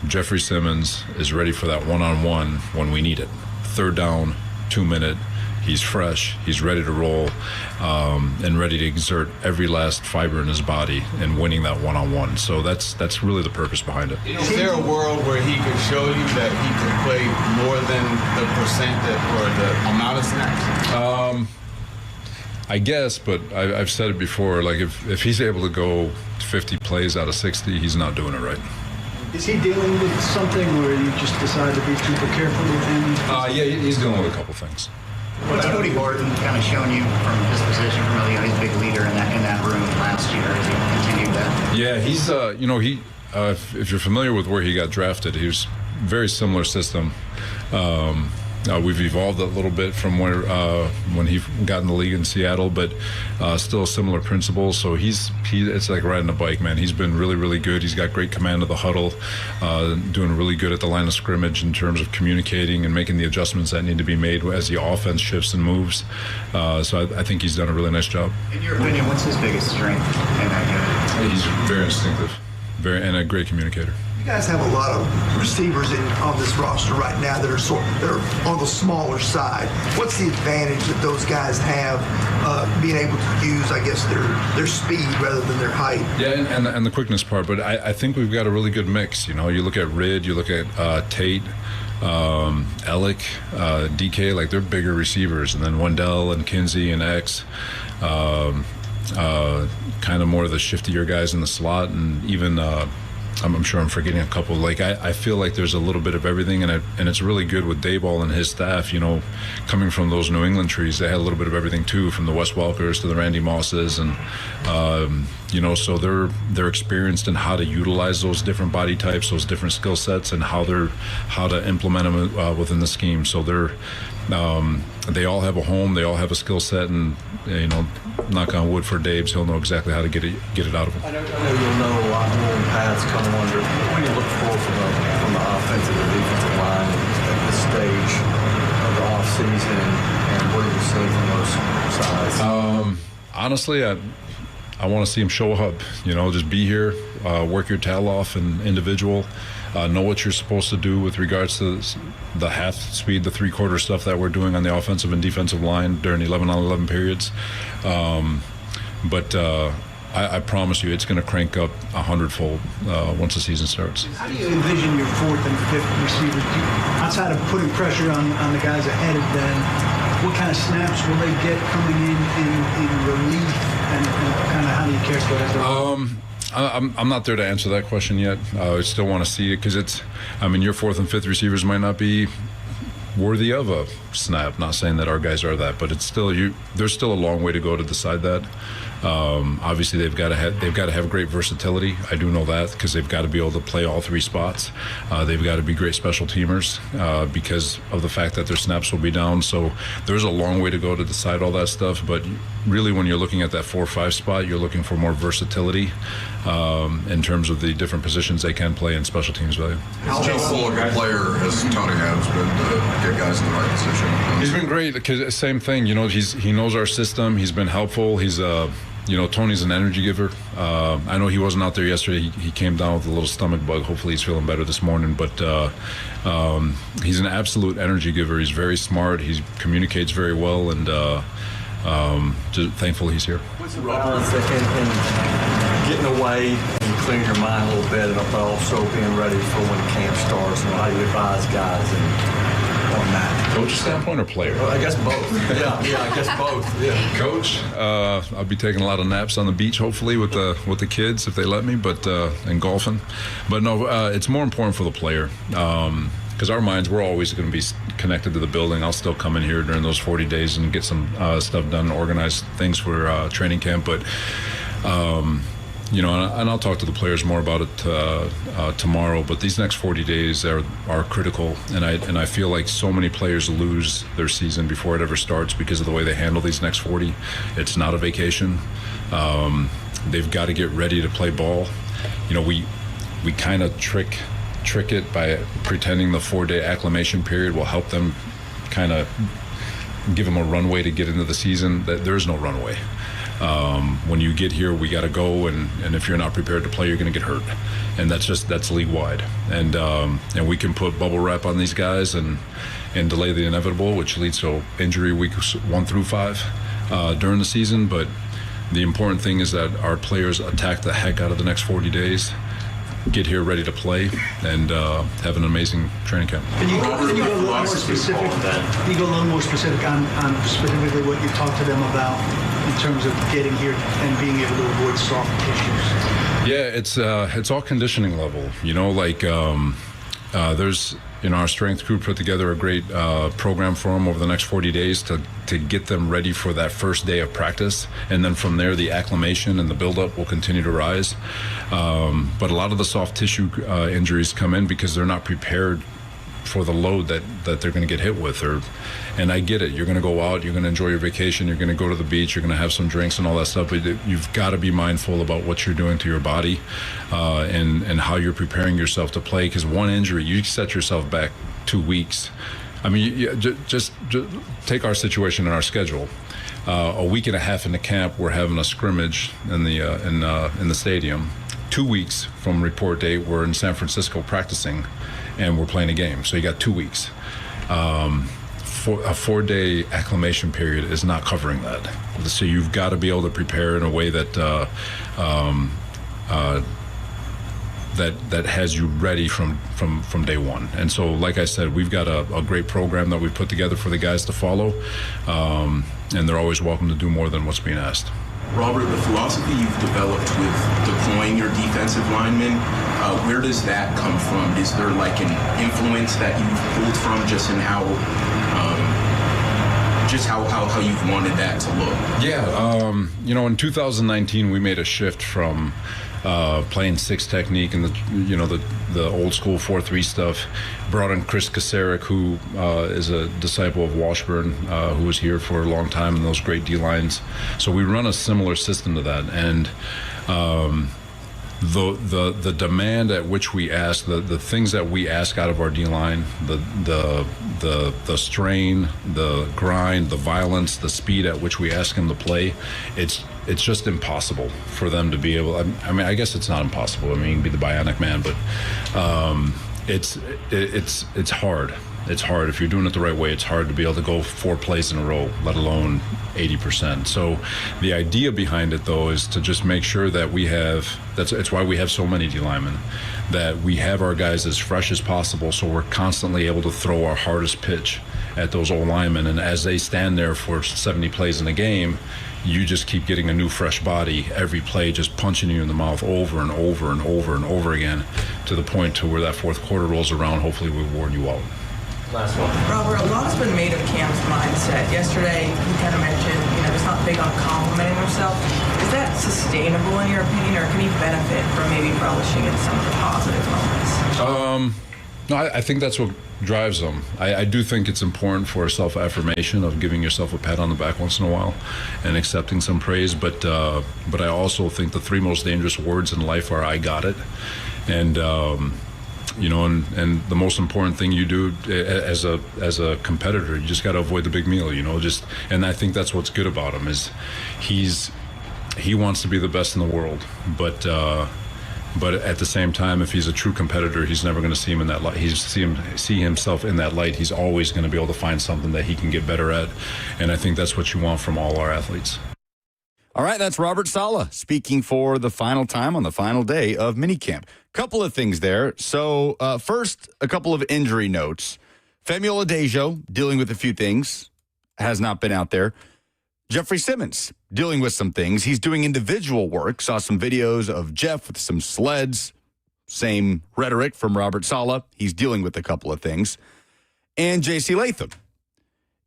Jeffrey Simmons is ready for that one-on-one when we need it. 3rd down, 2-minute. He's fresh, he's ready to roll, and ready to exert every last fiber in his body in winning that one-on-one. So that's really the purpose behind it. Is there a world where he could show you that he could play more than the percent or the amount of snaps? I guess, but I've said it before, like if he's able to go 50 plays out of 60, he's not doing it right. Is he dealing with something where you just decide to be super careful with him? Yeah, he's dealing with a couple things. What's Cody Gordon kind of shown you from his position? From he's a big leader in that room last year. Has he continued that? Yeah, he's if you're familiar with where he got drafted, he was very similar system. We've evolved a little bit from when he got in the league in Seattle, but still similar principles. So it's like riding a bike, man. He's been really, really good. He's got great command of the huddle, doing really good at the line of scrimmage in terms of communicating and making the adjustments that need to be made as the offense shifts and moves. So I think he's done a really nice job. In your opinion, what's his biggest strength in that unit? He's very instinctive, and a great communicator. You guys have a lot of receivers on this roster right now that are on the smaller side. What's the advantage that those guys have being able to use, I guess, their speed rather than their height? Yeah, and the quickness part. But I think we've got a really good mix. You know, you look at Rid, you look at Tate, Ellick, DK, like they're bigger receivers, and then Wendell and Kinsey and X. Kind of more of the shiftier guys in the slot, and even I'm sure I'm forgetting a couple. Like I feel like there's a little bit of everything, and it's really good with Dayball and his staff. You know, coming from those New England trees, they had a little bit of everything too, from the Wes Welkers to the Randy Mosses, and you know, so they're experienced in how to utilize those different body types, those different skill sets, and how to implement them within the scheme. So they all have a home, they all have a skill set, and you know, knock on wood for Daves, he'll know exactly how to get it out of them. I know you'll know a lot more when paths come on. What do you look for from the offensive and defensive line at this stage of the offseason, and what are you seeing from those sides? Honestly, I want to see him show up. You know, just be here, work your tail off in individual, know what you're supposed to do with regards to the half speed, the 3/4 stuff that we're doing on the offensive and defensive line during 11-on-11 periods. But I promise you, it's going to crank up 100-fold once the season starts. How do you envision your 4th and 5th receivers? Outside of putting pressure on the guys ahead of them, what kind of snaps will they get coming in relief, and kind of how do you characterize them? I'm not there to answer that question yet. I still want to see it, because your 4th and 5th receivers might not be worthy of a snap. Not saying that our guys are that, but it's still there's still a long way to go to decide that. Obviously, they've got to have great versatility. I do know that, because they've got to be able to play all 3 spots. They've got to be great special teamers because of the fact that their snaps will be down. So there's a long way to go to decide all that stuff. But really, when you're looking at that 4-5 spot, you're looking for more versatility in terms of the different positions they can play in special teams value. How helpful a player has Tony has been to get guys in the right position? He's been great, because same thing. You know, he knows our system. He's been helpful. He's Tony's an energy giver. I know he wasn't out there yesterday. He came down with a little stomach bug. Hopefully he's feeling better this morning. But he's an absolute energy giver. He's very smart. He communicates very well, and just thankful he's here. What's the balance in getting away and clearing your mind a little bit, but also being ready for when camp starts, and how you advise guys on that? Coach standpoint or player? Well, I guess both. Yeah, I guess both. Yeah. Coach, I'll be taking a lot of naps on the beach, hopefully with the kids if they let me, but and golfing. But no, it's more important for the player. Because our minds, we're always going to be connected to the building. I'll still come in here during those 40 days and get some stuff done, organize things for training camp. But, and I'll talk to the players more about it tomorrow. But these next 40 days are critical. And I feel like so many players lose their season before it ever starts because of the way they handle these next 40. It's not a vacation. They've got to get ready to play ball. You know, we kind of trick trick it by pretending the 4-day acclimation period will help them kind of give them a runway to get into the season. That there's no runway. When you get here, we got to go, and if you're not prepared to play, you're going to get hurt, and that's league wide. And we can put bubble wrap on these guys and delay the inevitable, which leads to injury weeks 1 through 5 during the season. But the important thing is that our players attack the heck out of the next 40 days, get here ready to play, and have an amazing training camp. Can you go a little more specific? Can you go a little more specific on specifically what you talked to them about in terms of getting here and being able to avoid soft tissues? Yeah, it's all conditioning level. There's our strength crew put together a great program for them over the next 40 days to get them ready for that first day of practice, and then from there the acclimation and the buildup will continue to rise. But a lot of the soft tissue injuries come in because they're not prepared for the load that they're going to get hit with. And I get it. You're going to go out, you're going to enjoy your vacation, you're going to go to the beach, you're going to have some drinks and all that stuff, but you've got to be mindful about what you're doing to your body and how you're preparing yourself to play, because one injury, you set yourself back 2 weeks. I mean, just take our situation and our schedule. A week and a half into camp, we're having a scrimmage in the stadium. 2 weeks from report date, we're in San Francisco practicing, and we're playing a game. So you got 2 weeks. For a 4-day acclimation period is not covering that. So you've got to be able to prepare in a way that that has you ready from day one. And so, like I said, we've got a great program that we've put together for the guys to follow, and they're always welcome to do more than what's being asked. Robert, the philosophy you've developed with deploying your defensive linemen, where does that come from? Is there like an influence that you've pulled from just in how you've wanted that to look? Yeah, in 2019 we made a shift from playing 6 technique and the old school 4-3 stuff. Brought in Chris Kasarik, who is a disciple of Washburn, who was here for a long time in those great D lines. So we run a similar system to that, and the demand at which we ask, the things that we ask out of our D line, the strain, the grind, the violence, the speed at which we ask them to play, it's just impossible for them to be able. I mean, I guess it's not impossible. I mean, you can be the bionic man, but it's hard. It's hard. If you're doing it the right way, it's hard to be able to go 4 plays in a row, let alone 80%. So the idea behind it, though, is to just make sure that we have, it's why we have so many D linemen, that we have our guys as fresh as possible, so we're constantly able to throw our hardest pitch at those old linemen. And as they stand there for 70 plays in a game, you just keep getting a new fresh body every play, just punching you in the mouth over and over and over and over again, to the point to where that fourth quarter rolls around. Hopefully we worn you out. Last one. Robert, a lot has been made of Cam's mindset. Yesterday, you kind of mentioned, he's not big on complimenting himself. Is that sustainable in your opinion, or can he benefit from maybe relishing in some of the positive moments? No, I think that's what drives them. I do think it's important for a self-affirmation of giving yourself a pat on the back once in a while and accepting some praise. But I also think the 3 most dangerous words in life are "I got it," and and the most important thing you do as a competitor, you just got to avoid the big meal. And I think that's what's good about him, is he wants to be the best in the world, but at the same time, if he's a true competitor, he's never going to see him in that light. See himself in that light. He's always going to be able to find something that he can get better at, and I think that's what you want from all our athletes. All right, that's Robert Saleh speaking for the final time on the final day of minicamp. Couple of things there. So first, a couple of injury notes. Femi Oladejo dealing with a few things, has not been out there. Jeffrey Simmons dealing with some things. He's doing individual work. Saw some videos of Jeff with some sleds. Same rhetoric from Robert Saleh. He's dealing with a couple of things. And J.C. Latham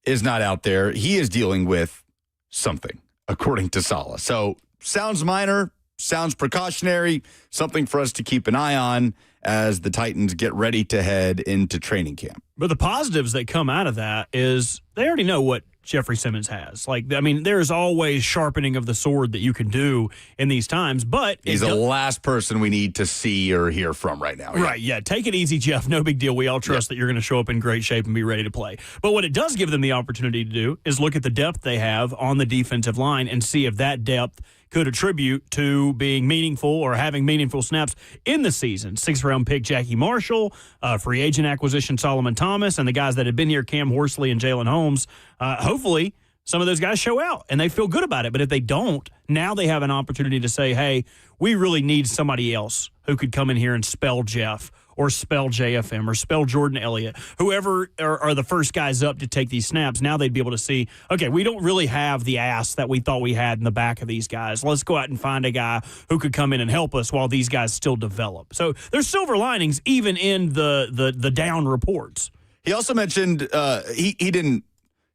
is not out there. He is dealing with something, according to Saleh. So sounds minor, sounds precautionary, something for us to keep an eye on as the Titans get ready to head into training camp. But the positives that come out of that is they already know what Jeffrey Simmons has. Like, I mean, there's always sharpening of the sword that you can do in these times, but he's the last person we need to see or hear from right now. Right, yeah. Take it easy, Jeff. No big deal. We all trust that you're going to show up in great shape and be ready to play. But what it does give them the opportunity to do is look at the depth they have on the defensive line and see if that depth could attribute to being meaningful or having meaningful snaps in the season. 6th-round pick Jackie Marshall, free agent acquisition Solomon Thomas, and the guys that have been here, Cam Horsley and Jalen Holmes. Hopefully, some of those guys show out and they feel good about it. But if they don't, now they have an opportunity to say, hey, we really need somebody else who could come in here and spell Jeff or spell JFM or spell Jordan Elliott, whoever are the first guys up to take these snaps. Now they'd be able to see, okay, we don't really have the ass that we thought we had in the back of these guys. Let's go out and find a guy who could come in and help us while these guys still develop. So there's silver linings even in the down reports. He also mentioned he didn't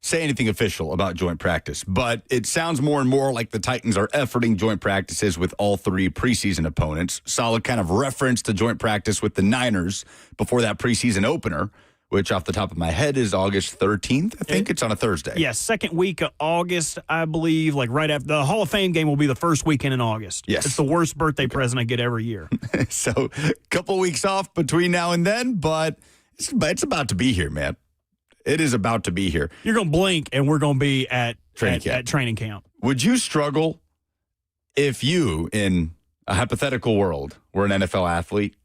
say anything official about joint practice, but it sounds more and more like the Titans are efforting joint practices with all 3 preseason opponents. Solid kind of reference to joint practice with the Niners before that preseason opener, which off the top of my head is August 13th. I think it's on a Thursday. Yeah, second week of August, I believe, like right after the Hall of Fame game will be the first weekend in August. Yes. It's the worst birthday present I get every year. So a couple weeks off between now and then, but it's about to be here, man. It is about to be here. You're going to blink, and we're going to be at training camp. Would you struggle if you, in a hypothetical world, were an NFL athlete?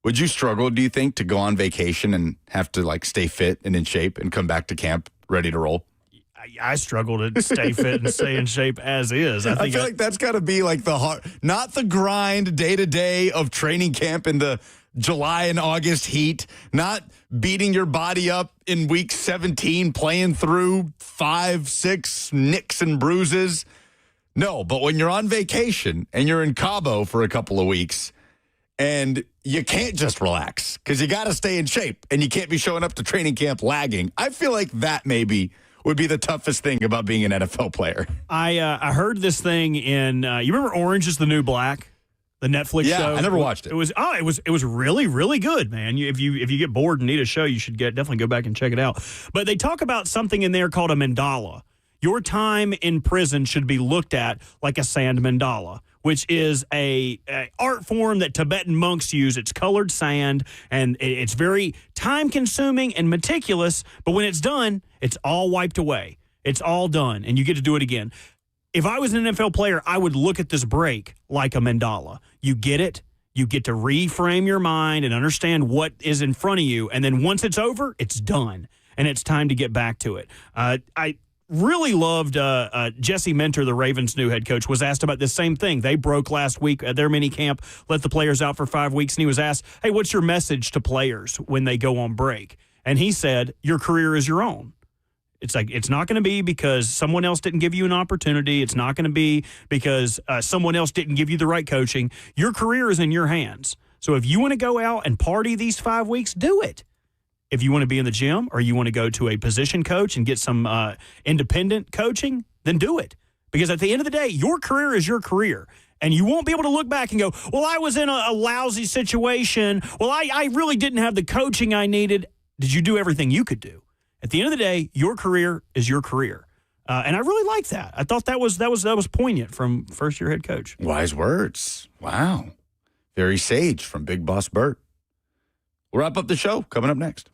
Would you struggle, do you think, to go on vacation and have to, like, stay fit and in shape and come back to camp ready to roll? I struggle to stay fit and stay in shape as is. I feel like that's got to be, like, the hard, not the grind day-to-day of training camp in the July and August heat, not beating your body up in week 17, playing through 5-6 nicks and bruises. No, but when you're on vacation and you're in Cabo for a couple of weeks and you can't just relax because you got to stay in shape and you can't be showing up to training camp lagging, I feel like that maybe would be the toughest thing about being an NFL player. I heard this thing in, you remember Orange is the New Black? The Netflix show. Yeah, I never watched it. It was really, really good, man. If you get bored and need a show, you should definitely go back and check it out. But they talk about something in there called a mandala. Your time in prison should be looked at like a sand mandala, which is a art form that Tibetan monks use. It's colored sand, and it's very time-consuming and meticulous. But when it's done, it's all wiped away. It's all done, and you get to do it again. If I was an NFL player, I would look at this break like a mandala. You get it. You get to reframe your mind and understand what is in front of you. And then once it's over, it's done. And it's time to get back to it. I really loved Jesse Minter, the Ravens' new head coach, was asked about this same thing. They broke last week at their mini camp, let the players out for 5 weeks. And he was asked, hey, what's your message to players when they go on break? And he said, your career is your own. It's like, it's not going to be because someone else didn't give you an opportunity. It's not going to be because someone else didn't give you the right coaching. Your career is in your hands. So if you want to go out and party these 5 weeks, do it. If you want to be in the gym or you want to go to a position coach and get some independent coaching, then do it. Because at the end of the day, your career is your career. And you won't be able to look back and go, well, I was in a lousy situation. Well, I really didn't have the coaching I needed. Did you do everything you could do? At the end of the day, your career is your career. And I really like that. I thought that was poignant from first-year head coach. Wise words. Wow. Very sage from Big Boss Bert. We'll wrap up the show coming up next.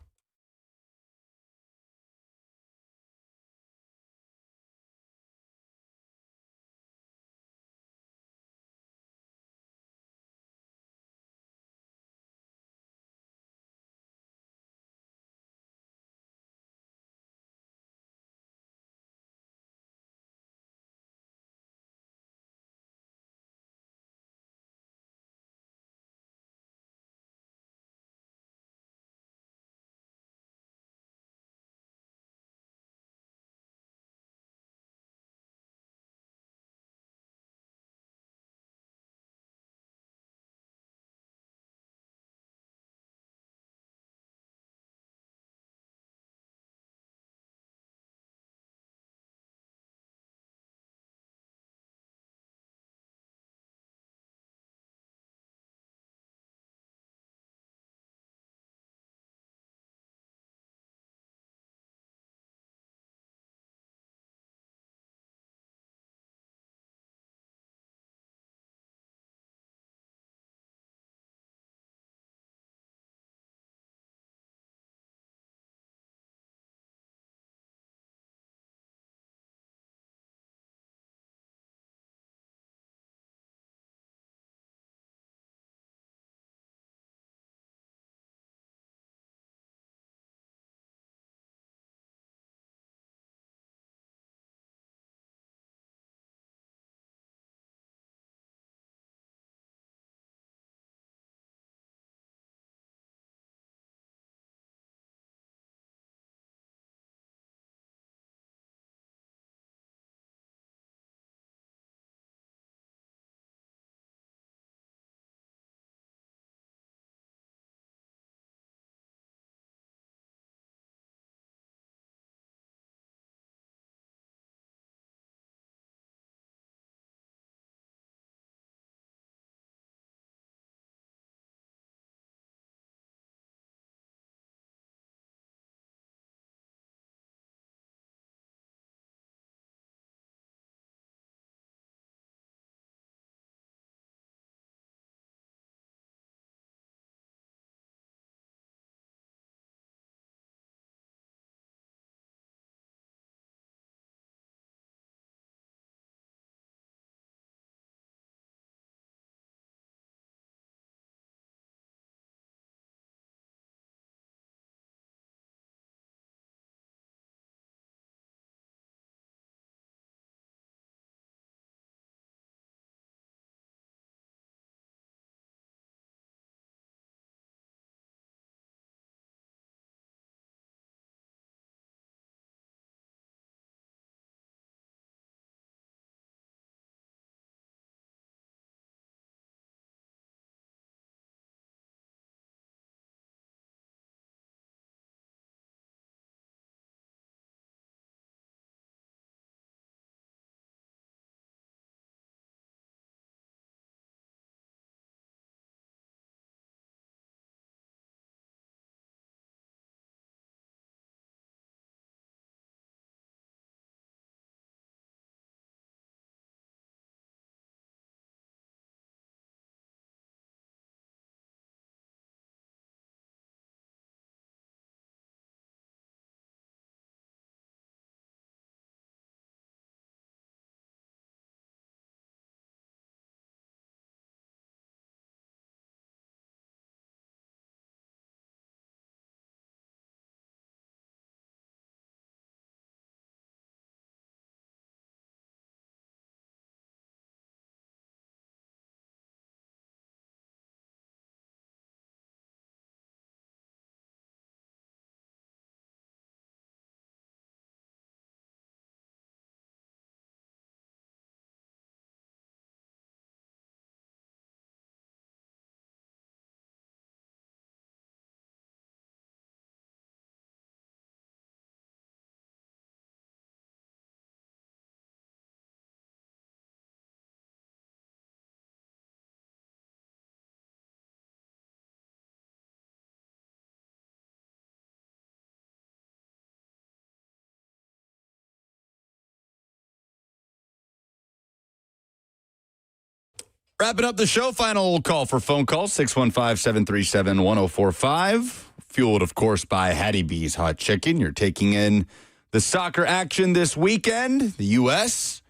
Wrapping up the show, final call for phone calls, 615-737-1045. Fueled, of course, by Hattie B's Hot Chicken. You're taking in the soccer action this weekend. The U.S.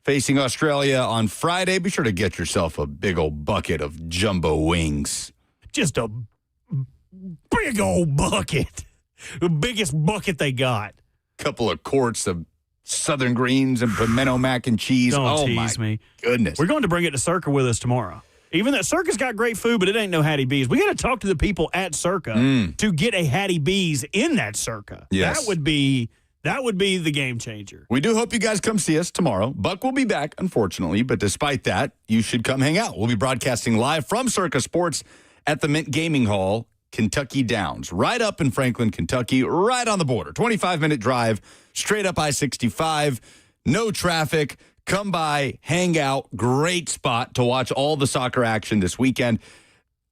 facing Australia on Friday. Be sure to get yourself a big old bucket of jumbo wings. Just a big old bucket. The biggest bucket they got. Couple of quarts of Southern greens and pimento mac and cheese. Don't tease me. Goodness. We're going to bring it to Circa with us tomorrow. Even though Circa's got great food, but it ain't no Hattie B's. We got to talk to the people at Circa to get a Hattie B's in that Circa. Yes. That would be the game changer. We do hope you guys come see us tomorrow. Buck will be back, unfortunately, but despite that, you should come hang out. We'll be broadcasting live from Circa Sports at the Mint Gaming Hall, Kentucky Downs, right up in Franklin, Kentucky, right on the border. 25-minute drive, straight up I-65, no traffic. Come by, hang out, great spot to watch all the soccer action this weekend.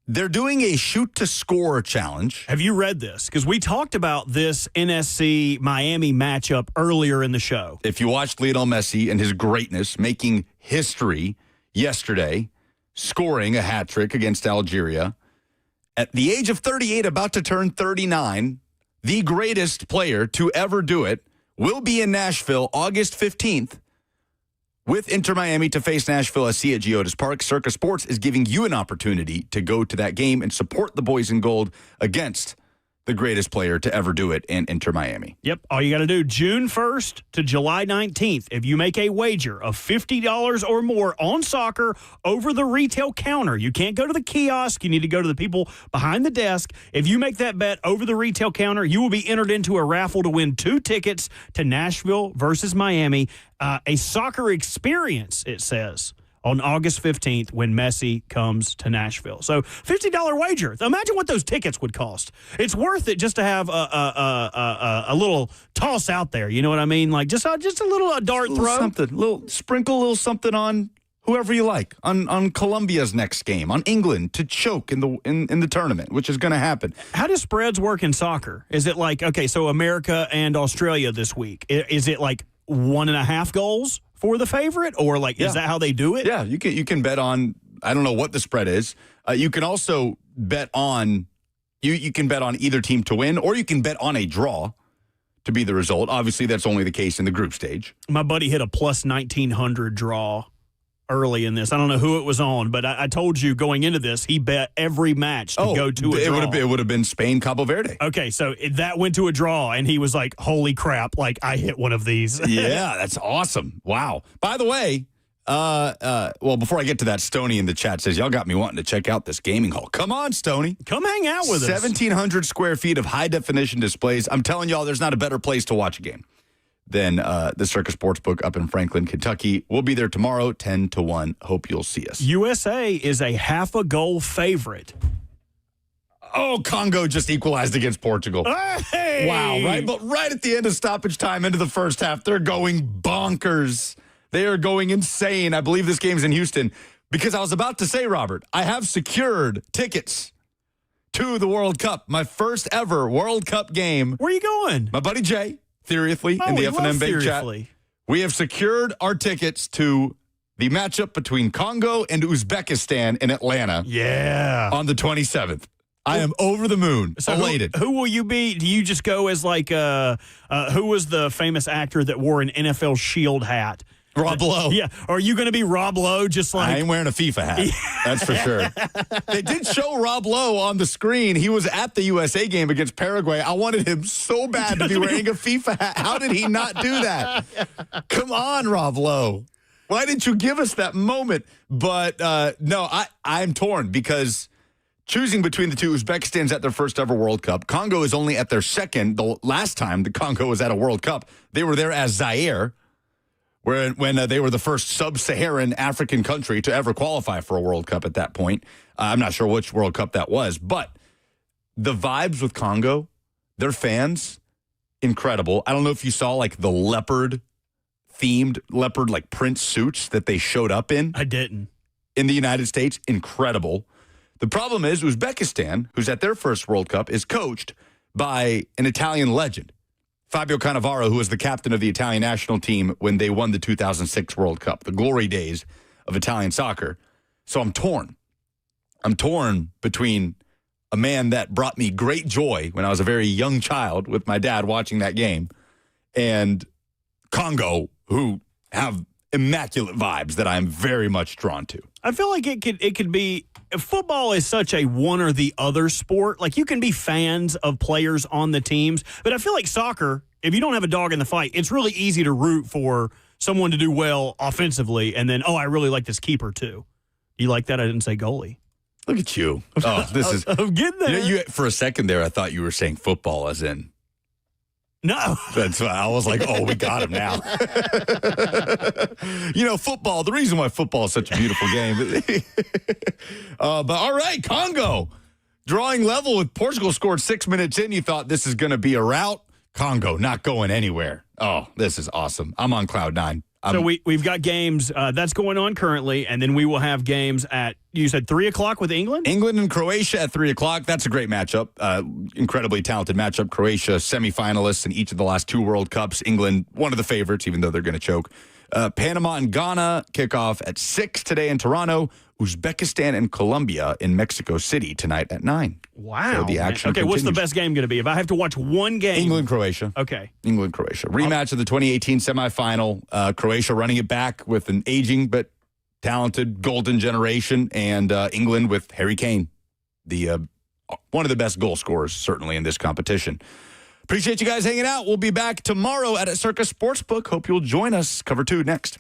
They're doing a shoot-to-score challenge. Have you read this? Because we talked about this NSC-Miami matchup earlier in the show. If you watched Lionel Messi and his greatness, making history yesterday, scoring a hat trick against Algeria, at the age of 38, about to turn 39, the greatest player to ever do it will be in Nashville August 15th with Inter Miami to face Nashville SC at Geodis Park. Circa Sports is giving you an opportunity to go to that game and support the boys in gold against the greatest player to ever do it in Inter Miami. Yep. All you got to do, June 1st to July 19th, if you make a wager of $50 or more on soccer over the retail counter, you can't go to the kiosk. You need to go to the people behind the desk. If you make that bet over the retail counter, you will be entered into a raffle to win 2 tickets to Nashville versus Miami, a soccer experience, it says, on August 15th when Messi comes to Nashville. So $50 wager. Imagine what those tickets would cost. It's worth it just to have a little toss out there. You know what I mean? Like just a little dart throw. Something. Sprinkle a little something on whoever you like. On Colombia's next game. On England to choke in the tournament, which is going to happen. How do spreads work in soccer? Is it like, okay, so America and Australia this week. Is it like 1.5 goals for the favorite, or like is that how they do it? Yeah, you can bet on. I don't know what the spread is. You can also bet on you can bet on either team to win, or you can bet on a draw to be the result. Obviously, that's only the case in the group stage. My buddy hit a plus 1900 draw early in this. I don't know who it was on, but I told you going into this, he bet every match to go to a draw. It would have been Spain, Cabo Verde. Okay, so that went to a draw, and he was like, holy crap, like I hit one of these. Yeah, that's awesome. Wow. By the way, well, before I get to that, Stoney in the chat says, y'all got me wanting to check out this gaming hall. Come on, Stoney. Come hang out with us. 1,700 square feet of high-definition displays. I'm telling y'all, there's not a better place to watch a game than the Circa Sportsbook up in Franklin, Kentucky. We'll be there tomorrow, 10 to 1. Hope you'll see us. USA is a 0.5 goal favorite. Oh, Congo just equalized against Portugal. Hey! Wow, right? But right at the end of stoppage time, into the first half, they're going bonkers. They are going insane. I believe this game's in Houston because I was about to say, Robert, I have secured tickets to the World Cup, my first ever World Cup game. Where are you going? My buddy Jay. Theoretically, in the F&M Bank chat, we have secured our tickets to the matchup between Congo and Uzbekistan in Atlanta. Yeah. On the 27th. I am over the moon, elated. Who will you be? Do you just go as like, who was the famous actor that wore an NFL Shield hat? Rob Lowe. Yeah. Are you going to be Rob Lowe just like? I ain't wearing a FIFA hat. That's for sure. They did show Rob Lowe on the screen. He was at the USA game against Paraguay. I wanted him so bad to be wearing a FIFA hat. How did he not do that? Come on, Rob Lowe. Why didn't you give us that moment? But no, I'm torn because choosing between the two, Uzbekistan's at their first ever World Cup. Congo is only at their second. The last time the Congo was at a World Cup, they were there as Zaire, when they were the first sub-Saharan African country to ever qualify for a World Cup at that point. I'm not sure which World Cup that was, but the vibes with Congo, their fans, incredible. I don't know if you saw like the leopard-themed like print suits that they showed up in. I didn't. In the United States, incredible. The problem is Uzbekistan, who's at their first World Cup, is coached by an Italian legend, Fabio Cannavaro, who was the captain of the Italian national team when they won the 2006 World Cup, the glory days of Italian soccer. So I'm torn. I'm torn between a man that brought me great joy when I was a very young child with my dad watching that game, and Congo, who have immaculate vibes that I'm very much drawn to. I feel like it could be, football is such a one or the other sport. Like, you can be fans of players on the teams, but I feel like soccer, if you don't have a dog in the fight, it's really easy to root for someone to do well offensively, and then, I really like this keeper too. You like that? I didn't say goalie. Look at you. Oh, this is. I'm getting there. You, for a second there, I thought you were saying football as in. No. That's why I was like, we got him now. Football, the reason why football is such a beautiful game. But all right, Congo. Drawing level with Portugal scored 6 minutes in. You thought this is going to be a rout. Congo not going anywhere. Oh, this is awesome. I'm on cloud nine. So we've got games that's going on currently, and then we will have games at, you said 3 o'clock with England? England and Croatia at 3 o'clock. That's a great matchup. Incredibly talented matchup. Croatia, semifinalists in each of the last 2 World Cups. England, one of the favorites, even though they're going to choke. Panama and Ghana kick off at 6 today in Toronto. Uzbekistan and Colombia in Mexico City tonight at 9. Wow. So the action Okay, what's the continues. best game going to be? If I have to watch one game. England-Croatia. Okay. England-Croatia. Rematch of the 2018 semifinal. Croatia running it back with an aging but talented golden generation, and England with Harry Kane, the one of the best goal scorers certainly in this competition. Appreciate you guys hanging out. We'll be back tomorrow at Circus Sportsbook. Hope you'll join us. Cover 2 next.